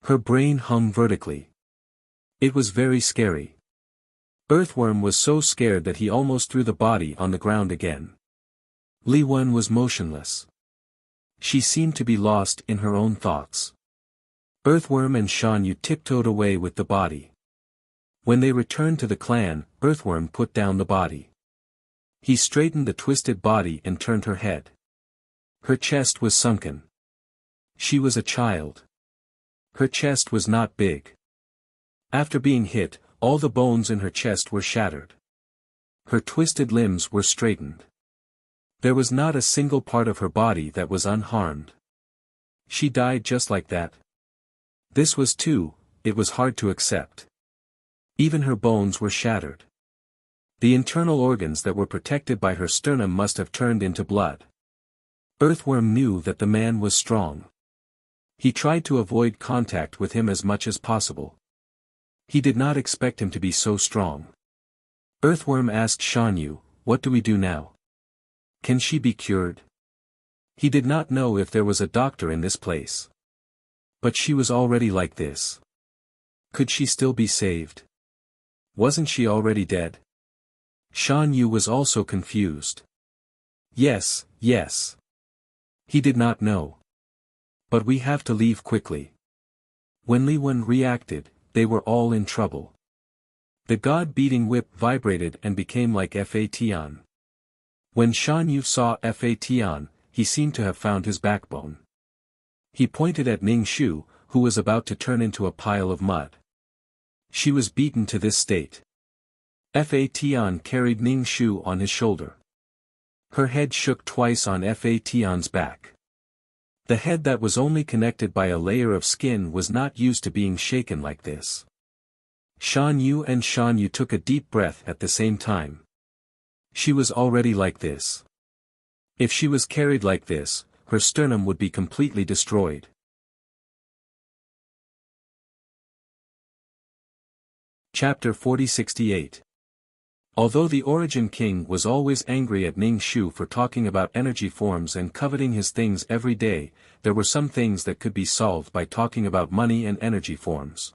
Her brain hung vertically. It was very scary. Earthworm was so scared that he almost threw the body on the ground again. Li Wen was motionless. She seemed to be lost in her own thoughts. Earthworm and Shan Yu tiptoed away with the body. When they returned to the clan, Earthworm put down the body. He straightened the twisted body and turned her head. Her chest was sunken. She was a child. Her chest was not big. After being hit, all the bones in her chest were shattered. Her twisted limbs were straightened. There was not a single part of her body that was unharmed. She died just like that. This was too, it was hard to accept. Even her bones were shattered. The internal organs that were protected by her sternum must have turned into blood. Earthworm knew that the man was strong. He tried to avoid contact with him as much as possible. He did not expect him to be so strong. Earthworm asked Shan Yu, "What do we do now? Can she be cured?" He did not know if there was a doctor in this place. But she was already like this. Could she still be saved? Wasn't she already dead? Shan Yu was also confused. Yes, yes. He did not know. But we have to leave quickly. When Li Wen reacted, they were all in trouble. The god-beating whip vibrated and became like Fa Tian. When Shan Yu saw Fa Tian, he seemed to have found his backbone. He pointed at Ning Shu, who was about to turn into a pile of mud. She was beaten to this state. Fa Tian carried Ning Shu on his shoulder. Her head shook twice on Fa Tian's back. The head that was only connected by a layer of skin was not used to being shaken like this. Shan Yu and Shan Yu took a deep breath at the same time. She was already like this. If she was carried like this, her sternum would be completely destroyed. Chapter 4068. Although the Origin King was always angry at Ning Shu for talking about energy forms and coveting his things every day, there were some things that could be solved by talking about money and energy forms.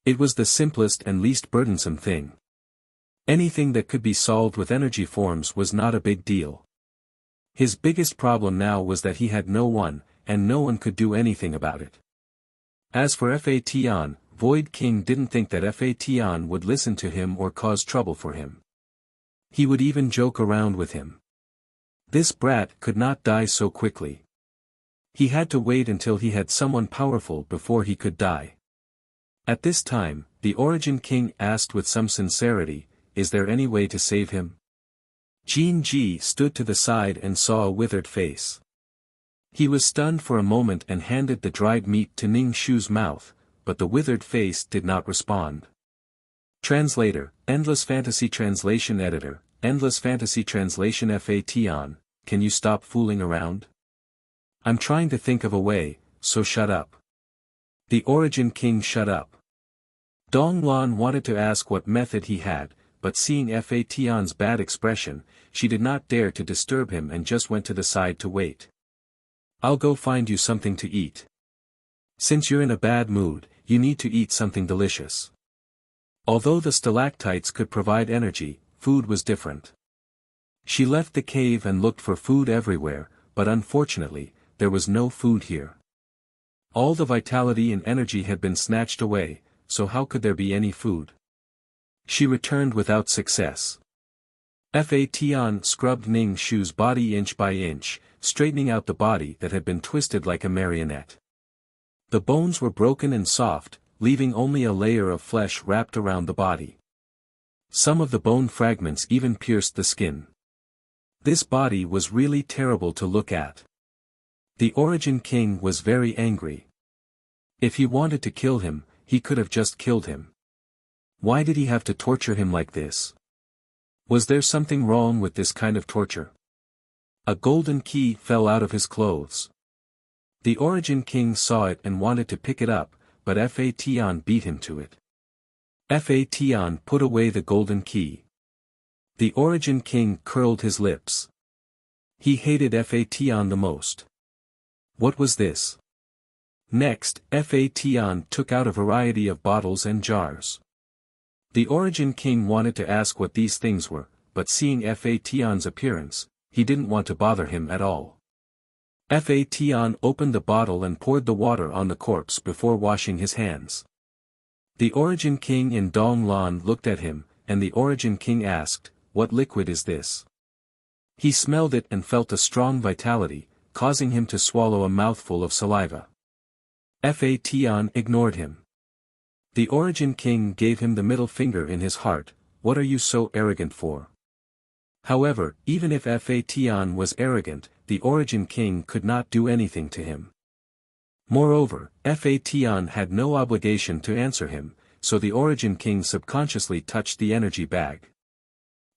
It was the simplest and least burdensome thing. Anything that could be solved with energy forms was not a big deal. His biggest problem now was that he had no one, and no one could do anything about it. As for Fa Tian, Void King didn't think that Fa Tian would listen to him or cause trouble for him. He would even joke around with him. This brat could not die so quickly. He had to wait until he had someone powerful before he could die. At this time, the Origin King asked with some sincerity, "Is there any way to save him?" Jin Ji stood to the side and saw a withered face. He was stunned for a moment and handed the dried meat to Ning Shu's mouth, but the withered face did not respond. Translator, Endless Fantasy Translation Editor, Endless Fantasy Translation. Fa Tian, can you stop fooling around? I'm trying to think of a way, so shut up. The Origin King shut up. Dong Lan wanted to ask what method he had, but seeing Fa Tian's bad expression, she did not dare to disturb him and just went to the side to wait. I'll go find you something to eat. Since you're in a bad mood, you need to eat something delicious. Although the stalactites could provide energy, food was different. She left the cave and looked for food everywhere, but unfortunately, there was no food here. All the vitality and energy had been snatched away, so how could there be any food? She returned without success. Fa Tian scrubbed Ning Shu's body inch by inch, straightening out the body that had been twisted like a marionette. The bones were broken and soft, leaving only a layer of flesh wrapped around the body. Some of the bone fragments even pierced the skin. This body was really terrible to look at. The Origin King was very angry. If he wanted to kill him, he could have just killed him. Why did he have to torture him like this? Was there something wrong with this kind of torture? A golden key fell out of his clothes. The Origin King saw it and wanted to pick it up, but Fa Tian beat him to it. Fa Tian put away the golden key. The Origin King curled his lips. He hated Fa Tian the most. What was this? Next, Fa Tian took out a variety of bottles and jars. The Origin King wanted to ask what these things were, but seeing Fa Tian's appearance, he didn't want to bother him at all. Fa Tian opened the bottle and poured the water on the corpse before washing his hands. The Origin King and Dong Lan looked at him, and the Origin King asked, "What liquid is this?" He smelled it and felt a strong vitality, causing him to swallow a mouthful of saliva. Fa Tian ignored him. The Origin King gave him the middle finger in his heart. "What are you so arrogant for?" However, even if Fa Tian was arrogant, the Origin King could not do anything to him. Moreover, Fa Tian had no obligation to answer him, so the Origin King subconsciously touched the energy bag.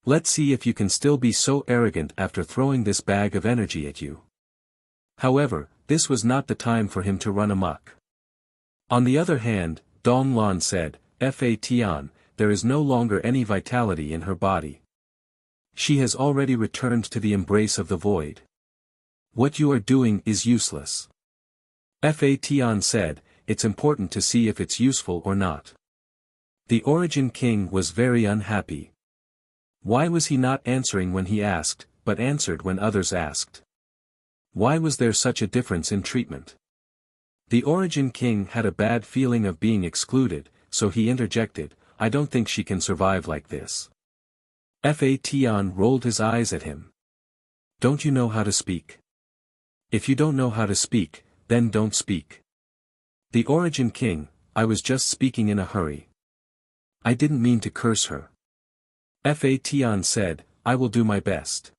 "Let's see if you can still be so arrogant after throwing this bag of energy at you." However, this was not the time for him to run amok. On the other hand, Dong Lan said, "Fa Tian, there is no longer any vitality in her body. She has already returned to the embrace of the void. What you are doing is useless." Fa Tian said, "It's important to see if it's useful or not." The Origin King was very unhappy. Why was he not answering when he asked, but answered when others asked? Why was there such a difference in treatment? The Origin King had a bad feeling of being excluded, so he interjected, I don't think she can survive like this. Fation rolled his eyes at him. Don't you know how to speak? If you don't know how to speak, then don't speak. The Origin King, I was just speaking in a hurry. I didn't mean to curse her. Fation said, I will do my best.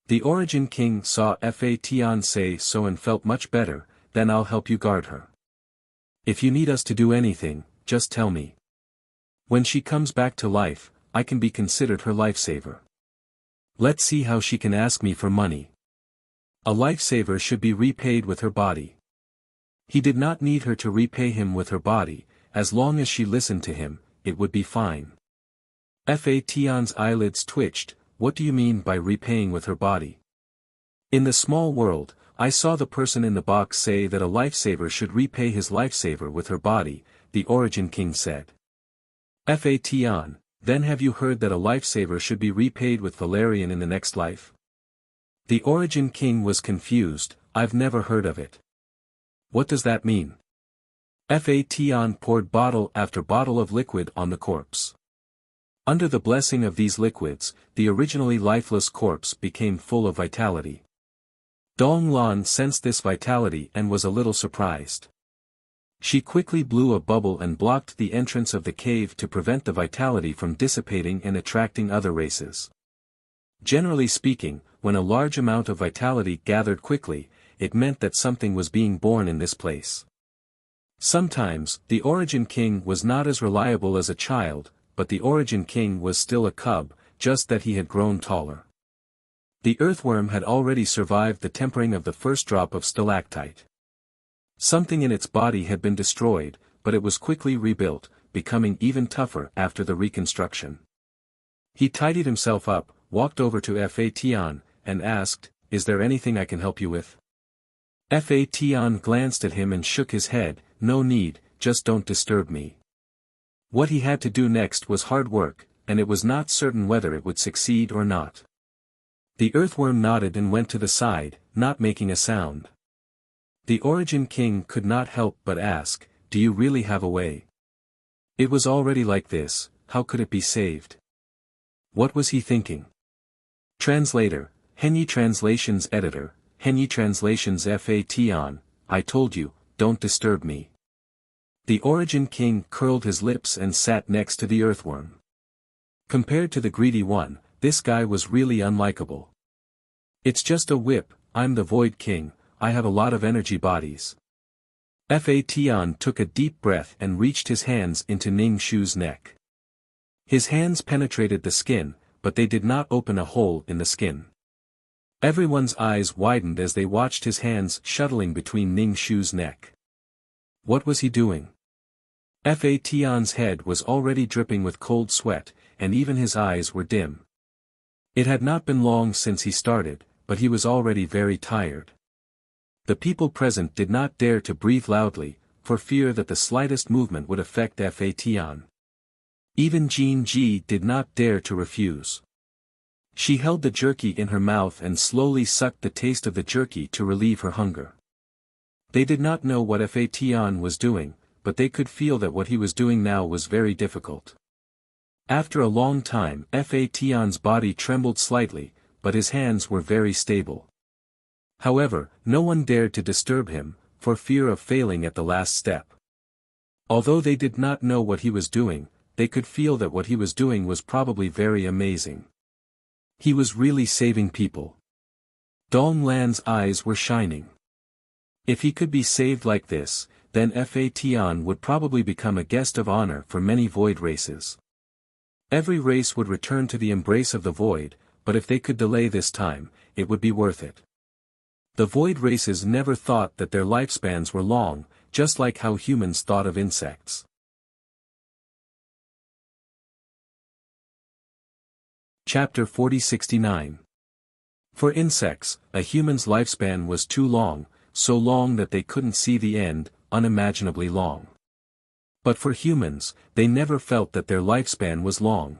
The Origin King saw Fation say so and felt much better, then I'll help you guard her. If you need us to do anything, just tell me. When she comes back to life, I can be considered her lifesaver. Let's see how she can ask me for money. A lifesaver should be repaid with her body. He did not need her to repay him with her body, as long as she listened to him, it would be fine. Fation's eyelids twitched, what do you mean by repaying with her body? In the small world, I saw the person in the box say that a lifesaver should repay his lifesaver with her body, the Origin King said. Fation, then have you heard that a lifesaver should be repaid with Valerian in the next life? The Origin King was confused, I've never heard of it. What does that mean? Fation poured bottle after bottle of liquid on the corpse. Under the blessing of these liquids, the originally lifeless corpse became full of vitality. Dong Lan sensed this vitality and was a little surprised. She quickly blew a bubble and blocked the entrance of the cave to prevent the vitality from dissipating and attracting other races. Generally speaking, when a large amount of vitality gathered quickly, it meant that something was being born in this place. Sometimes, the Origin King was not as reliable as a child, but the Origin King was still a cub, just that he had grown taller. The earthworm had already survived the tempering of the first drop of stalactite. Something in its body had been destroyed, but it was quickly rebuilt, becoming even tougher after the reconstruction. He tidied himself up, walked over to Fation, and asked, is there anything I can help you with? Fation glanced at him and shook his head, no need, just don't disturb me. What he had to do next was hard work, and it was not certain whether it would succeed or not. The earthworm nodded and went to the side, not making a sound. The Origin King could not help but ask, do you really have a way? It was already like this, how could it be saved? What was he thinking? Translator, Henyi Translations Editor, Henyi Translations Fation, I told you, don't disturb me. The Origin King curled his lips and sat next to the earthworm. Compared to the greedy one, this guy was really unlikable. It's just a whip, I'm the Void King, I have a lot of energy bodies. Fation took a deep breath and reached his hands into Ning Shu's neck. His hands penetrated the skin, but they did not open a hole in the skin. Everyone's eyes widened as they watched his hands shuttling between Ning Shu's neck. What was he doing? Fation's head was already dripping with cold sweat, and even his eyes were dim. It had not been long since he started, but he was already very tired. The people present did not dare to breathe loudly, for fear that the slightest movement would affect Fation. Even Jean Ji did not dare to refuse. She held the jerky in her mouth and slowly sucked the taste of the jerky to relieve her hunger. They did not know what Fation was doing, but they could feel that what he was doing now was very difficult. After a long time Fation's body trembled slightly, but his hands were very stable. However, no one dared to disturb him, for fear of failing at the last step. Although they did not know what he was doing, they could feel that what he was doing was probably very amazing. He was really saving people. Dong Lan's eyes were shining. If he could be saved like this, then Fation would probably become a guest of honor for many void races. Every race would return to the embrace of the void, but if they could delay this time, it would be worth it. The void races never thought that their lifespans were long, just like how humans thought of insects. Chapter 4069. For insects, a human's lifespan was too long, so long that they couldn't see the end, unimaginably long. But for humans, they never felt that their lifespan was long.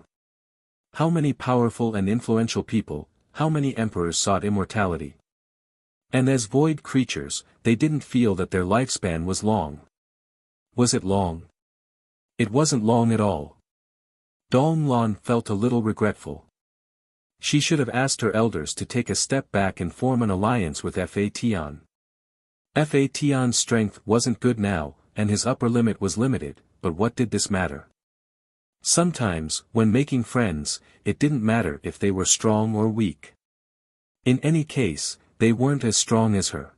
How many powerful and influential people, how many emperors sought immortality? And as void creatures, they didn't feel that their lifespan was long. Was it long? It wasn't long at all. Dong Lan felt a little regretful. She should have asked her elders to take a step back and form an alliance with Fa Tian. Fa Tian's strength wasn't good now, and his upper limit was limited, but what did this matter? Sometimes, when making friends, it didn't matter if they were strong or weak. In any case, they weren't as strong as her.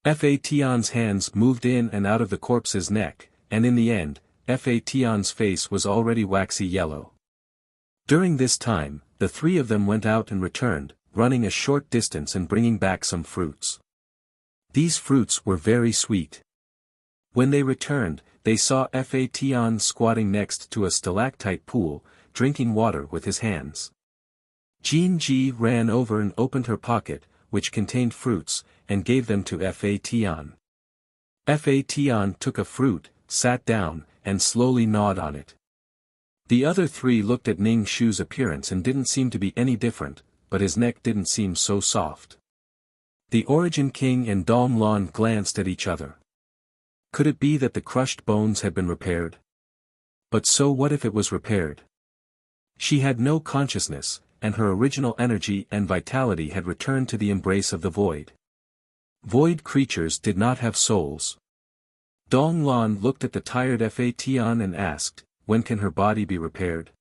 Fa Tian's hands moved in and out of the corpse's neck, and in the end, Fa Tian's face was already waxy yellow. During this time, the three of them went out and returned, running a short distance and bringing back some fruits. These fruits were very sweet. When they returned, they saw Fa Tian squatting next to a stalactite pool, drinking water with his hands. Jin Ji ran over and opened her pocket, which contained fruits, and gave them to Fa Tian. Fa Tian took a fruit, sat down, and slowly gnawed on it. The other three looked at Ning Shu's appearance and didn't seem to be any different, but his neck didn't seem so soft. The Origin King and Dong Lan glanced at each other. Could it be that the crushed bones had been repaired? But so what if it was repaired? She had no consciousness, and her original energy and vitality had returned to the embrace of the void. Void creatures did not have souls. Dong Lan looked at the tired Fa Tian and asked, when can her body be repaired?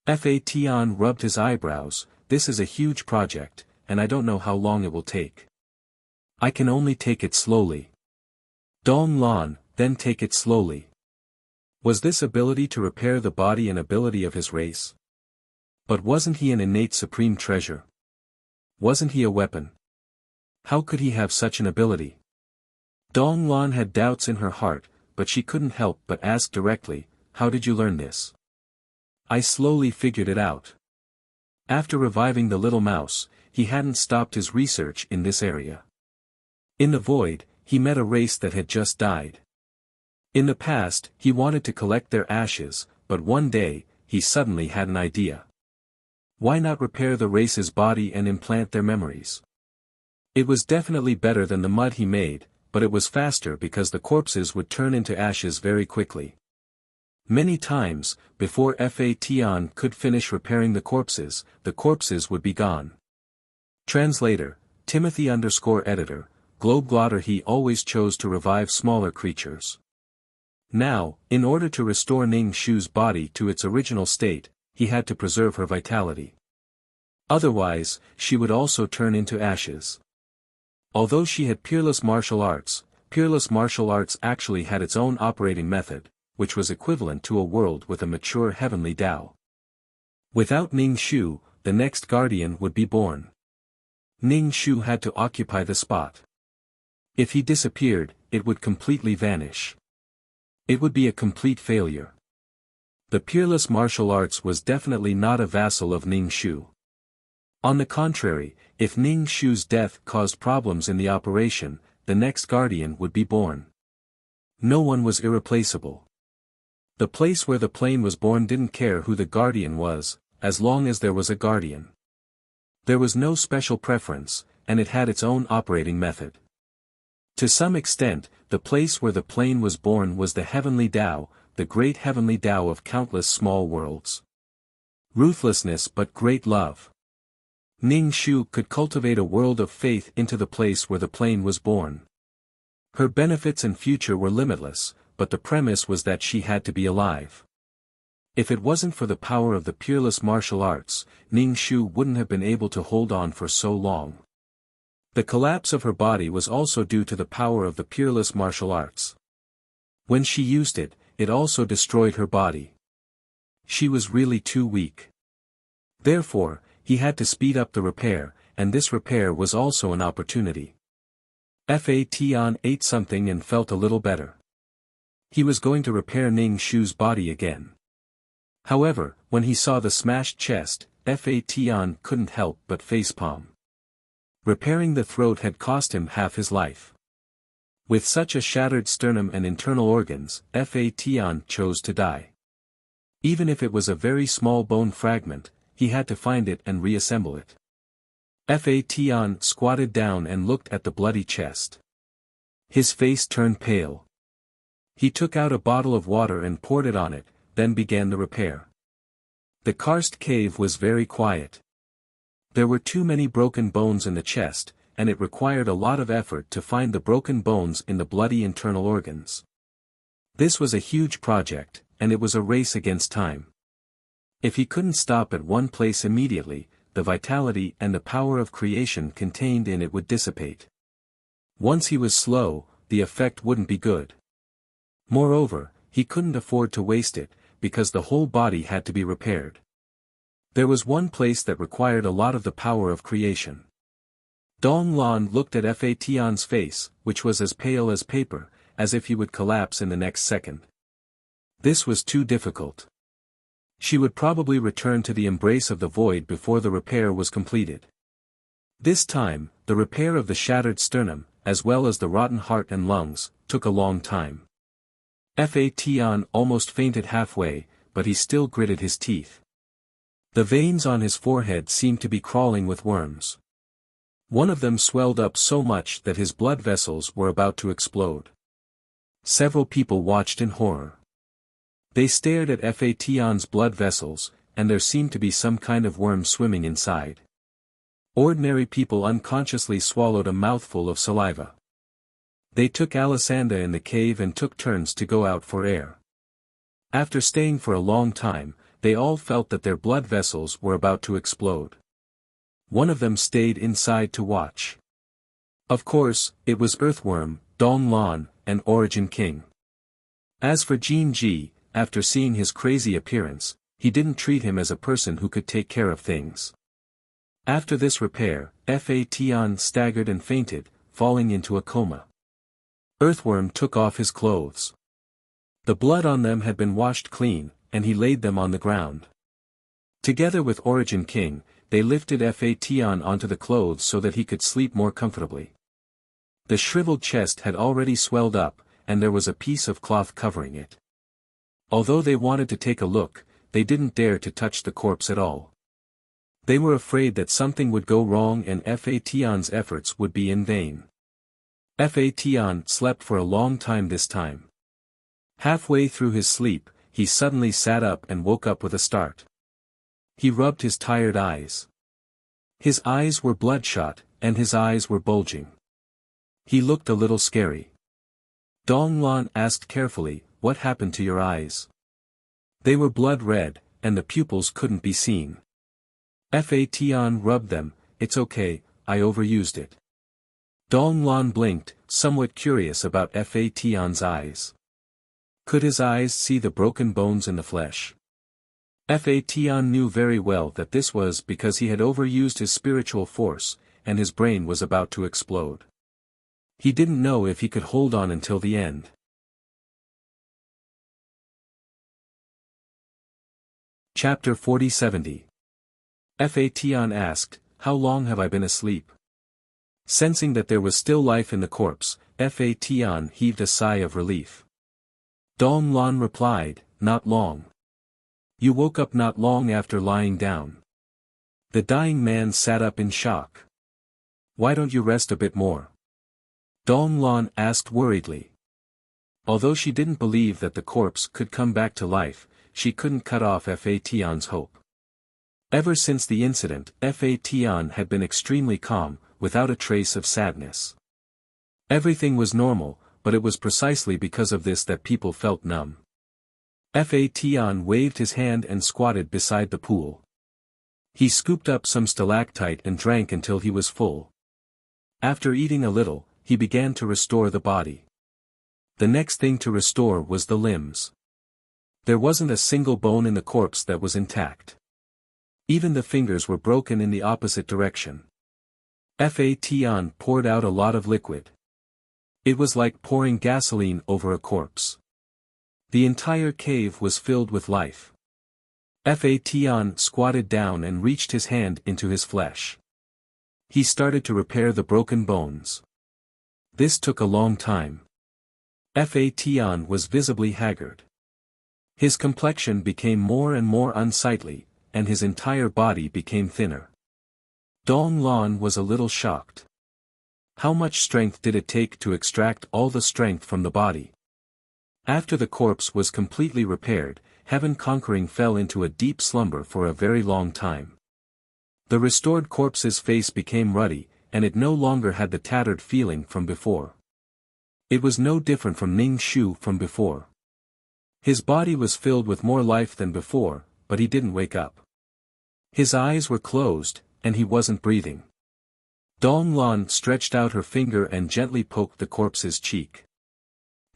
Fa Tian rubbed his eyebrows, this is a huge project, and I don't know how long it will take. I can only take it slowly. Dong Lan, then take it slowly. Was this ability to repair the body an ability of his race? But wasn't he an innate supreme treasure? Wasn't he a weapon? How could he have such an ability? Dong Lan had doubts in her heart, but she couldn't help but ask directly, how did you learn this? I slowly figured it out. After reviving the little mouse, he hadn't stopped his research in this area. In the void, he met a race that had just died. In the past, he wanted to collect their ashes, but one day, he suddenly had an idea. Why not repair the race's body and implant their memories? It was definitely better than the mud he made, but it was faster because the corpses would turn into ashes very quickly. Many times, before Fa Tian could finish repairing the corpses would be gone. Translator, Timothy_editor, Globeglotter. He always chose to revive smaller creatures. Now, in order to restore Ning Shu's body to its original state, he had to preserve her vitality. Otherwise, she would also turn into ashes. Although she had Peerless Martial Arts actually had its own operating method, which was equivalent to a world with a mature heavenly Tao. Without Ning Shu, the next guardian would be born. Ning Shu had to occupy the spot. If he disappeared, it would completely vanish. It would be a complete failure. The Peerless Martial Arts was definitely not a vassal of Ning Shu. On the contrary, if Ning Shu's death caused problems in the operation, the next guardian would be born. No one was irreplaceable. The place where the plane was born didn't care who the guardian was, as long as there was a guardian. There was no special preference, and it had its own operating method. To some extent, the place where the plane was born was the heavenly Tao, the great heavenly Tao of countless small worlds. Ruthlessness but great love. Ning Shu could cultivate a world of faith into the place where the plane was born. Her benefits and future were limitless, but the premise was that she had to be alive. If it wasn't for the power of the Peerless Martial Arts, Ning Shu wouldn't have been able to hold on for so long. The collapse of her body was also due to the power of the Peerless Martial Arts. When she used it, it also destroyed her body. She was really too weak. Therefore, he had to speed up the repair, and this repair was also an opportunity. Fa Tian ate something and felt a little better. He was going to repair Ning Shu's body again. However, when he saw the smashed chest, Fa Tian couldn't help but facepalm. Repairing the throat had cost him half his life. With such a shattered sternum and internal organs, Fa Tian chose to die. Even if it was a very small bone fragment, he had to find it and reassemble it. Fation squatted down and looked at the bloody chest. His face turned pale. He took out a bottle of water and poured it on it, then began the repair. The karst cave was very quiet. There were too many broken bones in the chest, and it required a lot of effort to find the broken bones in the bloody internal organs. This was a huge project, and it was a race against time. If he couldn't stop at one place immediately, the vitality and the power of creation contained in it would dissipate. Once he was slow, the effect wouldn't be good. Moreover, he couldn't afford to waste it, because the whole body had to be repaired. There was one place that required a lot of the power of creation. Dong Lan looked at Fation's face, which was as pale as paper, as if he would collapse in the next second. This was too difficult. She would probably return to the embrace of the void before the repair was completed. This time, the repair of the shattered sternum, as well as the rotten heart and lungs, took a long time. Fation almost fainted halfway, but he still gritted his teeth. The veins on his forehead seemed to be crawling with worms. One of them swelled up so much that his blood vessels were about to explode. Several people watched in horror. They stared at Fation's blood vessels, and there seemed to be some kind of worm swimming inside. Ordinary people unconsciously swallowed a mouthful of saliva. They took Alessandra in the cave and took turns to go out for air. After staying for a long time, they all felt that their blood vessels were about to explode. One of them stayed inside to watch. Of course, it was Earthworm, Dong Lan, and Origin King. As for Jin Ji, after seeing his crazy appearance, he didn't treat him as a person who could take care of things. After this repair, Fation staggered and fainted, falling into a coma. Earthworm took off his clothes. The blood on them had been washed clean, and he laid them on the ground. Together with Origin King, they lifted Fation onto the clothes so that he could sleep more comfortably. The shriveled chest had already swelled up, and there was a piece of cloth covering it. Although they wanted to take a look, they didn't dare to touch the corpse at all. They were afraid that something would go wrong and Fation's efforts would be in vain. Fation slept for a long time this time. Halfway through his sleep, he suddenly sat up and woke up with a start. He rubbed his tired eyes. His eyes were bloodshot, and his eyes were bulging. He looked a little scary. Dong Lan asked carefully, "What happened to your eyes?" They were blood red, and the pupils couldn't be seen. Fation rubbed them. "It's okay, I overused it." Dong Lan blinked, somewhat curious about Fation's eyes. Could his eyes see the broken bones in the flesh? Fation knew very well that this was because he had overused his spiritual force, and his brain was about to explode. He didn't know if he could hold on until the end. Chapter 40-70. Fation asked, "How long have I been asleep?" Sensing that there was still life in the corpse, Fation heaved a sigh of relief. Dong Lan replied, "Not long. You woke up not long after lying down." The dying man sat up in shock. "Why don't you rest a bit more?" Dong Lan asked worriedly. Although she didn't believe that the corpse could come back to life, she couldn't cut off Fation's hope. Ever since the incident, Fation had been extremely calm, without a trace of sadness. Everything was normal, but it was precisely because of this that people felt numb. Fation waved his hand and squatted beside the pool. He scooped up some stalactite and drank until he was full. After eating a little, he began to restore the body. The next thing to restore was the limbs. There wasn't a single bone in the corpse that was intact. Even the fingers were broken in the opposite direction. Fation poured out a lot of liquid. It was like pouring gasoline over a corpse. The entire cave was filled with life. Fation squatted down and reached his hand into his flesh. He started to repair the broken bones. This took a long time. Fation was visibly haggard. His complexion became more and more unsightly, and his entire body became thinner. Dong Lan was a little shocked. How much strength did it take to extract all the strength from the body? After the corpse was completely repaired, Heaven Conquering fell into a deep slumber for a very long time. The restored corpse's face became ruddy, and it no longer had the tattered feeling from before. It was no different from Ning Shu from before. His body was filled with more life than before, but he didn't wake up. His eyes were closed, and he wasn't breathing. Dong Lan stretched out her finger and gently poked the corpse's cheek.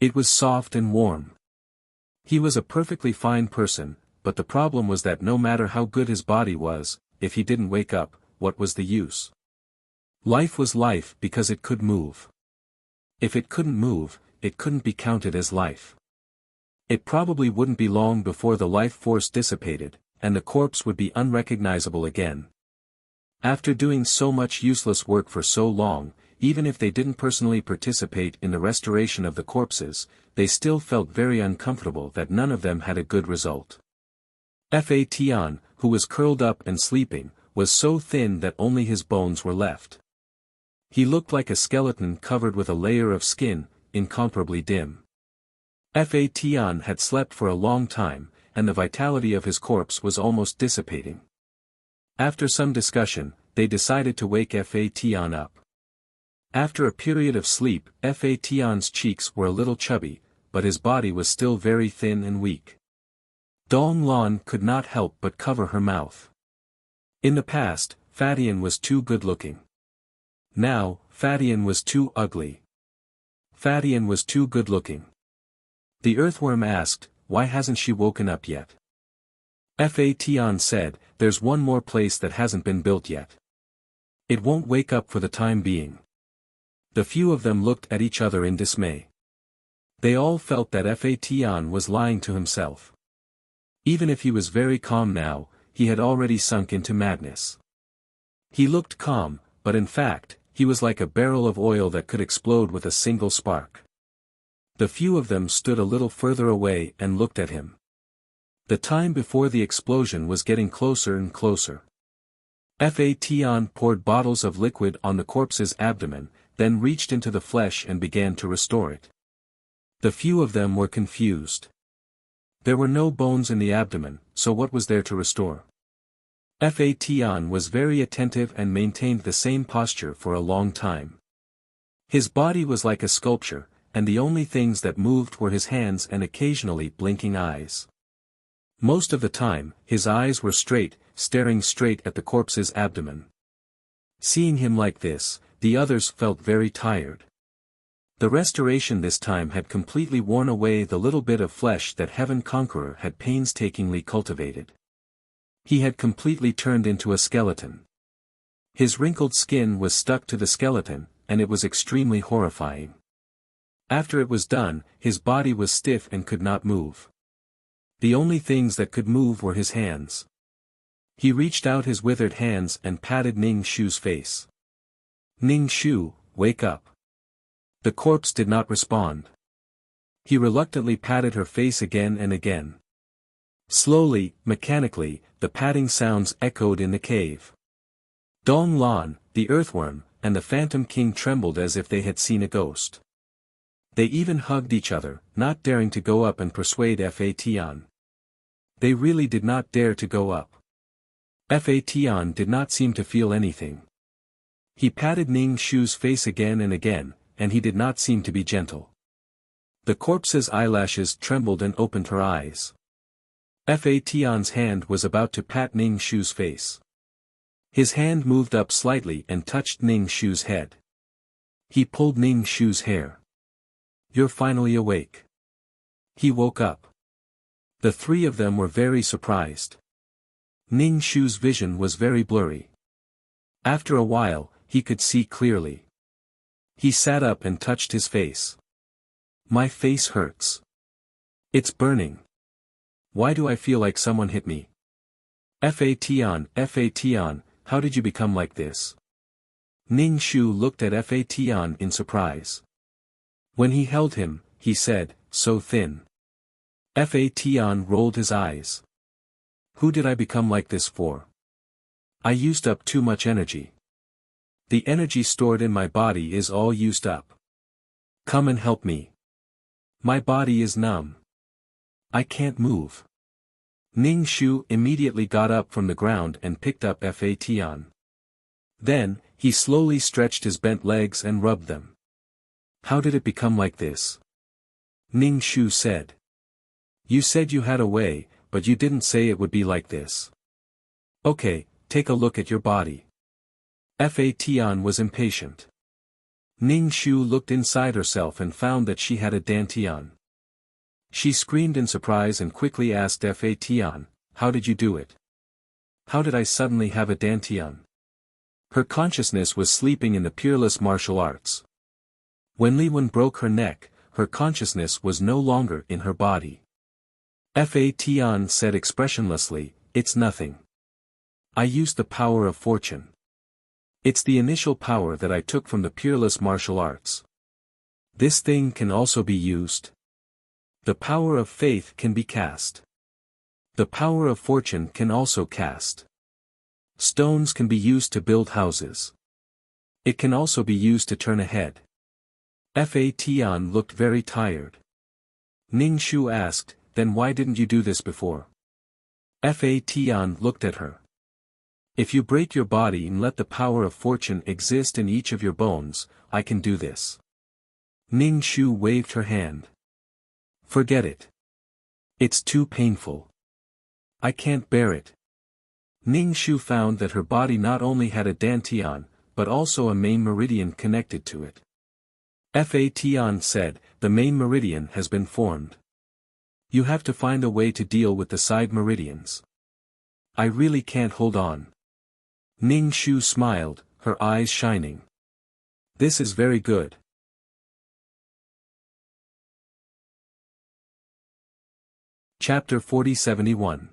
It was soft and warm. He was a perfectly fine person, but the problem was that no matter how good his body was, if he didn't wake up, what was the use? Life was life because it could move. If it couldn't move, it couldn't be counted as life. It probably wouldn't be long before the life force dissipated, and the corpse would be unrecognizable again. After doing so much useless work for so long, even if they didn't personally participate in the restoration of the corpses, they still felt very uncomfortable that none of them had a good result. Fa Tian, who was curled up and sleeping, was so thin that only his bones were left. He looked like a skeleton covered with a layer of skin, incomparably dim. Fa Tian had slept for a long time, and the vitality of his corpse was almost dissipating. After some discussion, they decided to wake Fa Tian up. After a period of sleep, Fa Tian's cheeks were a little chubby, but his body was still very thin and weak. Dong Lan could not help but cover her mouth. In the past, Fadian was too good-looking. Now, Fadian was too ugly. Fadian was too good-looking. The earthworm asked, "Why hasn't she woken up yet?" Fa Tian said, "There's one more place that hasn't been built yet. It won't wake up for the time being." The few of them looked at each other in dismay. They all felt that Fa Tian was lying to himself. Even if he was very calm now, he had already sunk into madness. He looked calm, but in fact, he was like a barrel of oil that could explode with a single spark. The few of them stood a little further away and looked at him. The time before the explosion was getting closer and closer. Fa Tian poured bottles of liquid on the corpse's abdomen, then reached into the flesh and began to restore it. The few of them were confused. There were no bones in the abdomen, so what was there to restore? Fa Tian was very attentive and maintained the same posture for a long time. His body was like a sculpture, and the only things that moved were his hands and occasionally blinking eyes. Most of the time, his eyes were straight, staring straight at the corpse's abdomen. Seeing him like this, the others felt very tired. The restoration this time had completely worn away the little bit of flesh that Heaven Conqueror had painstakingly cultivated. He had completely turned into a skeleton. His wrinkled skin was stuck to the skeleton, and it was extremely horrifying. After it was done, his body was stiff and could not move. The only things that could move were his hands. He reached out his withered hands and patted Ning Shu's face. "Ning Shu, wake up." The corpse did not respond. He reluctantly patted her face again and again. Slowly, mechanically, the patting sounds echoed in the cave. Dong Lan, the earthworm, and the Phantom King trembled as if they had seen a ghost. They even hugged each other, not daring to go up and persuade Fa Tian. They really did not dare to go up. Fa Tian did not seem to feel anything. He patted Ning Shu's face again and again, and he did not seem to be gentle. The corpse's eyelashes trembled and opened her eyes. Fa Tian's hand was about to pat Ning Shu's face. His hand moved up slightly and touched Ning Shu's head. He pulled Ning Shu's hair. "You're finally awake." He woke up. The three of them were very surprised. Ning Shu's vision was very blurry. After a while, he could see clearly. He sat up and touched his face. "My face hurts. It's burning. Why do I feel like someone hit me?" Fa Tian, how did you become like this?" Ning Shu looked at Fa Tian in surprise. When he held him, he said, "So thin." Fa Tian rolled his eyes. "Who did I become like this for? I used up too much energy." The energy stored in my body is all used up. Come and help me. My body is numb. I can't move. Ning Shu immediately got up from the ground and picked up Fatian. Then, he slowly stretched his bent legs and rubbed them. How did it become like this? Ning Shu said. You said you had a way, but you didn't say it would be like this. Okay, take a look at your body. Fatian was impatient. Ning Shu looked inside herself and found that she had a dantian. She screamed in surprise and quickly asked Fatian, how did you do it? How did I suddenly have a dantian? Her consciousness was sleeping in the peerless martial arts. When Li Wen broke her neck, her consciousness was no longer in her body. Fatian said expressionlessly, it's nothing. I used the power of fortune. It's the initial power that I took from the peerless martial arts. This thing can also be used. The power of faith can be cast. The power of fortune can also cast. Stones can be used to build houses. It can also be used to turn a head. Fatian looked very tired. Ning Shu asked, then why didn't you do this before? Fatian looked at her. If you break your body and let the power of fortune exist in each of your bones, I can do this. Ning Shu waved her hand. Forget it. It's too painful. I can't bear it. Ning Shu found that her body not only had a dantian, but also a main meridian connected to it. Fatian said, the main meridian has been formed. You have to find a way to deal with the side meridians. I really can't hold on. Ning Shu smiled, her eyes shining. This is very good. Chapter 4071.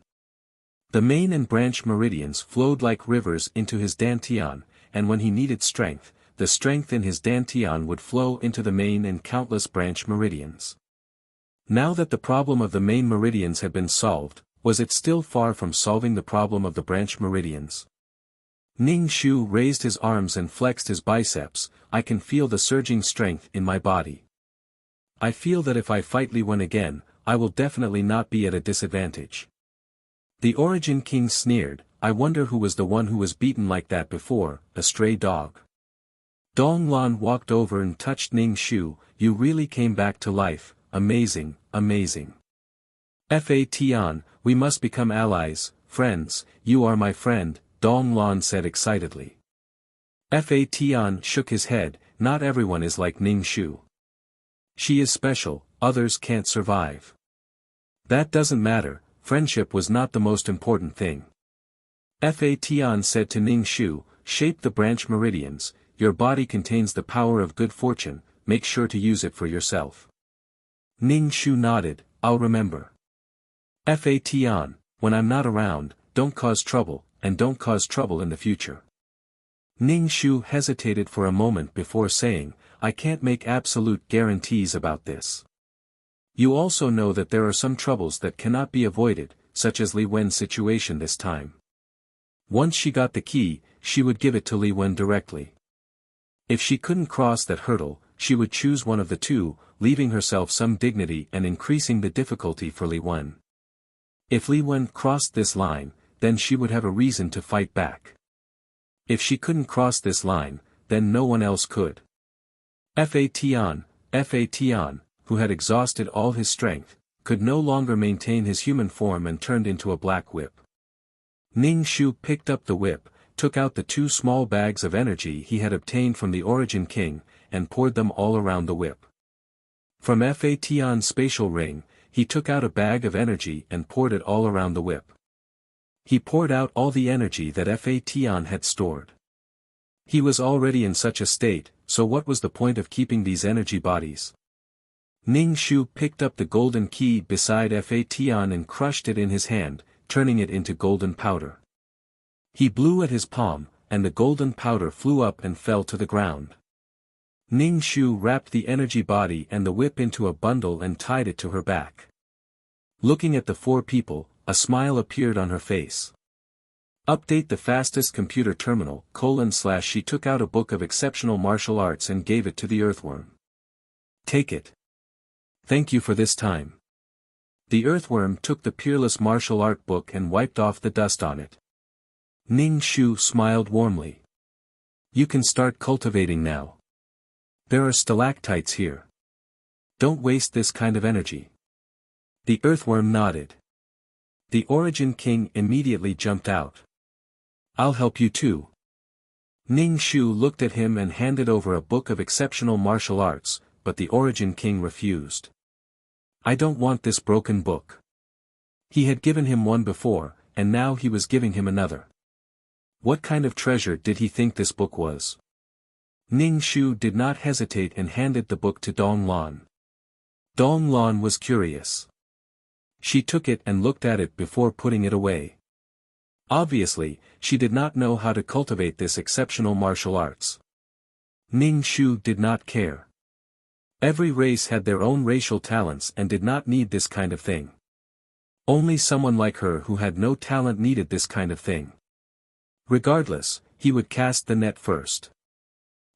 The main and branch meridians flowed like rivers into his dantian, and when he needed strength, the strength in his dantian would flow into the main and countless branch meridians. Now that the problem of the main meridians had been solved, was it still far from solving the problem of the branch meridians? Ning Shu raised his arms and flexed his biceps. I can feel the surging strength in my body. I feel that if I fight Li Wen again, I will definitely not be at a disadvantage. The Origin King sneered, I wonder who was the one who was beaten like that before, a stray dog. Dong Lan walked over and touched Ning Shu, you really came back to life, amazing, amazing. Fatian, we must become allies, friends, you are my friend, Dong Lan said excitedly. Fatian shook his head, not everyone is like Ning Shu. She is special, others can't survive. That doesn't matter, friendship was not the most important thing. Fatian said to Ning Shu, shape the branch meridians, your body contains the power of good fortune, make sure to use it for yourself. Ning Shu nodded, I'll remember. Fatian, when I'm not around, don't cause trouble, and don't cause trouble in the future. Ning Shu hesitated for a moment before saying, I can't make absolute guarantees about this. You also know that there are some troubles that cannot be avoided, such as Li Wen's situation this time. Once she got the key, she would give it to Li Wen directly. If she couldn't cross that hurdle, she would choose one of the two, leaving herself some dignity and increasing the difficulty for Li Wen. If Li Wen crossed this line, then she would have a reason to fight back. If she couldn't cross this line, then no one else could. Fatian, who had exhausted all his strength, could no longer maintain his human form and turned into a black whip. Ning Shu picked up the whip, took out the 2 small bags of energy he had obtained from the Origin King, and poured them all around the whip. From Fatian's spatial ring, he took out a bag of energy and poured it all around the whip. He poured out all the energy that Fatian had stored. He was already in such a state, so what was the point of keeping these energy bodies? Ning Shu picked up the golden key beside Fatian and crushed it in his hand, turning it into golden powder. He blew at his palm, and the golden powder flew up and fell to the ground. Ning Shu wrapped the energy body and the whip into a bundle and tied it to her back. Looking at the 4 people, a smile appeared on her face. Update the fastest computer terminal, / She took out a book of exceptional martial arts and gave it to the earthworm. Take it. Thank you for this time. The earthworm took the peerless martial art book and wiped off the dust on it. Ning Shu smiled warmly. You can start cultivating now. There are stalactites here. Don't waste this kind of energy. The earthworm nodded. The Origin King immediately jumped out. I'll help you too. Ning Shu looked at him and handed over a book of exceptional martial arts, but the Origin King refused. I don't want this broken book. He had given him one before, and now he was giving him another. What kind of treasure did he think this book was? Ning Shu did not hesitate and handed the book to Dong Lan. Dong Lan was curious. She took it and looked at it before putting it away. Obviously, she did not know how to cultivate this exceptional martial arts. Ning Shu did not care. Every race had their own racial talents and did not need this kind of thing. Only someone like her who had no talent needed this kind of thing. Regardless, he would cast the net first.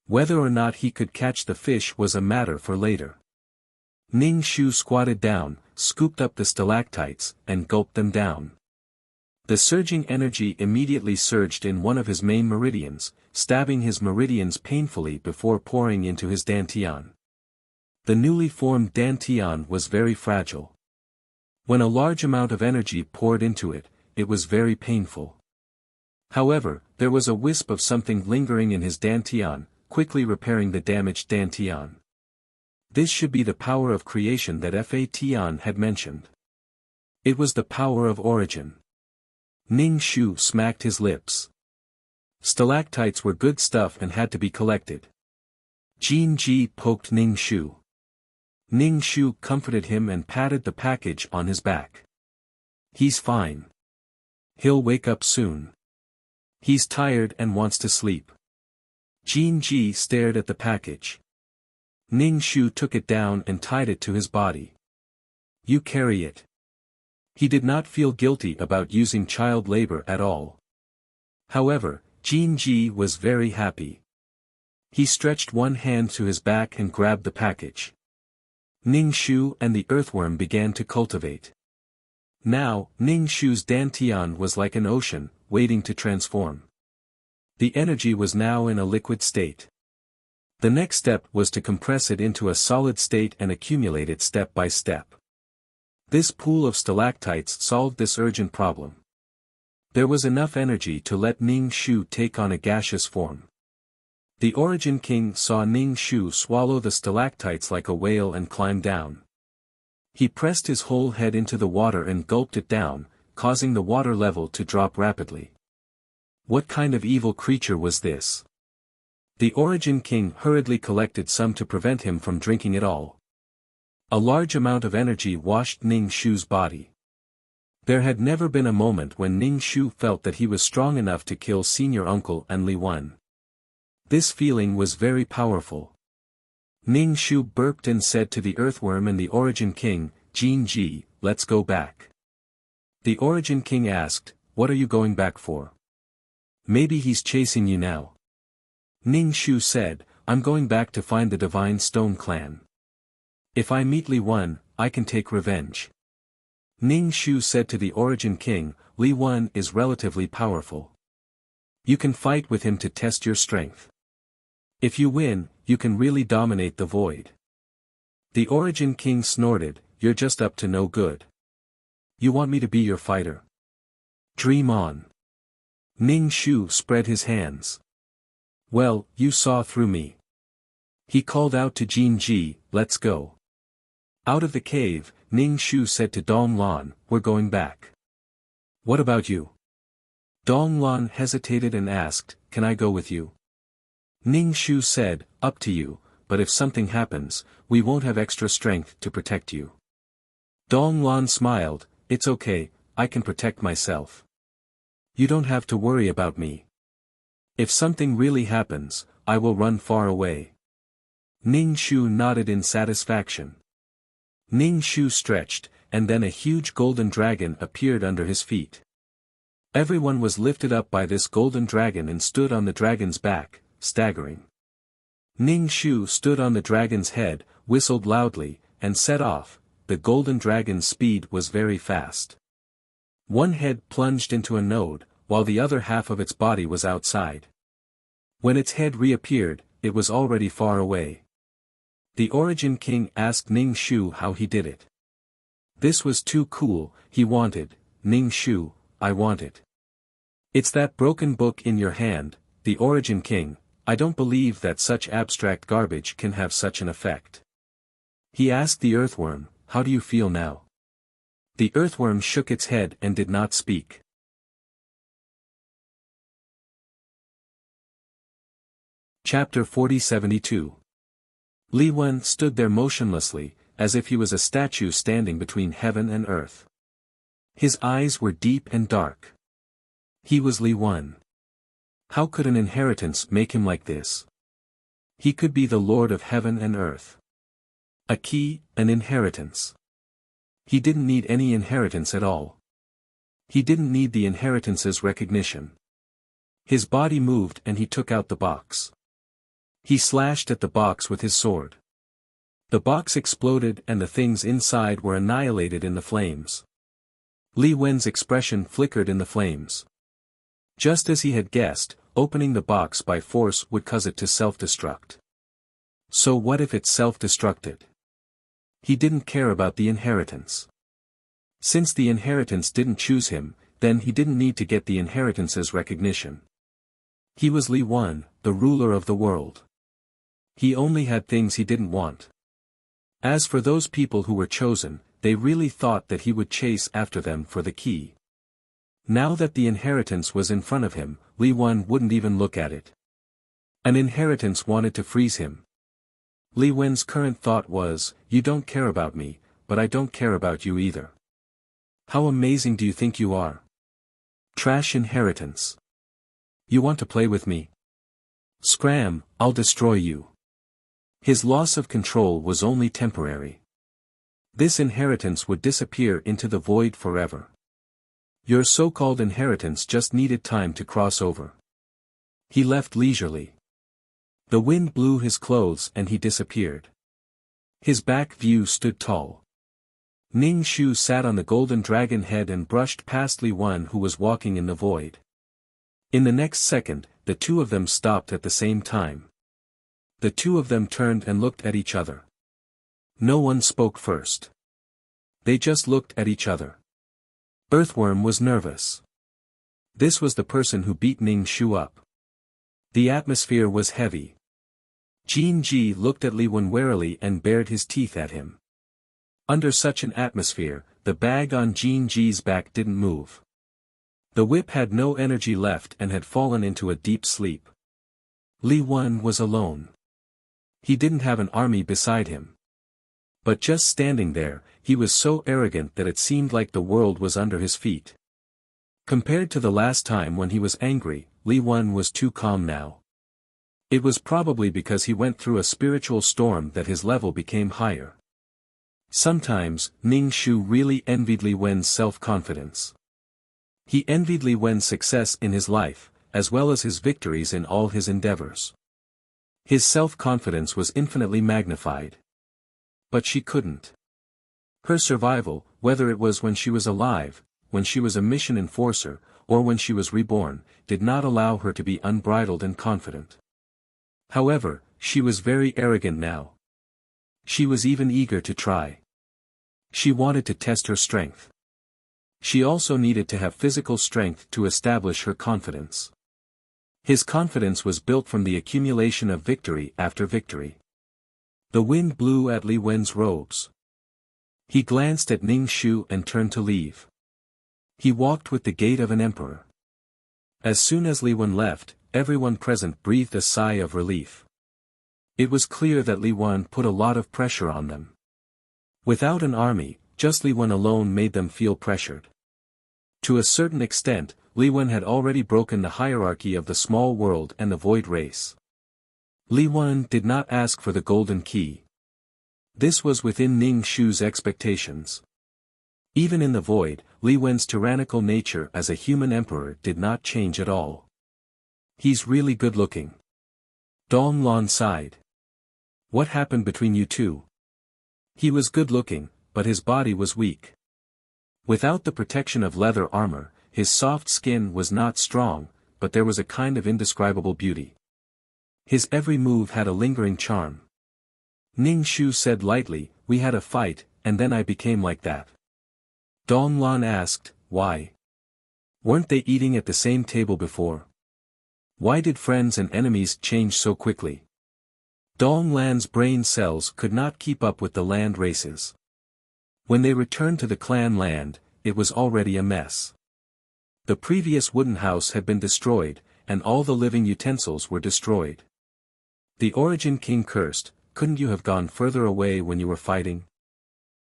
Whether or not he could catch the fish was a matter for later. Ning Shu squatted down, scooped up the stalactites, and gulped them down. The surging energy immediately surged in one of his main meridians, stabbing his meridians painfully before pouring into his dantian. The newly formed dantian was very fragile. When a large amount of energy poured into it, it was very painful. However, there was a wisp of something lingering in his dantian, quickly repairing the damaged dantian. This should be the power of creation that Fatian had mentioned. It was the power of origin. Ning Shu smacked his lips. Stalactites were good stuff and had to be collected. Jin Ji poked Ning Shu. Ning Shu comforted him and patted the package on his back. He's fine. He'll wake up soon. He's tired and wants to sleep. Jin Ji stared at the package. Ning Shu took it down and tied it to his body. You carry it. He did not feel guilty about using child labor at all. However, Jin Ji was very happy. He stretched one hand to his back and grabbed the package. Ning Shu and the earthworm began to cultivate. Now, Ning Shu's dantian was like an ocean, waiting to transform. The energy was now in a liquid state. The next step was to compress it into a solid state and accumulate it step by step. This pool of stalactites solved this urgent problem. There was enough energy to let Ning Shu take on a gaseous form. The Origin King saw Ning Shu swallow the stalactites like a whale and climb down. He pressed his whole head into the water and gulped it down, causing the water level to drop rapidly. What kind of evil creature was this? The Origin King hurriedly collected some to prevent him from drinking it all. A large amount of energy washed Ning Shu's body. There had never been a moment when Ning Shu felt that he was strong enough to kill Senior Uncle and Li Wen. This feeling was very powerful. Ning Shu burped and said to the earthworm and the Origin King, Jin Ji, let's go back. The Origin King asked, what are you going back for? Maybe he's chasing you now. Ning Shu said, I'm going back to find the Divine Stone Clan. If I meet Li Wen, I can take revenge. Ning Shu said to the Origin King, Li Wen is relatively powerful. You can fight with him to test your strength. If you win, you can really dominate the void. The Origin King snorted, you're just up to no good. You want me to be your fighter? Dream on. Ning Shu spread his hands. Well, you saw through me. He called out to Jin Ji, let's go. Out of the cave, Ning Shu said to Dong Lan, we're going back. What about you? Dong Lan hesitated and asked, can I go with you? Ning Shu said, up to you, but if something happens, we won't have extra strength to protect you. Dong Lan smiled, it's okay, I can protect myself. You don't have to worry about me. If something really happens, I will run far away. Ning Shu nodded in satisfaction. Ning Shu stretched, and then a huge golden dragon appeared under his feet. Everyone was lifted up by this golden dragon and stood on the dragon's back, staggering. Ning Shu stood on the dragon's head, whistled loudly, and set off. The golden dragon's speed was very fast. One head plunged into a node, while the other half of its body was outside. When its head reappeared, it was already far away. The Origin King asked Ning Shu how he did it. This was too cool, he wanted. Ning Shu, I want it. It's that broken book in your hand, the Origin King. I don't believe that such abstract garbage can have such an effect. He asked the earthworm, how do you feel now? The earthworm shook its head and did not speak. Chapter 40-72. Li Wen stood there motionlessly, as if he was a statue standing between heaven and earth. His eyes were deep and dark. He was Li Wen. How could an inheritance make him like this? He could be the Lord of heaven and earth. A key, an inheritance. He didn't need any inheritance at all. He didn't need the inheritance's recognition. His body moved and he took out the box. He slashed at the box with his sword. The box exploded and the things inside were annihilated in the flames. Li Wen's expression flickered in the flames. Just as he had guessed, opening the box by force would cause it to self-destruct. So what if it self-destructed? He didn't care about the inheritance. Since the inheritance didn't choose him, then he didn't need to get the inheritance's recognition. He was Li Wen, the ruler of the world. He only had things he didn't want. As for those people who were chosen, they really thought that he would chase after them for the key. Now that the inheritance was in front of him, Li Wen wouldn't even look at it. An inheritance wanted to freeze him. Li Wen's current thought was, you don't care about me, but I don't care about you either. How amazing do you think you are? Trash inheritance. You want to play with me? Scram, I'll destroy you. His loss of control was only temporary. This inheritance would disappear into the void forever. Your so-called inheritance just needed time to cross over. He left leisurely. The wind blew his clothes and he disappeared. His back view stood tall. Ning Shu sat on the golden dragon head and brushed past Li Wen who was walking in the void. In the next second, the two of them stopped at the same time. The two of them turned and looked at each other. No one spoke first. They just looked at each other. Earthworm was nervous. This was the person who beat Ning Shu up. The atmosphere was heavy. Jin Ji looked at Li Wen warily and bared his teeth at him. Under such an atmosphere, the bag on Jin Ji's back didn't move. The whip had no energy left and had fallen into a deep sleep. Li Wen was alone. He didn't have an army beside him. But just standing there, he was so arrogant that it seemed like the world was under his feet. Compared to the last time when he was angry, Li Wen was too calm now. It was probably because he went through a spiritual storm that his level became higher. Sometimes, Ning Shu really envied Li Wen's self-confidence. He envied Li Wen's success in his life, as well as his victories in all his endeavors. His self-confidence was infinitely magnified. But she couldn't. Her survival, whether it was when she was alive, when she was a mission enforcer, or when she was reborn, did not allow her to be unbridled and confident. However, she was very arrogant now. She was even eager to try. She wanted to test her strength. She also needed to have physical strength to establish her confidence. His confidence was built from the accumulation of victory after victory. The wind blew at Li Wen's robes. He glanced at Ning Shu and turned to leave. He walked with the gait of an emperor. As soon as Li Wen left, everyone present breathed a sigh of relief. It was clear that Li Wen put a lot of pressure on them. Without an army, just Li Wen alone made them feel pressured. To a certain extent, Li Wen had already broken the hierarchy of the small world and the void race. Li Wen did not ask for the golden key. This was within Ning Shu's expectations. Even in the void, Li Wen's tyrannical nature as a human emperor did not change at all. He's really good looking. Dong Lan sighed. What happened between you two? He was good looking, but his body was weak. Without the protection of leather armor, his soft skin was not strong, but there was a kind of indescribable beauty. His every move had a lingering charm. Ning Shu said lightly, "We had a fight, and then I became like that." Dong Lan asked, "Why? Weren't they eating at the same table before? Why did friends and enemies change so quickly?" Dong Lan's brain cells could not keep up with the land races. When they returned to the clan land, it was already a mess. The previous wooden house had been destroyed, and all the living utensils were destroyed. The Origin King cursed, "Couldn't you have gone further away when you were fighting?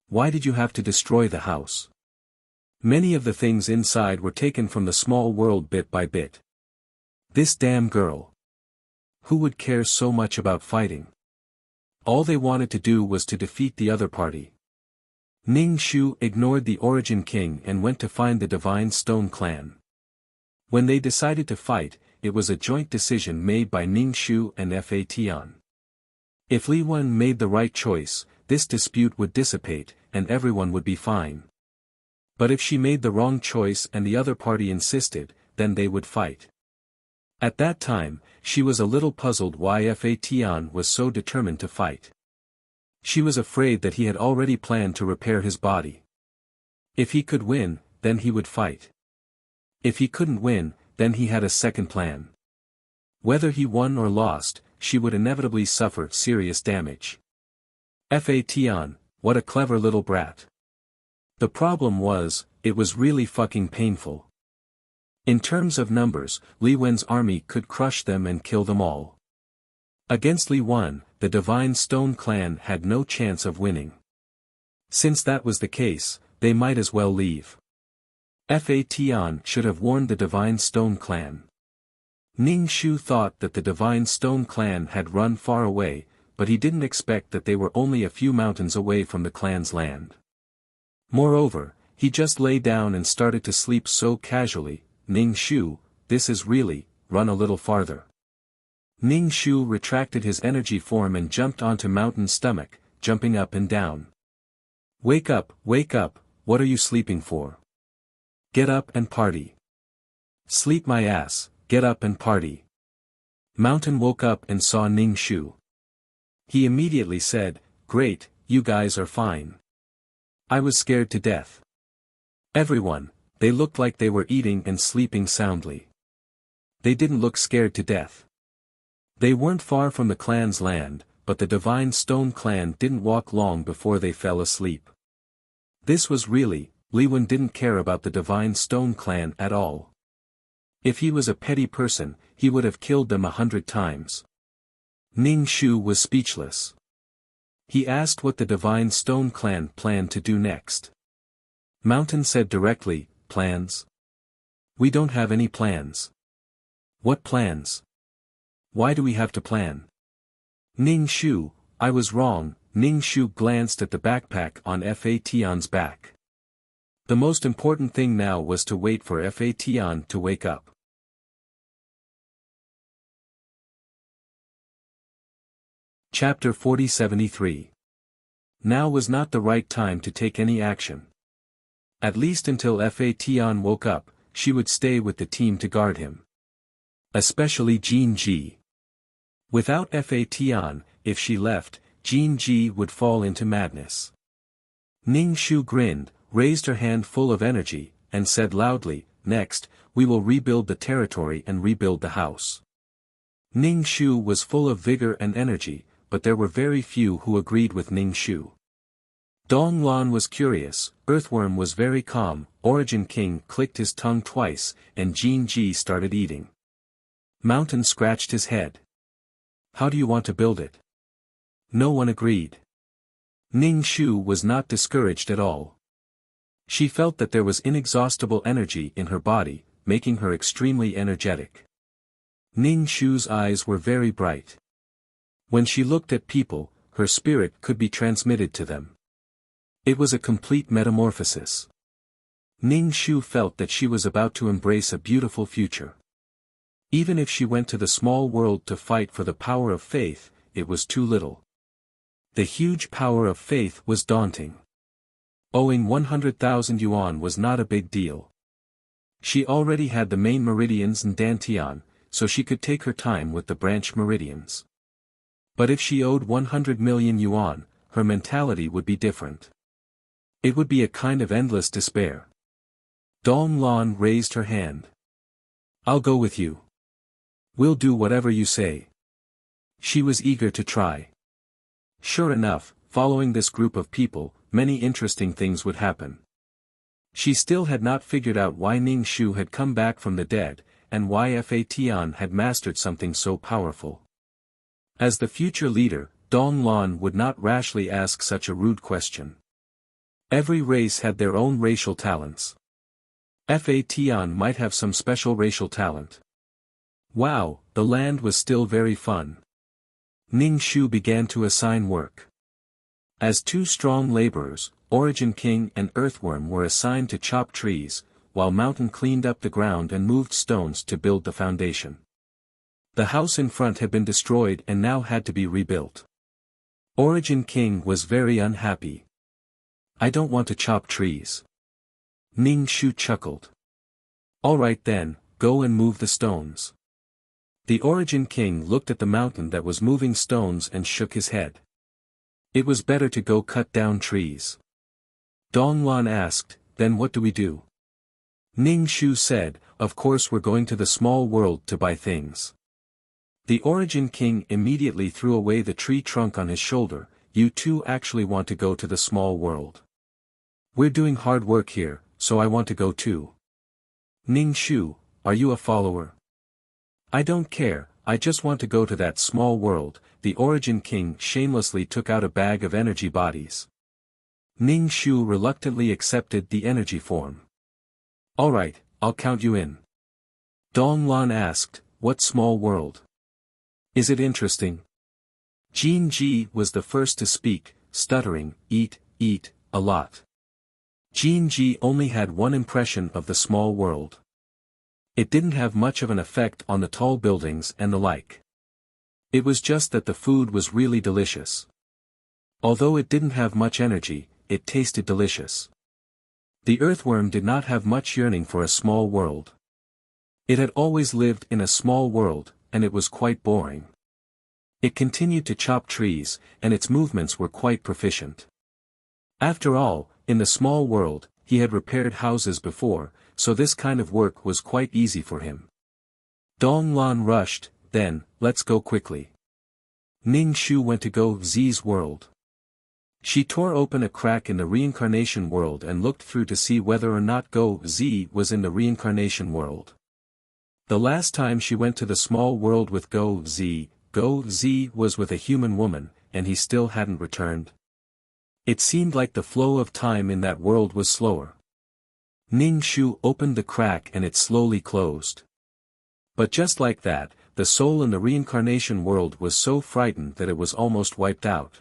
Why did you have to destroy the house?" Many of the things inside were taken from the small world bit by bit. This damn girl. Who would care so much about fighting? All they wanted to do was to defeat the other party. Ning Shu ignored the Origin King and went to find the Divine Stone clan. When they decided to fight, it was a joint decision made by Ning Shu and Fa Tian. If Li Wen made the right choice, this dispute would dissipate, and everyone would be fine. But if she made the wrong choice and the other party insisted, then they would fight. At that time, she was a little puzzled why Fa Tian was so determined to fight. She was afraid that he had already planned to repair his body. If he could win, then he would fight. If he couldn't win, then he had a second plan. Whether he won or lost, she would inevitably suffer serious damage. Fa Tian, what a clever little brat. The problem was, it was really fucking painful. In terms of numbers, Li Wen's army could crush them and kill them all. Against Li Wen, the Divine Stone clan had no chance of winning. Since that was the case, they might as well leave. Fa Tian should have warned the Divine Stone clan. Ning Shu thought that the Divine Stone clan had run far away, but he didn't expect that they were only a few mountains away from the clan's land. Moreover, he just lay down and started to sleep so casually. "Ning Shu, this is really, run a little farther." Ning Shu retracted his energy form and jumped onto Mountain's stomach, jumping up and down. Wake up, what are you sleeping for? Get up and party." "Sleep my ass, get up and party." Mountain woke up and saw Ning Shu. He immediately said, "Great, you guys are fine. I was scared to death." Everyone, they looked like they were eating and sleeping soundly. They didn't look scared to death. They weren't far from the clan's land, but the Divine Stone clan didn't walk long before they fell asleep. This was really, Li Wen didn't care about the Divine Stone clan at all. If he was a petty person, he would have killed them 100 times. Ning Shu was speechless. He asked what the Divine Stone clan planned to do next. Mountain said directly, "Plans? We don't have any plans." "What plans? Why do we have to plan?" "Ning Shu, I was wrong." Ning Shu glanced at the backpack on Fa Tian's back. The most important thing now was to wait for Fa Tian to wake up. Chapter 4073. Now was not the right time to take any action. At least until Fa Tian woke up, she would stay with the team to guard him. Especially Jin Ji. Without Fa Tian, if she left, Jin Ji would fall into madness. Ning Shu grinned, raised her hand full of energy, and said loudly, "Next, we will rebuild the territory and rebuild the house." Ning Shu was full of vigor and energy, but there were very few who agreed with Ning Shu. Dong Lan was curious, Earthworm was very calm, Origin King clicked his tongue twice, and Jin Ji started eating. Mountain scratched his head. "How do you want to build it?" No one agreed. Ning Shu was not discouraged at all. She felt that there was inexhaustible energy in her body, making her extremely energetic. Ning Shu's eyes were very bright. When she looked at people, her spirit could be transmitted to them. It was a complete metamorphosis. Ning Shu felt that she was about to embrace a beautiful future. Even if she went to the small world to fight for the power of faith, it was too little. The huge power of faith was daunting. Owing 100,000 yuan was not a big deal. She already had the main meridians in Dantian, so she could take her time with the branch meridians. But if she owed 100 million yuan, her mentality would be different. It would be a kind of endless despair. Dong Lan raised her hand. I'll go with you. We'll do whatever you say. She was eager to try. Sure enough, following this group of people, many interesting things would happen. She still had not figured out why Ning Shu had come back from the dead, and why Fa Tian had mastered something so powerful. As the future leader, Dong Lan would not rashly ask such a rude question. Every race had their own racial talents. Fa Tian might have some special racial talent. Wow, the land was still very fun. Ning Shu began to assign work. As two strong laborers, Origin King and Earthworm were assigned to chop trees, while Mountain cleaned up the ground and moved stones to build the foundation. The house in front had been destroyed and now had to be rebuilt. Origin King was very unhappy. I don't want to chop trees. Ning Shu chuckled. All right then, go and move the stones. The Origin King looked at the mountain that was moving stones and shook his head. It was better to go cut down trees. Dong Lan asked, then what do we do? Ning Shu said, of course we're going to the small world to buy things. The Origin King immediately threw away the tree trunk on his shoulder. You two actually want to go to the small world. We're doing hard work here, so I want to go too. Ning Shu, are you a follower? I don't care, I just want to go to that small world. The Origin King shamelessly took out a bag of energy bodies. Ning Shu reluctantly accepted the energy form. Alright, I'll count you in. Dong Lan asked, what small world? Is it interesting? Jin Ji was the first to speak, stuttering, eat, a lot. Jin Ji only had one impression of the small world. It didn't have much of an effect on the tall buildings and the like. It was just that the food was really delicious. Although it didn't have much energy, it tasted delicious. The earthworm did not have much yearning for a small world. It had always lived in a small world, and it was quite boring. It continued to chop trees, and its movements were quite proficient. After all, in the small world, he had repaired houses before, so this kind of work was quite easy for him. Dong Lan rushed, then, let's go quickly. Ning Shu went to Go Zi's world. She tore open a crack in the reincarnation world and looked through to see whether or not Go Zi was in the reincarnation world. The last time she went to the small world with Go Zi was with a human woman, and he still hadn't returned. It seemed like the flow of time in that world was slower. Ning Shu opened the crack and it slowly closed. But just like that, the soul in the reincarnation world was so frightened that it was almost wiped out.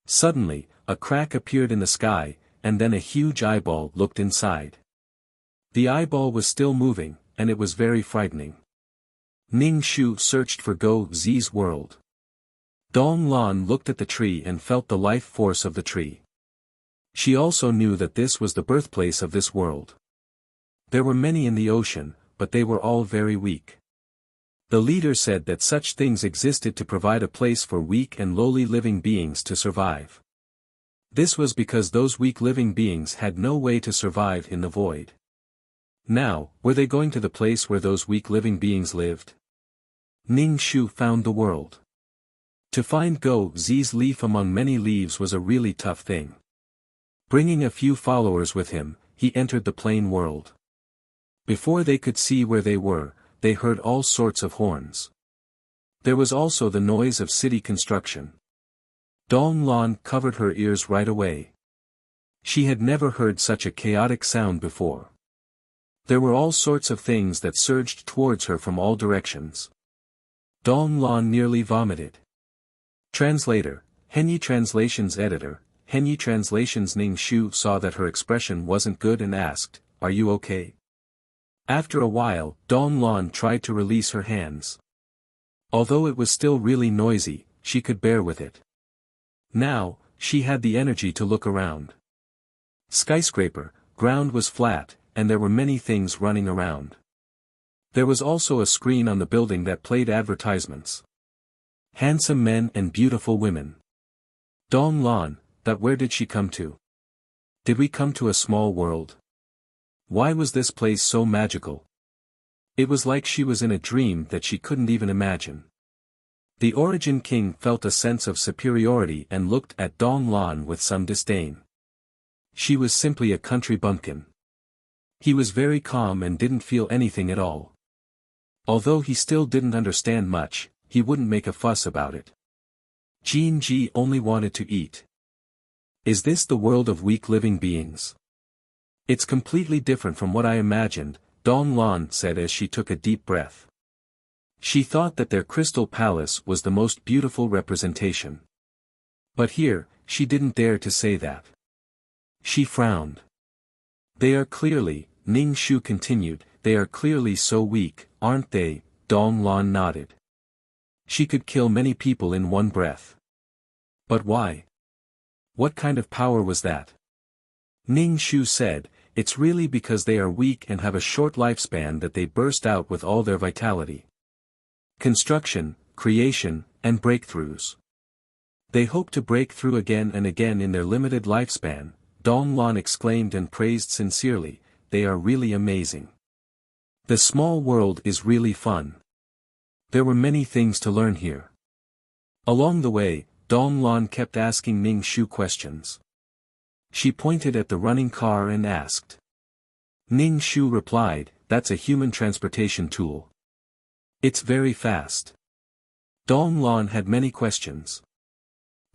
Suddenly, a crack appeared in the sky, and then a huge eyeball looked inside. The eyeball was still moving, and it was very frightening. Ning Shu searched for Go Zi's world. Dong Lan looked at the tree and felt the life force of the tree. She also knew that this was the birthplace of this world. There were many in the ocean, but they were all very weak. The leader said that such things existed to provide a place for weak and lowly living beings to survive. This was because those weak living beings had no way to survive in the void. Now, were they going to the place where those weak living beings lived? Ning Shu found the world. To find Go Zi's leaf among many leaves was a really tough thing. Bringing a few followers with him, he entered the plain world. Before they could see where they were, they heard all sorts of horns. There was also the noise of city construction. Dong Lan covered her ears right away. She had never heard such a chaotic sound before. There were all sorts of things that surged towards her from all directions. Dong Lan nearly vomited. Translator, Henyi Translations Editor, Henyi Translations. Ning Shu saw that her expression wasn't good and asked, are you okay? After a while, Dong Lan tried to release her hands. Although it was still really noisy, she could bear with it. Now, she had the energy to look around. Skyscraper, ground was flat, and there were many things running around. There was also a screen on the building that played advertisements. Handsome men and beautiful women. Dong Lan, but where did she come to? Did we come to a small world? Why was this place so magical? It was like she was in a dream that she couldn't even imagine. The Origin King felt a sense of superiority and looked at Dong Lan with some disdain. She was simply a country bumpkin. He was very calm and didn't feel anything at all. Although he still didn't understand much, he wouldn't make a fuss about it. Jin Ji only wanted to eat. Is this the world of weak living beings? It's completely different from what I imagined, Dong Lan said as she took a deep breath. She thought that their crystal palace was the most beautiful representation. But here, she didn't dare to say that. She frowned. They are clearly, Ning Shu continued, they are clearly so weak, aren't they? Dong Lan nodded. She could kill many people in one breath. But why? What kind of power was that? Ning Shu said, it's really because they are weak and have a short lifespan that they burst out with all their vitality. Construction, creation, and breakthroughs. They hope to break through again and again in their limited lifespan, Dong Lan exclaimed and praised sincerely, they are really amazing. The small world is really fun. There were many things to learn here. Along the way, Dong Lan kept asking Ning Shu questions. She pointed at the running car and asked. Ning Shu replied, that's a human transportation tool. It's very fast. Dong Lan had many questions.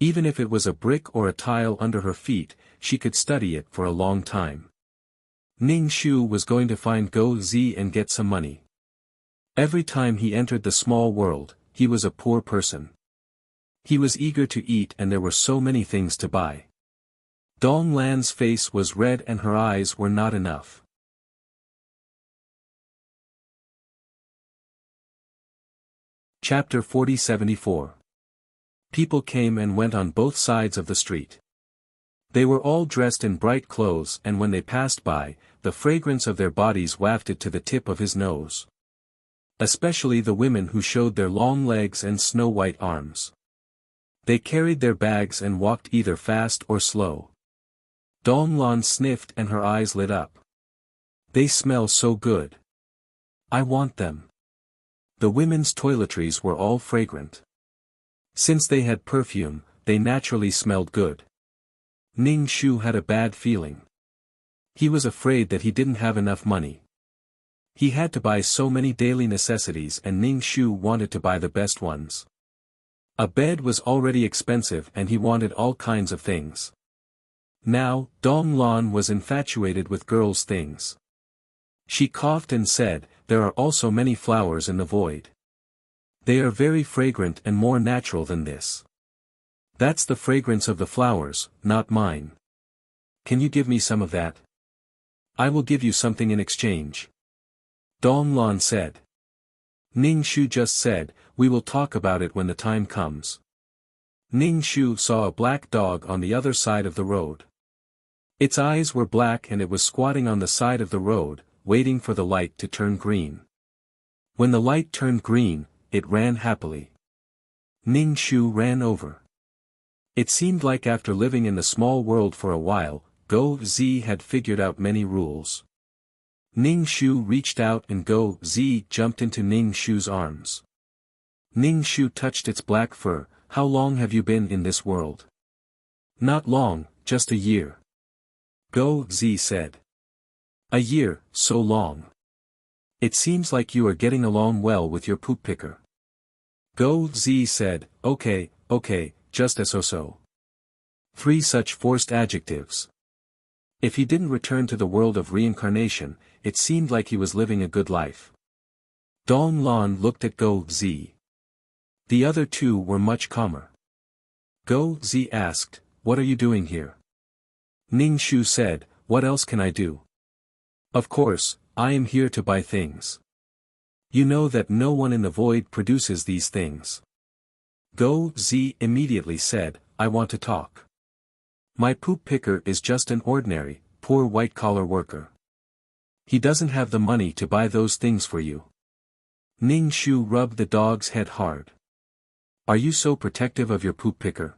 Even if it was a brick or a tile under her feet, she could study it for a long time. Ning Shu was going to find Go Zi and get some money. Every time he entered the small world, he was a poor person. He was eager to eat and there were so many things to buy. Dong Lan's face was red and her eyes were not enough. Chapter 40-74. People came and went on both sides of the street. They were all dressed in bright clothes and when they passed by, the fragrance of their bodies wafted to the tip of his nose. Especially the women who showed their long legs and snow-white arms. They carried their bags and walked either fast or slow. Dong Lan sniffed and her eyes lit up. They smell so good. I want them. The women's toiletries were all fragrant. Since they had perfume, they naturally smelled good. Ning Shu had a bad feeling. He was afraid that he didn't have enough money. He had to buy so many daily necessities and Ning Shu wanted to buy the best ones. A bed was already expensive and he wanted all kinds of things. Now, Dong Lan was infatuated with girls' things. She coughed and said, there are also many flowers in the void. They are very fragrant and more natural than this. That's the fragrance of the flowers, not mine. Can you give me some of that? I will give you something in exchange. Dong Lan said. Ning Shu just said, we will talk about it when the time comes. Ning Shu saw a black dog on the other side of the road. Its eyes were black and it was squatting on the side of the road, waiting for the light to turn green. When the light turned green, it ran happily. Ning Shu ran over. It seemed like after living in the small world for a while, Go Zi had figured out many rules. Ning Shu reached out and Go Zi jumped into Ning Shu's arms. Ning Shu touched its black fur. How long have you been in this world? Not long, just a year. Go Zi said. A year, so long. It seems like you are getting along well with your poop picker. Go Zi said, okay, just as so. 3 such forced adjectives. If he didn't return to the world of reincarnation, it seemed like he was living a good life. Dong Lan looked at Go Zi. The other two were much calmer. Go Zi asked, what are you doing here? Ning Shu said, what else can I do? Of course, I am here to buy things. You know that no one in the void produces these things. Go Z immediately said, I want to talk. My poop picker is just an ordinary, poor white-collar worker. He doesn't have the money to buy those things for you. Ning Shu rubbed the dog's head hard. Are you so protective of your poop picker?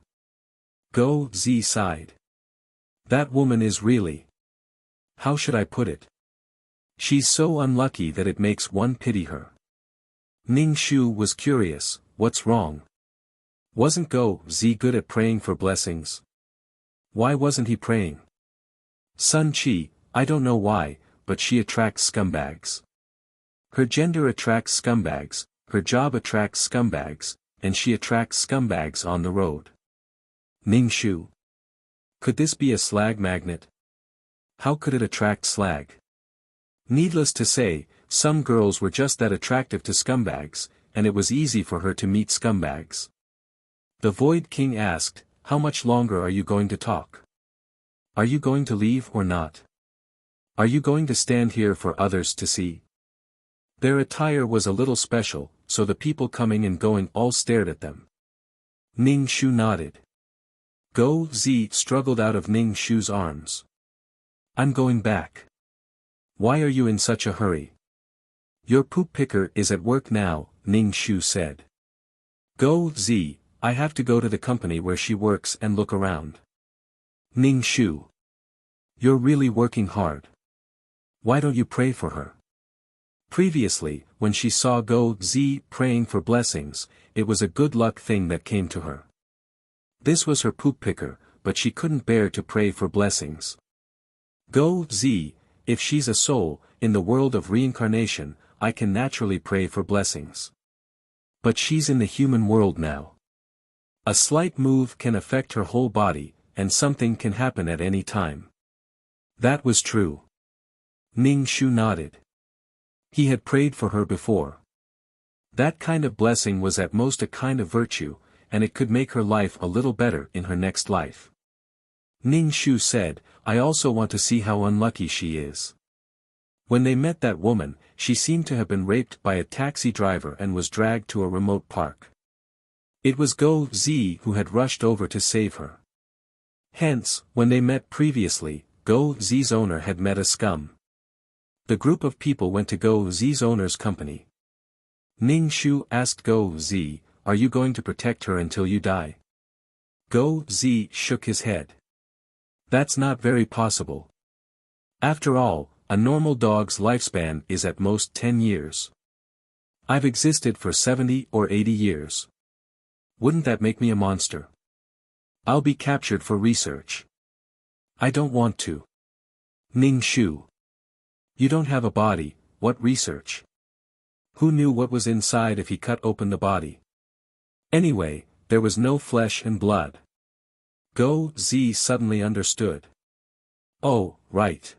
Go Z sighed. That woman is really. How should I put it? She's so unlucky that it makes one pity her. Ning Shu was curious, what's wrong? Wasn't Go Z good at praying for blessings? Why wasn't he praying? Sun Chi, I don't know why, but she attracts scumbags. Her gender attracts scumbags, her job attracts scumbags, and she attracts scumbags on the road. Ning Shu. Could this be a slag magnet? How could it attract slag? Needless to say, some girls were just that attractive to scumbags, and it was easy for her to meet scumbags. The Void King asked, how much longer are you going to talk? Are you going to leave or not? Are you going to stand here for others to see? Their attire was a little special, so the people coming and going all stared at them. Ning Shu nodded. Go Z struggled out of Ning Shu's arms. I'm going back. Why are you in such a hurry? Your poop picker is at work now, Ning Shu said. Go Z, I have to go to the company where she works and look around. Ning Shu. You're really working hard. Why don't you pray for her? Previously, when she saw Go Z praying for blessings, it was a good luck thing that came to her. This was her poop picker, but she couldn't bear to pray for blessings. Go Z, if she's a soul, in the world of reincarnation, I can naturally pray for blessings. But she's in the human world now. A slight move can affect her whole body, and something can happen at any time. That was true. Ning Shu nodded. He had prayed for her before. That kind of blessing was at most a kind of virtue, and it could make her life a little better in her next life. Ning Shu said, I also want to see how unlucky she is. When they met that woman, she seemed to have been raped by a taxi driver and was dragged to a remote park. It was Go Z who had rushed over to save her. Hence, when they met previously, Go Z's owner had met a scum. The group of people went to Go Z's owner's company. Ning Shu asked Go Z, are you going to protect her until you die? Go Z shook his head. That's not very possible. After all, a normal dog's lifespan is at most 10 years. I've existed for 70 or 80 years. Wouldn't that make me a monster? I'll be captured for research. I don't want to. Ning Shu. You don't have a body, what research? Who knew what was inside if he cut open the body? Anyway, there was no flesh and blood. Go Z suddenly understood. Oh, right.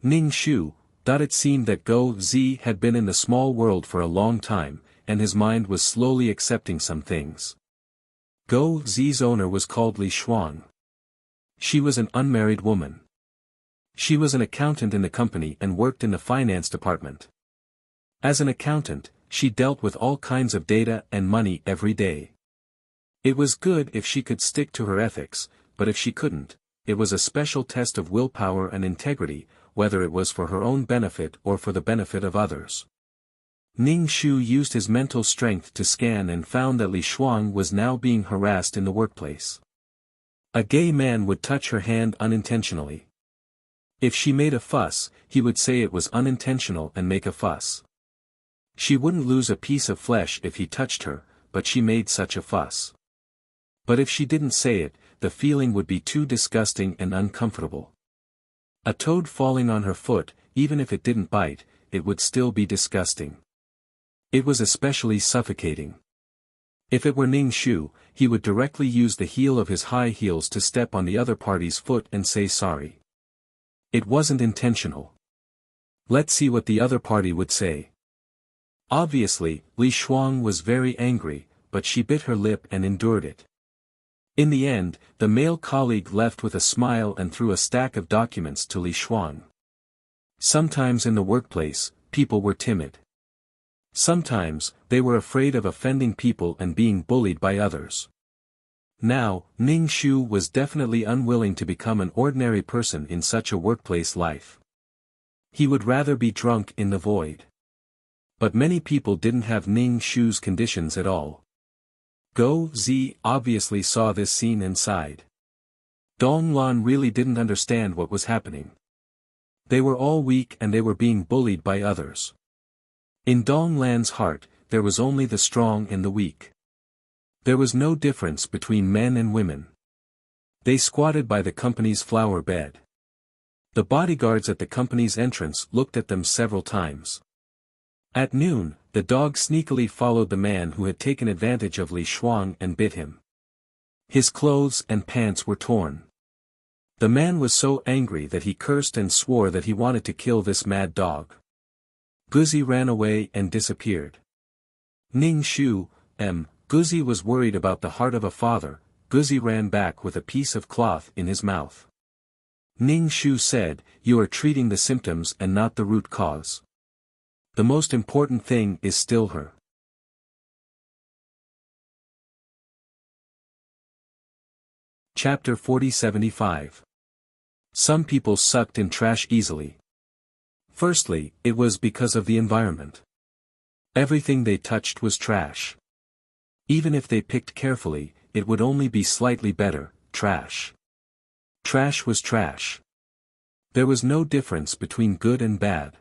Ning Shu, it seemed that Go Z had been in the small world for a long time, and his mind was slowly accepting some things. Go Z's owner was called Li Shuang. She was an unmarried woman. She was an accountant in the company and worked in the finance department. As an accountant, she dealt with all kinds of data and money every day. It was good if she could stick to her ethics, but if she couldn't, it was a special test of willpower and integrity, whether it was for her own benefit or for the benefit of others. Ning Shu used his mental strength to scan and found that Li Shuang was now being harassed in the workplace. A gay man would touch her hand unintentionally. If she made a fuss, he would say it was unintentional and make a fuss. She wouldn't lose a piece of flesh if he touched her, but she made such a fuss. But if she didn't say it, the feeling would be too disgusting and uncomfortable. A toad falling on her foot, even if it didn't bite, it would still be disgusting. It was especially suffocating. If it were Ning Shu, he would directly use the heel of his high heels to step on the other party's foot and say sorry. It wasn't intentional. Let's see what the other party would say. Obviously, Li Shuang was very angry, but she bit her lip and endured it. In the end, the male colleague left with a smile and threw a stack of documents to Li Shuang. Sometimes in the workplace, people were timid. Sometimes, they were afraid of offending people and being bullied by others. Now, Ning Shu was definitely unwilling to become an ordinary person in such a workplace life. He would rather be drunk in the void. But many people didn't have Ning Shu's conditions at all. Go Zi obviously saw this scene and sighed. Dong Lan really didn't understand what was happening. They were all weak and they were being bullied by others. In Dong Lan's heart, there was only the strong and the weak. There was no difference between men and women. They squatted by the company's flower bed. The bodyguards at the company's entrance looked at them several times. At noon, the dog sneakily followed the man who had taken advantage of Li Shuang and bit him. His clothes and pants were torn. The man was so angry that he cursed and swore that he wanted to kill this mad dog. Guzi ran away and disappeared. Ning Shu, Guzi was worried about the heart of a father. Guzi ran back with a piece of cloth in his mouth. Ning Shu said, "You are treating the symptoms and not the root cause. The most important thing is still her." Chapter 40-75. Some people sucked in trash easily. Firstly, it was because of the environment. Everything they touched was trash. Even if they picked carefully, it would only be slightly better, trash. Trash was trash. There was no difference between good and bad.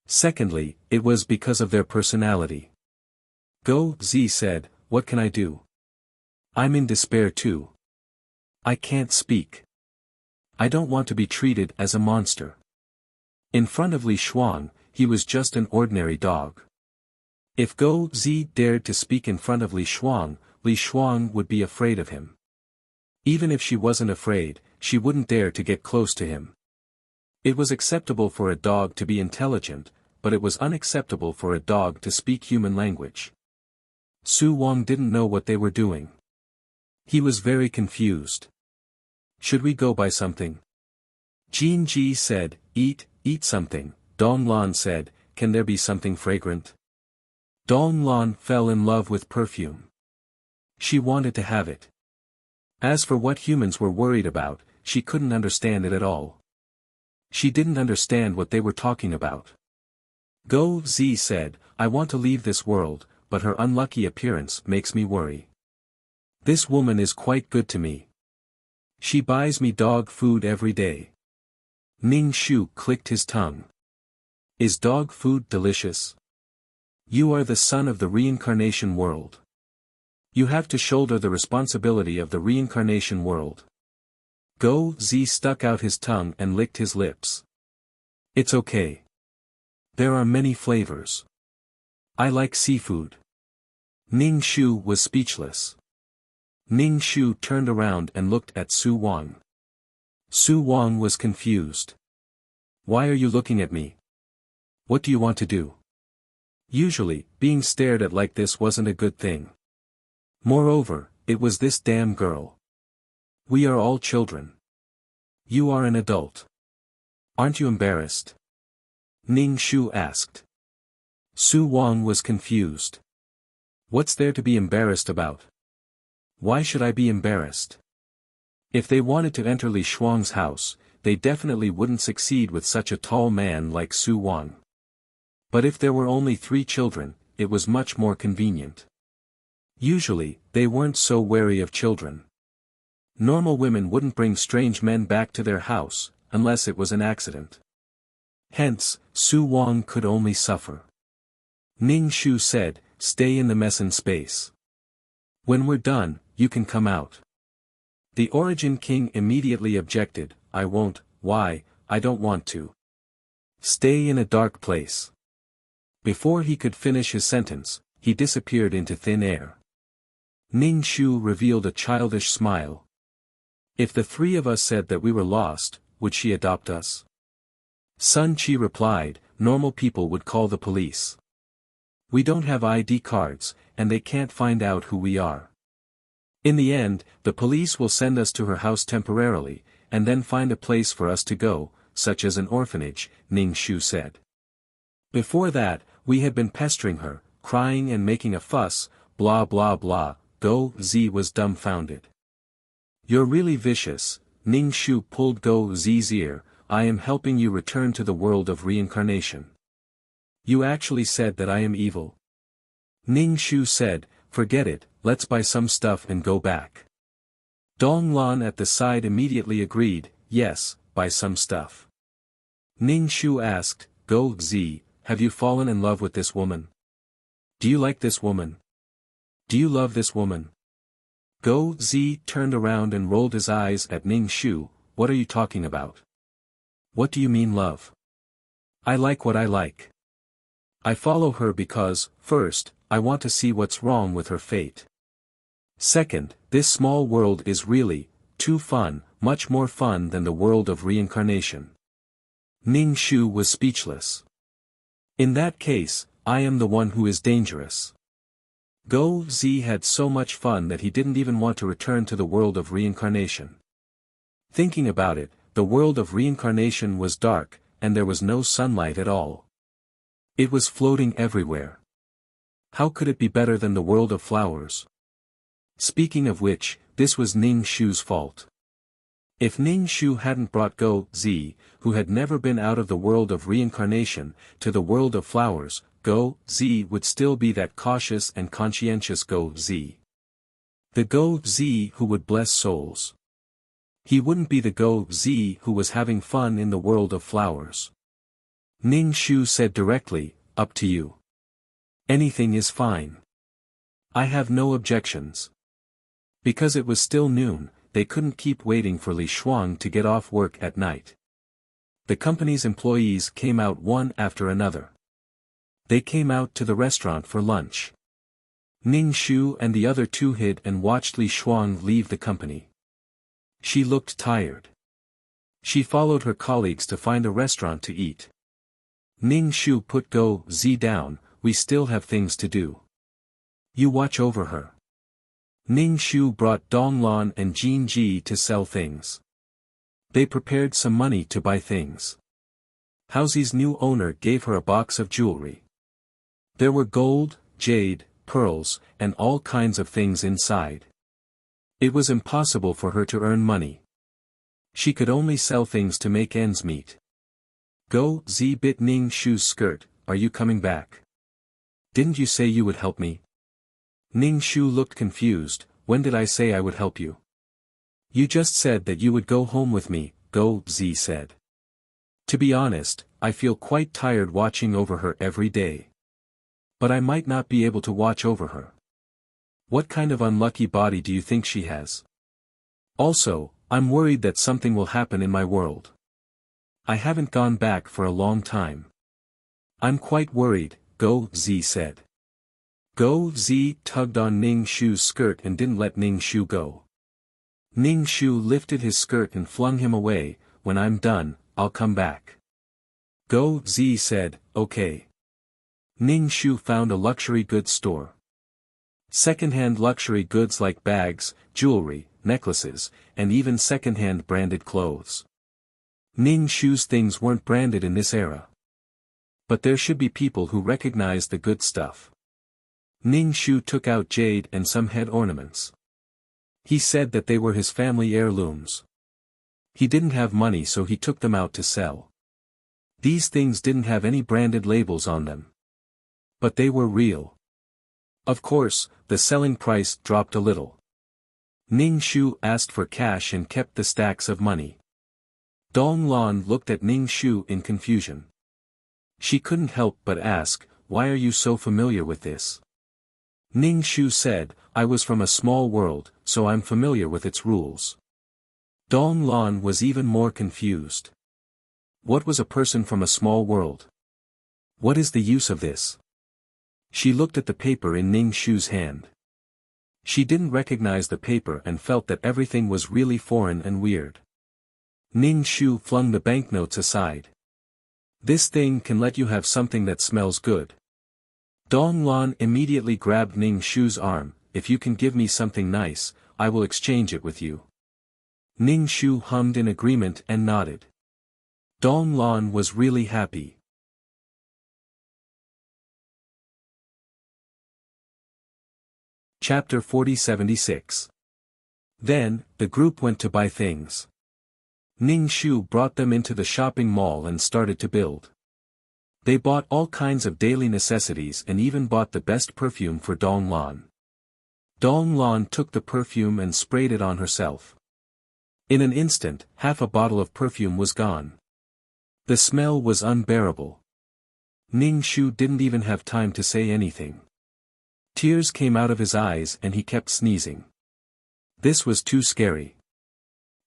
Secondly, it was because of their personality. Go Zi said, "What can I do? I'm in despair too. I can't speak. I don't want to be treated as a monster." In front of Li Shuang, he was just an ordinary dog. If Go Zi dared to speak in front of Li Shuang would be afraid of him. Even if she wasn't afraid, she wouldn't dare to get close to him. It was acceptable for a dog to be intelligent, but it was unacceptable for a dog to speak human language. Su Wang didn't know what they were doing. He was very confused. "Should we go buy something?" Jin Ji said, eat something." Dong Lan said, "Can there be something fragrant?" Dong Lan fell in love with perfume. She wanted to have it. As for what humans were worried about, she couldn't understand it at all. She didn't understand what they were talking about. Go Zi said, "I want to leave this world, but her unlucky appearance makes me worry. This woman is quite good to me. She buys me dog food every day." Ning Shu clicked his tongue. "Is dog food delicious? You are the son of the reincarnation world. You have to shoulder the responsibility of the reincarnation world." Go Zi stuck out his tongue and licked his lips. "It's okay. There are many flavors. I like seafood." Ning Shu was speechless. Ning Shu turned around and looked at Su Wang. Su Wang was confused. "Why are you looking at me? What do you want to do?" Usually, being stared at like this wasn't a good thing. Moreover, it was this damn girl. We are all children. You are an adult. Aren't you embarrassed? Ning Shu asked. Su Wang was confused. What's there to be embarrassed about? Why should I be embarrassed? If they wanted to enter Li Shuang's house, they definitely wouldn't succeed with such a tall man like Su Wang. But if there were only 3 children, it was much more convenient. Usually, they weren't so wary of children. Normal women wouldn't bring strange men back to their house, unless it was an accident. Hence, Su Wang could only suffer. Ning Shu said, "Stay in the meson space. When we're done, you can come out." The Origin King immediately objected, "I won't. Why? I don't want to. Stay in a dark place." Before he could finish his sentence, he disappeared into thin air. Ning Shu revealed a childish smile. "If the 3 of us said that we were lost, would she adopt us?" Sun Chi replied, "Normal people would call the police. We don't have ID cards, and they can't find out who we are. In the end, the police will send us to her house temporarily, and then find a place for us to go, such as an orphanage, Ning Shu said. Before that, we had been pestering her, crying and making a fuss, blah blah blah. Go Zi was dumbfounded. You're really vicious. Ning Shu pulled Go Zi's ear. I am helping you return to the world of reincarnation. You actually said that I am evil. Ning Shu said, forget it, let's buy some stuff and go back. Dong Lan at the side immediately agreed, yes, buy some stuff. Ning Shu asked, Go Zi, have you fallen in love with this woman? Do you like this woman? Do you love this woman? Go Zi turned around and rolled his eyes at Ning Shu. What are you talking about? What do you mean love? I like what I like. I follow her because, first, I want to see what's wrong with her fate. Second, this small world is really, too fun, much more fun than the world of reincarnation. Ning Shu was speechless. In that case, I am the one who is dangerous. Go Zi had so much fun that he didn't even want to return to the world of reincarnation. Thinking about it, the world of reincarnation was dark, and there was no sunlight at all. It was floating everywhere. How could it be better than the world of flowers? Speaking of which, this was Ning Shu's fault. If Ning Shu hadn't brought Go Zi, who had never been out of the world of reincarnation, to the world of flowers, Go Zi would still be that cautious and conscientious Go Zi. The Go Zi who would bless souls. He wouldn't be the Go Zi who was having fun in the world of flowers. Ning Shu said directly, up to you. Anything is fine. I have no objections. Because it was still noon, they couldn't keep waiting for Li Shuang to get off work at night. The company's employees came out one after another. They came out to the restaurant for lunch. Ning Shu and the other two hid and watched Li Shuang leave the company. She looked tired. She followed her colleagues to find a restaurant to eat. Ning Shu put Go Zi down, we still have things to do. You watch over her. Ning Shu brought Dong Lan and Jin Ji to sell things. They prepared some money to buy things. Houzi's new owner gave her a box of jewelry. There were gold, jade, pearls, and all kinds of things inside. It was impossible for her to earn money. She could only sell things to make ends meet. Go Zi bit Ning Shu's skirt, are you coming back? Didn't you say you would help me? Ning Shu looked confused, when did I say I would help you? You just said that you would go home with me, Go Zi said. To be honest, I feel quite tired watching over her every day. But I might not be able to watch over her. What kind of unlucky body do you think she has? Also, I'm worried that something will happen in my world. I haven't gone back for a long time. I'm quite worried, Go Zi said. Go Zi tugged on Ning Shu's skirt and didn't let Ning Shu go. Ning Shu lifted his skirt and flung him away, when I'm done, I'll come back. Go Zi said, okay. Ning Shu found a luxury goods store. Second-hand luxury goods like bags, jewelry, necklaces, and even second-hand branded clothes. Ning Shu's things weren't branded in this era. But there should be people who recognize the good stuff. Ning Shu took out jade and some head ornaments. He said that they were his family heirlooms. He didn't have money so he took them out to sell. These things didn't have any branded labels on them. But they were real. Of course, the selling price dropped a little. Ning Shu asked for cash and kept the stacks of money. Dong Lan looked at Ning Shu in confusion. She couldn't help but ask, why are you so familiar with this? Ning Shu said, I was from a small world, so I'm familiar with its rules. Dong Lan was even more confused. What was a person from a small world? What is the use of this? She looked at the paper in Ning Shu's hand. She didn't recognize the paper and felt that everything was really foreign and weird. Ning Shu flung the banknotes aside. This thing can let you have something that smells good. Dong Lan immediately grabbed Ning Shu's arm, if you can give me something nice, I will exchange it with you. Ning Shu hummed in agreement and nodded. Dong Lan was really happy. Chapter 4076. Then, the group went to buy things. Ning Shu brought them into the shopping mall and started to build. They bought all kinds of daily necessities and even bought the best perfume for Dong Lan. Dong Lan took the perfume and sprayed it on herself. In an instant, half a bottle of perfume was gone. The smell was unbearable. Ning Shu didn't even have time to say anything. Tears came out of his eyes and he kept sneezing. This was too scary.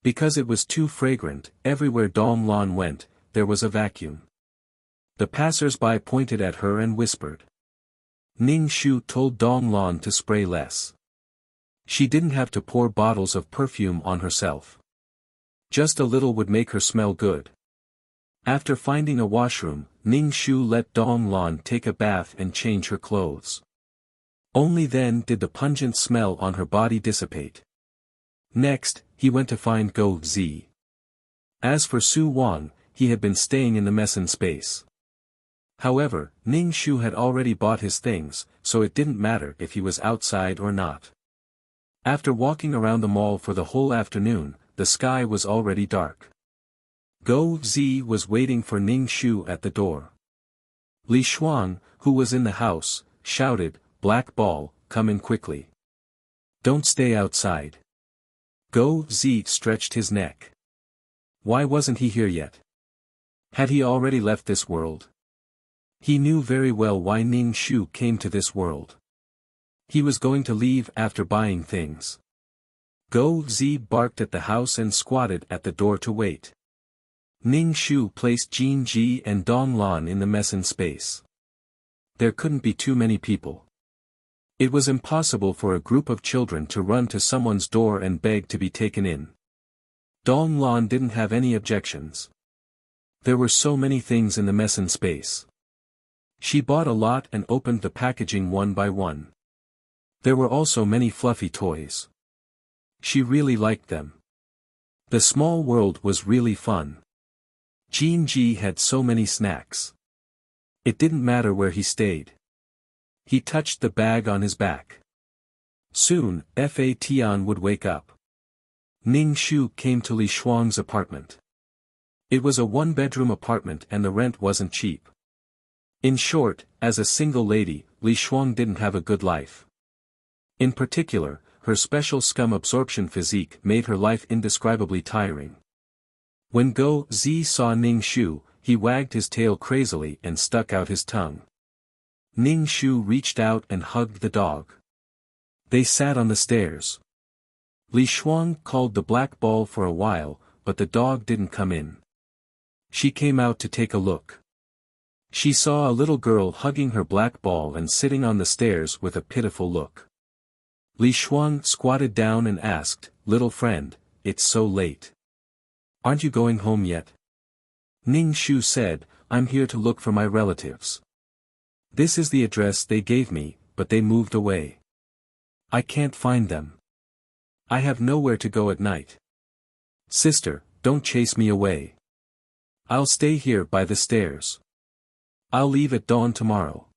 Because it was too fragrant, everywhere Dong Lan went, there was a vacuum. The passers-by pointed at her and whispered. Ning Shu told Dong Lan to spray less. She didn't have to pour bottles of perfume on herself. Just a little would make her smell good. After finding a washroom, Ning Shu let Dong Lan take a bath and change her clothes. Only then did the pungent smell on her body dissipate. Next, he went to find Go Zi. As for Su Wang, he had been staying in the Messen space. However, Ning Shu had already bought his things, so it didn't matter if he was outside or not. After walking around the mall for the whole afternoon, the sky was already dark. Go Zi was waiting for Ning Shu at the door. Li Shuang, who was in the house, shouted, "Black Ball, come in quickly. Don't stay outside." Go Zi stretched his neck. Why wasn't he here yet? Had he already left this world? He knew very well why Ning Shu came to this world. He was going to leave after buying things. Go Zi barked at the house and squatted at the door to wait. Ning Shu placed Jin Ji and Dong Lan in the Messen space. There couldn't be too many people. It was impossible for a group of children to run to someone's door and beg to be taken in. Dong Lan didn't have any objections. There were so many things in the Messen space. She bought a lot and opened the packaging one by one. There were also many fluffy toys. She really liked them. The small world was really fun. Jin Ji had so many snacks. It didn't matter where he stayed. He touched the bag on his back. Soon, Fa Tian would wake up. Ning Shu came to Li Shuang's apartment. It was a one-bedroom apartment and the rent wasn't cheap. In short, as a single lady, Li Shuang didn't have a good life. In particular, her special scum absorption physique made her life indescribably tiring. When Go Zi saw Ning Shu, he wagged his tail crazily and stuck out his tongue. Ning Shu reached out and hugged the dog. They sat on the stairs. Li Shuang called the black ball for a while, but the dog didn't come in. She came out to take a look. She saw a little girl hugging her black ball and sitting on the stairs with a pitiful look. Li Shuang squatted down and asked, "Little friend, it's so late. Aren't you going home yet?" Ning Shu said, "I'm here to look for my relatives. This is the address they gave me, but they moved away. I can't find them. I have nowhere to go at night. Sister, don't chase me away. I'll stay here by the stairs. I'll leave at dawn tomorrow."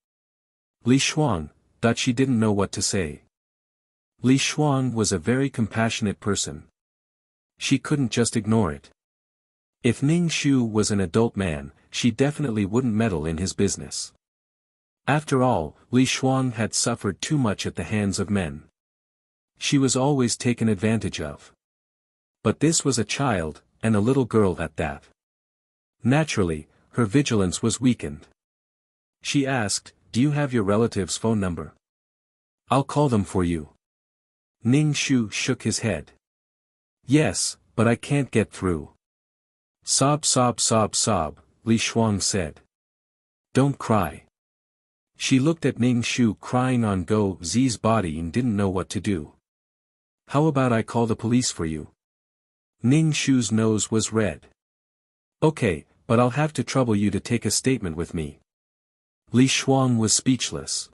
Li Shuang thought she didn't know what to say. Li Shuang was a very compassionate person. She couldn't just ignore it. If Ning Shu was an adult man, she definitely wouldn't meddle in his business. After all, Li Shuang had suffered too much at the hands of men. She was always taken advantage of. But this was a child, and a little girl at that. Naturally, her vigilance was weakened. She asked, "Do you have your relative's phone number? I'll call them for you." Ning Shu shook his head. "Yes, but I can't get through." "Sob sob sob sob," Li Shuang said. "Don't cry." She looked at Ning Shu crying on Go Zi's body and didn't know what to do. "How about I call the police for you?" Ning Shu's nose was red. "Okay, but I'll have to trouble you to take a statement with me." Li Shuang was speechless.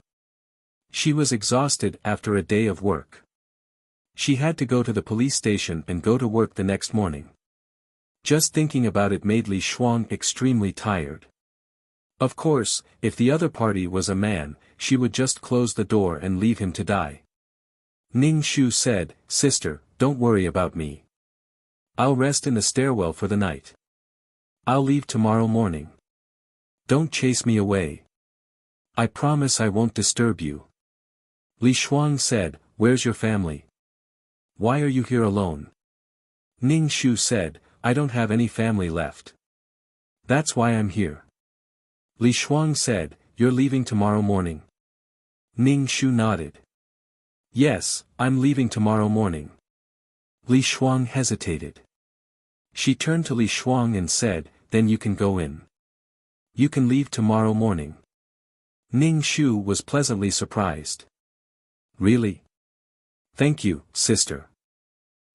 She was exhausted after a day of work. She had to go to the police station and go to work the next morning. Just thinking about it made Li Shuang extremely tired. Of course, if the other party was a man, she would just close the door and leave him to die. Ning Shu said, "Sister, don't worry about me. I'll rest in the stairwell for the night. I'll leave tomorrow morning. Don't chase me away. I promise I won't disturb you." Li Shuang said, "Where's your family? Why are you here alone?" Ning Shu said, "I don't have any family left. That's why I'm here." Li Shuang said, "You're leaving tomorrow morning?" Ning Shu nodded. "Yes, I'm leaving tomorrow morning." Li Shuang hesitated. She turned to Li Shuang and said, "Then you can go in. You can leave tomorrow morning." Ning Shu was pleasantly surprised. "Really? Thank you, sister.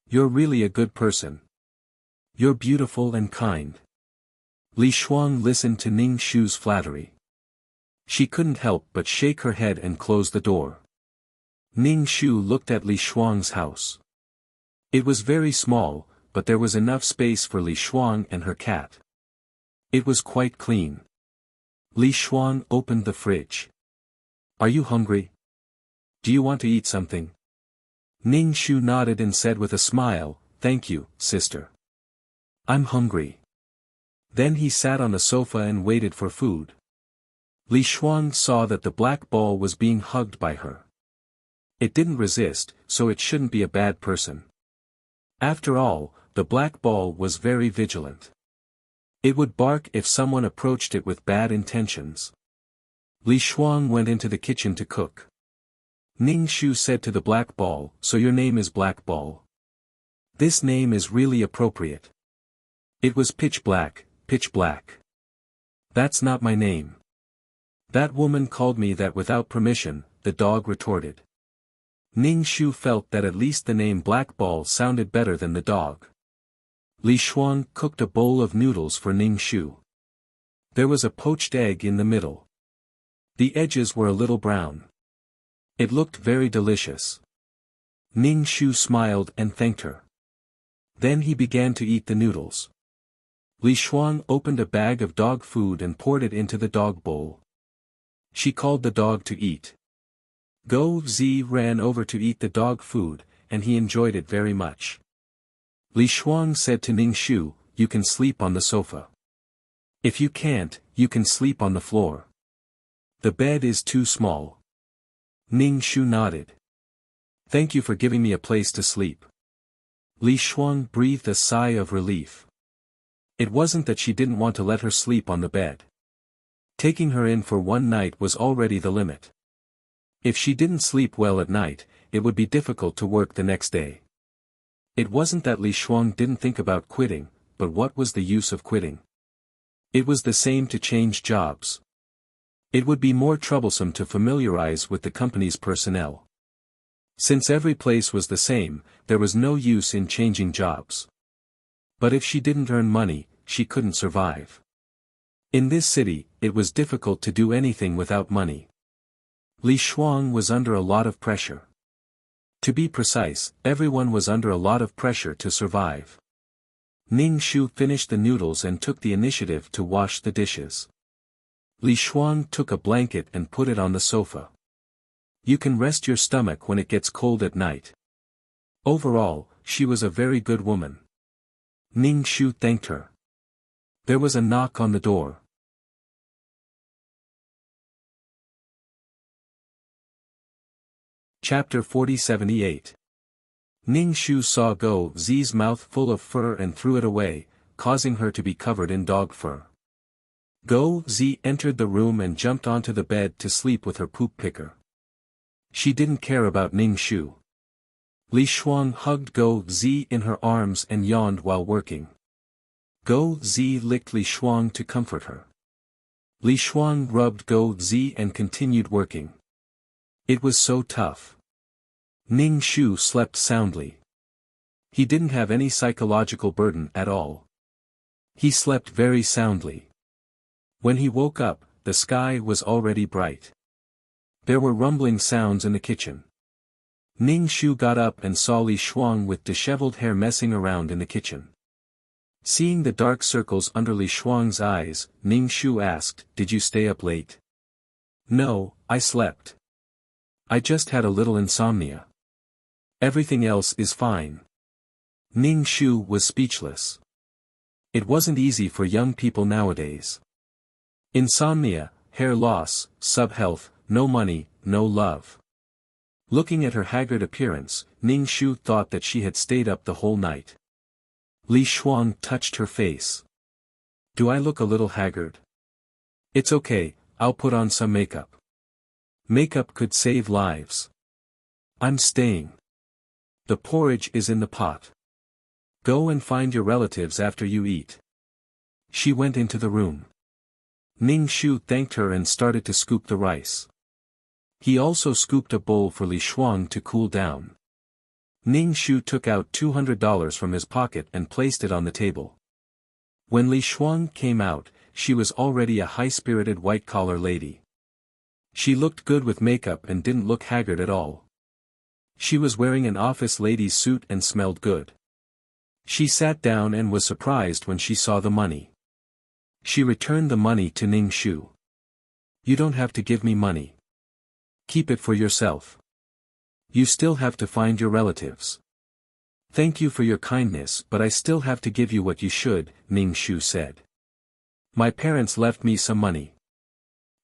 You're really a good person. You're beautiful and kind." Li Shuang listened to Ning Shu's flattery. She couldn't help but shake her head and close the door. Ning Shu looked at Li Shuang's house. It was very small, but there was enough space for Li Shuang and her cat. It was quite clean. Li Shuang opened the fridge. "Are you hungry? Do you want to eat something?" Ning Shu nodded and said with a smile, "Thank you, sister. I'm hungry." Then he sat on the sofa and waited for food. Li Shuang saw that the black ball was being hugged by her. It didn't resist, so it shouldn't be a bad person. After all, the black ball was very vigilant. It would bark if someone approached it with bad intentions. Li Shuang went into the kitchen to cook. Ning Shu said to the black ball, "So your name is Black Ball. This name is really appropriate." "It was pitch black, pitch black. That's not my name. That woman called me that without permission," the dog retorted. Ning Shu felt that at least the name Black Ball sounded better than the dog. Li Shuang cooked a bowl of noodles for Ning Shu. There was a poached egg in the middle. The edges were a little brown. It looked very delicious. Ning Shu smiled and thanked her. Then he began to eat the noodles. Li Shuang opened a bag of dog food and poured it into the dog bowl. She called the dog to eat. Go Zi ran over to eat the dog food, and he enjoyed it very much. Li Shuang said to Ning Shu, "You can sleep on the sofa. If you can't, you can sleep on the floor. The bed is too small." Ning Shu nodded. "Thank you for giving me a place to sleep." Li Shuang breathed a sigh of relief. It wasn't that she didn't want to let her sleep on the bed. Taking her in for one night was already the limit. If she didn't sleep well at night, it would be difficult to work the next day. It wasn't that Li Shuang didn't think about quitting, but what was the use of quitting? It was the same to change jobs. It would be more troublesome to familiarize with the company's personnel. Since every place was the same, there was no use in changing jobs. But if she didn't earn money, she couldn't survive. In this city, it was difficult to do anything without money. Li Shuang was under a lot of pressure. To be precise, everyone was under a lot of pressure to survive. Ning Shu finished the noodles and took the initiative to wash the dishes. Li Shuang took a blanket and put it on the sofa. You can rest your stomach when it gets cold at night. Overall, she was a very good woman. Ning Shu thanked her. There was a knock on the door. Chapter 4078. Ning Shu saw Go Zi's mouth full of fur and threw it away, causing her to be covered in dog fur. Go Zi entered the room and jumped onto the bed to sleep with her poop picker. She didn't care about Ning Shu. Li Shuang hugged Go Zi in her arms and yawned while working. Go Zi licked Li Shuang to comfort her. Li Shuang rubbed Go Zi and continued working. It was so tough. Ning Shu slept soundly. He didn't have any psychological burden at all. He slept very soundly. When he woke up, the sky was already bright. There were rumbling sounds in the kitchen. Ning Shu got up and saw Li Shuang with disheveled hair messing around in the kitchen. Seeing the dark circles under Li Shuang's eyes, Ning Shu asked, "Did you stay up late?" "No, I slept. I just had a little insomnia. Everything else is fine." Ning Shu was speechless. It wasn't easy for young people nowadays. Insomnia, hair loss, sub-health, no money, no love. Looking at her haggard appearance, Ning Shu thought that she had stayed up the whole night. Li Shuang touched her face. "Do I look a little haggard?" "It's okay, I'll put on some makeup. Makeup could save lives." "I'm staying. The porridge is in the pot. Go and find your relatives after you eat." She went into the room. Ning Shu thanked her and started to scoop the rice. He also scooped a bowl for Li Shuang to cool down. Ning Shu took out $200 from his pocket and placed it on the table. When Li Shuang came out, she was already a high-spirited white-collar lady. She looked good with makeup and didn't look haggard at all. She was wearing an office lady's suit and smelled good. She sat down and was surprised when she saw the money. She returned the money to Ning Shu. "You don't have to give me money. Keep it for yourself. You still have to find your relatives." "Thank you for your kindness, but I still have to give you what you should," Ning Shu said. "My parents left me some money.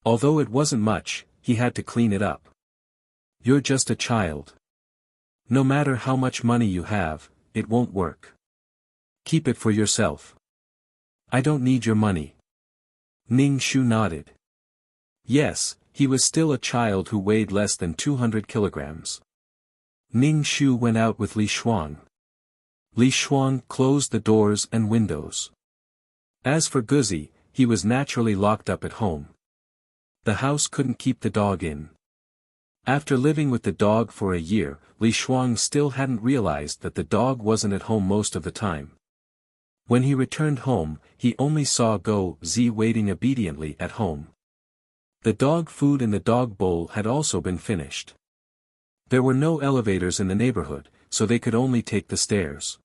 Although it wasn't much, he had to clean it up. You're just a child. No matter how much money you have, it won't work. Keep it for yourself." "I don't need your money." Ning Shu nodded. Yes, he was still a child who weighed less than 200 kilograms. Ning Shu went out with Li Shuang. Li Shuang closed the doors and windows. As for Guzi, he was naturally locked up at home. The house couldn't keep the dog in. After living with the dog for a year, Li Shuang still hadn't realized that the dog wasn't at home most of the time. When he returned home, he only saw Go Zi waiting obediently at home. The dog food in the dog bowl had also been finished. There were no elevators in the neighborhood, so they could only take the stairs.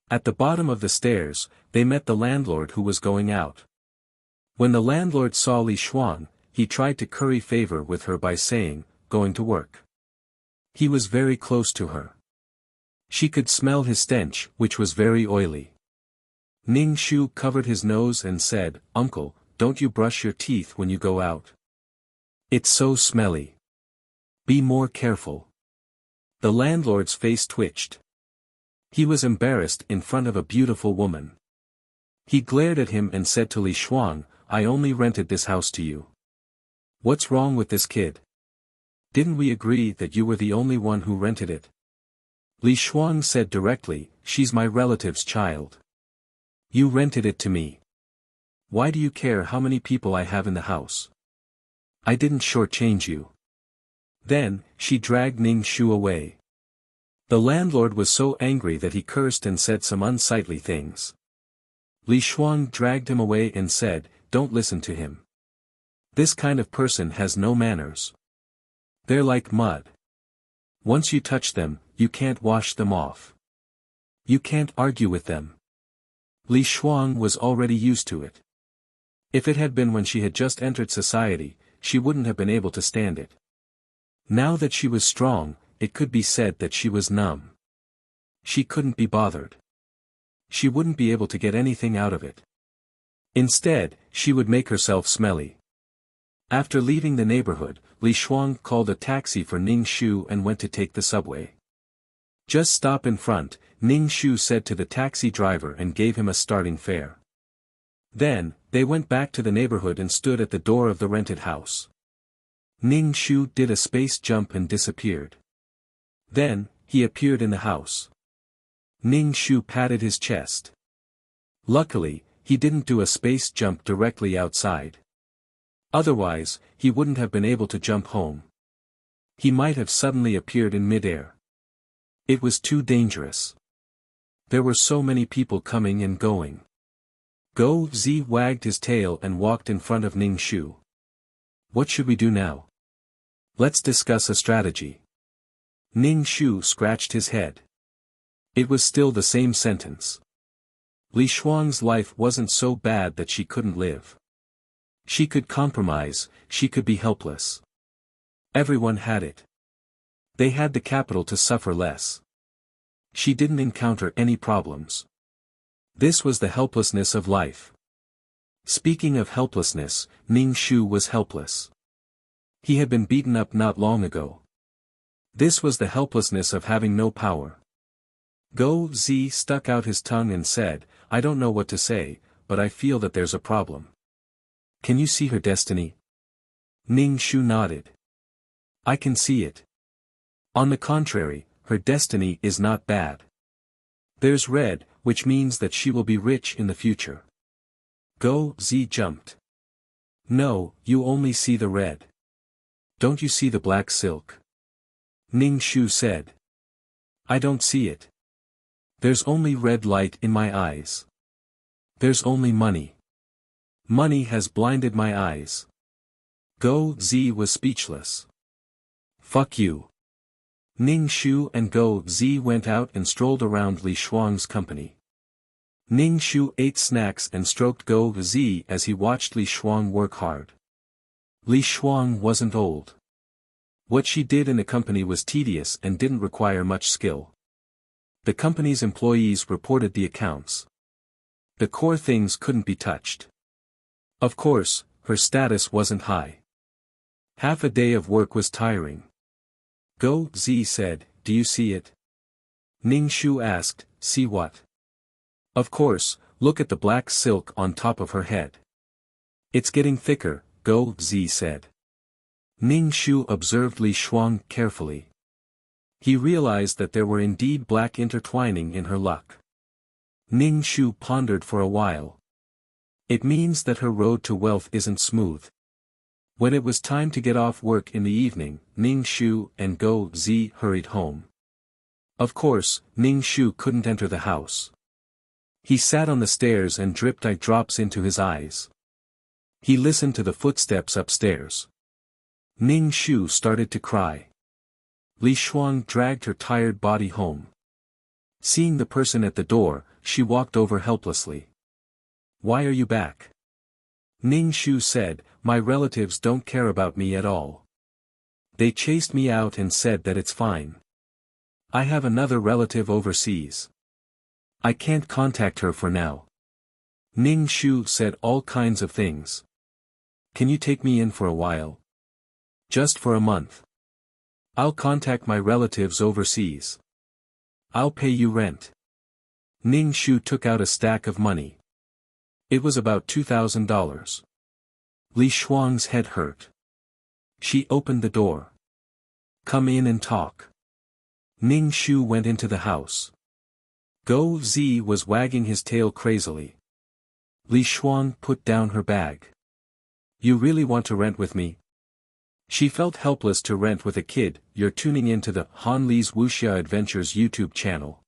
At the bottom of the stairs, they met the landlord who was going out. When the landlord saw Li Shuang, he tried to curry favor with her by saying, "Going to work." He was very close to her. She could smell his stench, which was very oily. Ning Shu covered his nose and said, "Uncle, don't you brush your teeth when you go out? It's so smelly. Be more careful." The landlord's face twitched. He was embarrassed in front of a beautiful woman. He glared at him and said to Li Shuang, "I only rented this house to you. What's wrong with this kid? Didn't we agree that you were the only one who rented it?" Li Shuang said directly, "She's my relative's child. You rented it to me. Why do you care how many people I have in the house? I didn't shortchange you." Then, she dragged Ning Shu away. The landlord was so angry that he cursed and said some unsightly things. Li Shuang dragged him away and said, "Don't listen to him. This kind of person has no manners. They're like mud. Once you touch them, you can't wash them off. You can't argue with them." Li Shuang was already used to it. If it had been when she had just entered society, she wouldn't have been able to stand it. Now that she was strong, it could be said that she was numb. She couldn't be bothered. She wouldn't be able to get anything out of it. Instead, she would make herself smelly. After leaving the neighborhood, Li Shuang called a taxi for Ning Shu and went to take the subway. "Just stop in front," Ning Shu said to the taxi driver and gave him a starting fare. Then, they went back to the neighborhood and stood at the door of the rented house. Ning Shu did a space jump and disappeared. Then, he appeared in the house. Ning Shu patted his chest. Luckily, he didn't do a space jump directly outside. Otherwise, he wouldn't have been able to jump home. He might have suddenly appeared in midair. It was too dangerous. There were so many people coming and going. Go Zi wagged his tail and walked in front of Ning Shu. "What should we do now? Let's discuss a strategy." Ning Shu scratched his head. It was still the same sentence. Li Shuang's life wasn't so bad that she couldn't live. She could compromise, she could be helpless. Everyone had it. They had the capital to suffer less. She didn't encounter any problems. This was the helplessness of life. Speaking of helplessness, Ning Shu was helpless. He had been beaten up not long ago. This was the helplessness of having no power. Go Zi stuck out his tongue and said, I don't know what to say, but I feel that there's a problem. Can you see her destiny? Ning Shu nodded. I can see it. On the contrary, her destiny is not bad. There's red, which means that she will be rich in the future. Go Zi jumped. No, you only see the red. Don't you see the black silk? Ning Shu said. I don't see it. There's only red light in my eyes. There's only money. Money has blinded my eyes. Go Zi was speechless. Fuck you. Ning Shu and Go Zi went out and strolled around Li Shuang's company. Ning Shu ate snacks and stroked Go Zi as he watched Li Shuang work hard. Li Shuang wasn't old. What she did in the company was tedious and didn't require much skill. The company's employees reported the accounts. The core things couldn't be touched. Of course, her status wasn't high. Half a day of work was tiring. Go Zi said, do you see it? Ning Shu asked, see what? Of course, look at the black silk on top of her head. It's getting thicker, Go Zi said. Ning Shu observed Li Shuang carefully. He realized that there were indeed black intertwining in her luck. Ning Shu pondered for a while. It means that her road to wealth isn't smooth. When it was time to get off work in the evening, Ning Shu and Go Zi hurried home. Of course, Ning Shu couldn't enter the house. He sat on the stairs and dripped eye drops into his eyes. He listened to the footsteps upstairs. Ning Shu started to cry. Li Shuang dragged her tired body home. Seeing the person at the door, she walked over helplessly. Why are you back? Ning Shu said, my relatives don't care about me at all. They chased me out and said that it's fine. I have another relative overseas. I can't contact her for now. Ning Shu said all kinds of things. Can you take me in for a while? Just for a month. I'll contact my relatives overseas. I'll pay you rent. Ning Shu took out a stack of money. It was about $2,000. Li Shuang's head hurt. She opened the door. Come in and talk. Ning Shu went into the house. Go Zi was wagging his tail crazily. Li Shuang put down her bag. You really want to rent with me? She felt helpless to rent with a kid. You're tuning into the Han Li's Wuxia Adventures YouTube channel.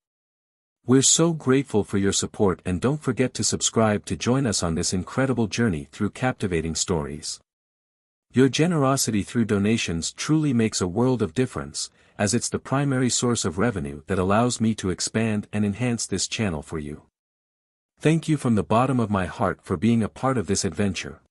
We're so grateful for your support and don't forget to subscribe to join us on this incredible journey through captivating stories. Your generosity through donations truly makes a world of difference, as it's the primary source of revenue that allows me to expand and enhance this channel for you. Thank you from the bottom of my heart for being a part of this adventure.